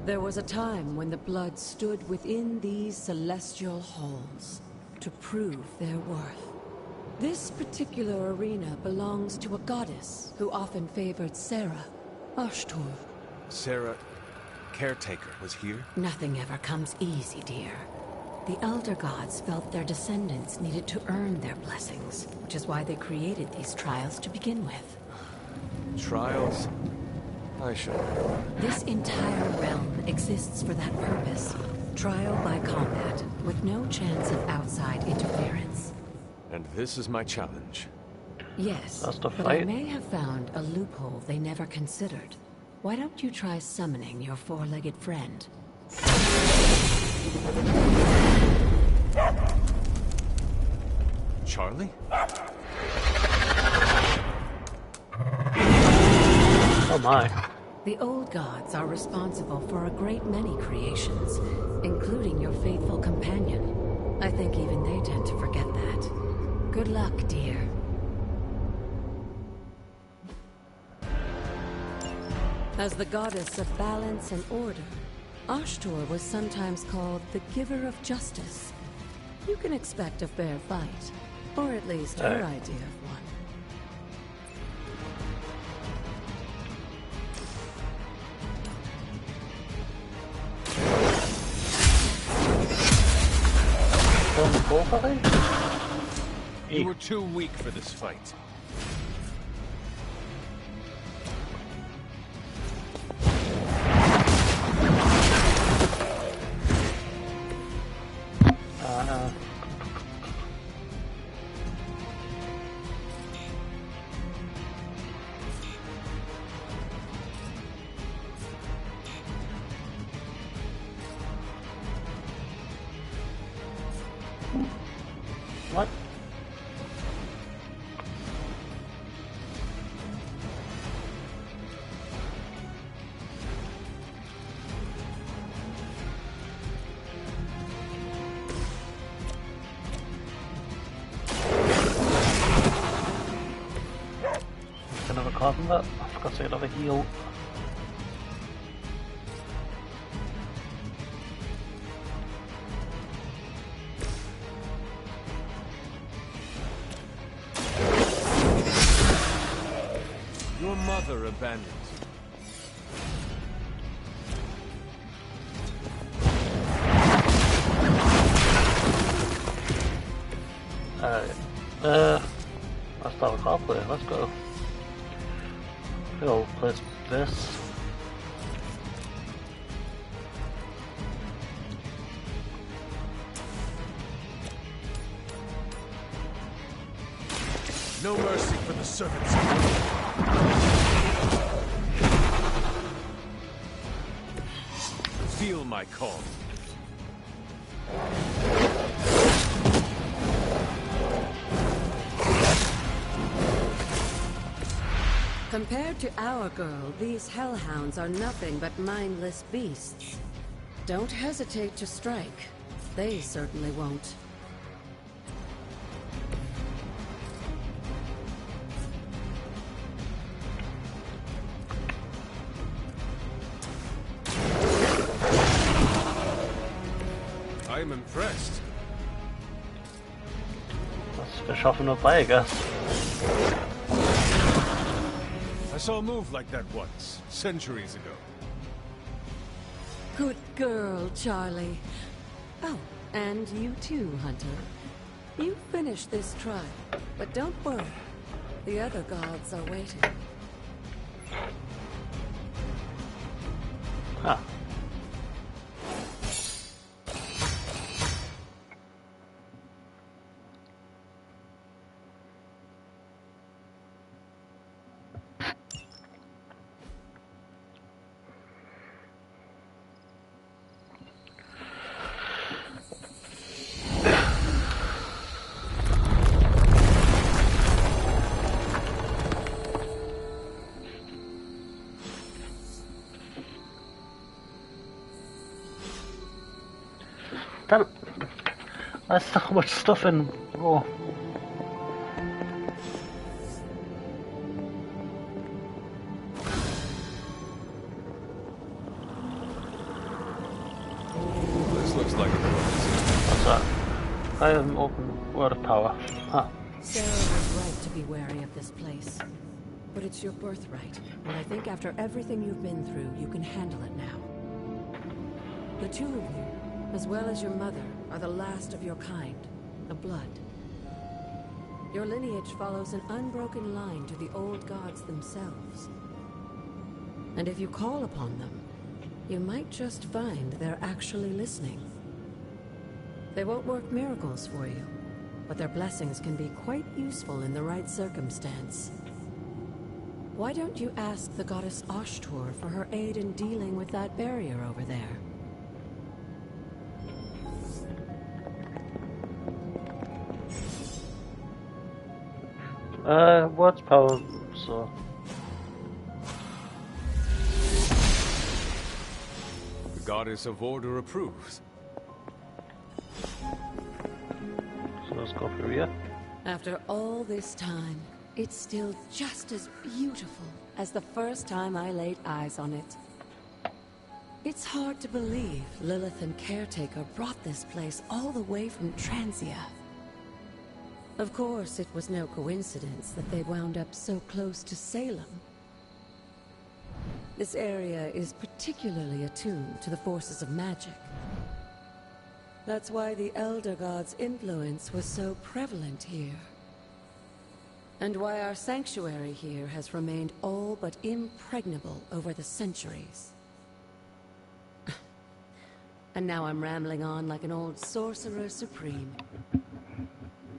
there was a time when the blood stood within these celestial halls to prove their worth. This particular arena belongs to a goddess who often favored Sarah, Ashtur. Sarah, Caretaker, was here? Nothing ever comes easy, dear. The Elder Gods felt their descendants needed to earn their blessings, which is why they created these trials to begin with. Trials? I should know. This entire realm exists for that purpose. Trial by combat, with no chance of outside interference. And this is my challenge. Yes, but I may have found a loophole they never considered. Why don't you try summoning your four-legged friend? Charlie? Oh my. The old gods are responsible for a great many creations, including your faithful companion. I think even they tend to forget that. Good luck, dear. As the goddess of balance and order, Ashtur was sometimes called the giver of justice. You can expect a fair fight, or at least her idea of one. You were too weak for this fight. another carbon that. I forgot to say another heal. Your mother abandoned you. Let's start with card play, let's go. I'll place this. No mercy for the servants. Feel my call. Compared to our girl, these hellhounds are nothing but mindless beasts. Don't hesitate to strike. They certainly won't. I'm impressed. Let's fish off another play, I guess. I saw a move like that once, centuries ago. Good girl, Charlie. Oh, and you too, Hunter. You finished this trial, but don't worry. The other gods are waiting. Huh. Damn it. There's so much stuff in. Oh. This looks like a What's that? I have an open word of power. Huh. Sarah was right to be wary of this place. But it's your birthright, and I think after everything you've been through, you can handle it now. The two of you, as well as your mother, are the last of your kind, the blood. Your lineage follows an unbroken line to the old gods themselves. And if you call upon them, you might just find they're actually listening. They won't work miracles for you, but their blessings can be quite useful in the right circumstance. Why don't you ask the goddess Ashtur for her aid in dealing with that barrier over there? What's power? So. The goddess of order approves. So let's go through here. After all this time, it's still just as beautiful as the first time I laid eyes on it. It's hard to believe Lilith and Caretaker brought this place all the way from Transia. Of course, it was no coincidence that they wound up so close to Salem. This area is particularly attuned to the forces of magic. That's why the Elder God's influence was so prevalent here. And why our sanctuary here has remained all but impregnable over the centuries. And now I'm rambling on like an old sorcerer supreme.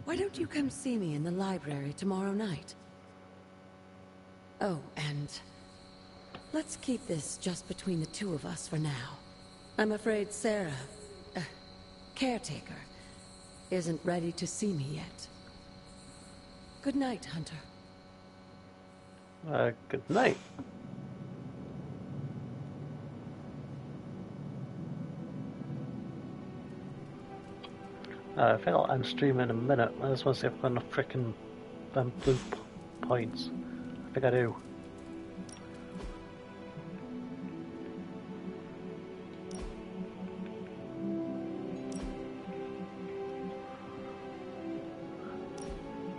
Why don't you come see me in the library tomorrow night? Oh, and let's keep this just between the two of us for now. I'm afraid Sarah, Caretaker, isn't ready to see me yet. Good night, Hunter. Good night. I think I'll end stream in a minute. I just want to see if I've got enough frickin' blue points. I think I do.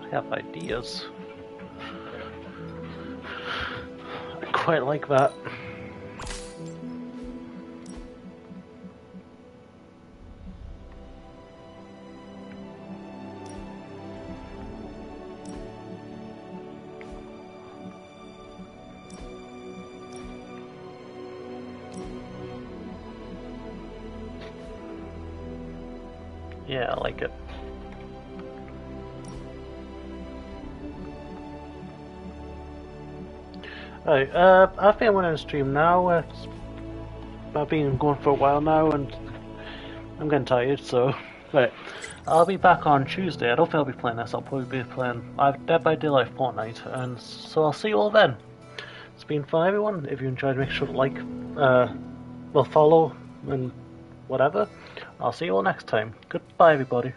I have ideas. I quite like that. Yeah, I like it. Right, I think I'm going to stream now. I've been going for a while now and I'm getting tired, so... Right, I'll be back on Tuesday. I don't think I'll be playing this, I'll probably be playing Dead by Daylight Fortnite, and so I'll see you all then. It's been fun, everyone. If you enjoyed, make sure to like, well, follow, and whatever. I'll see you all next time. Goodbye, everybody.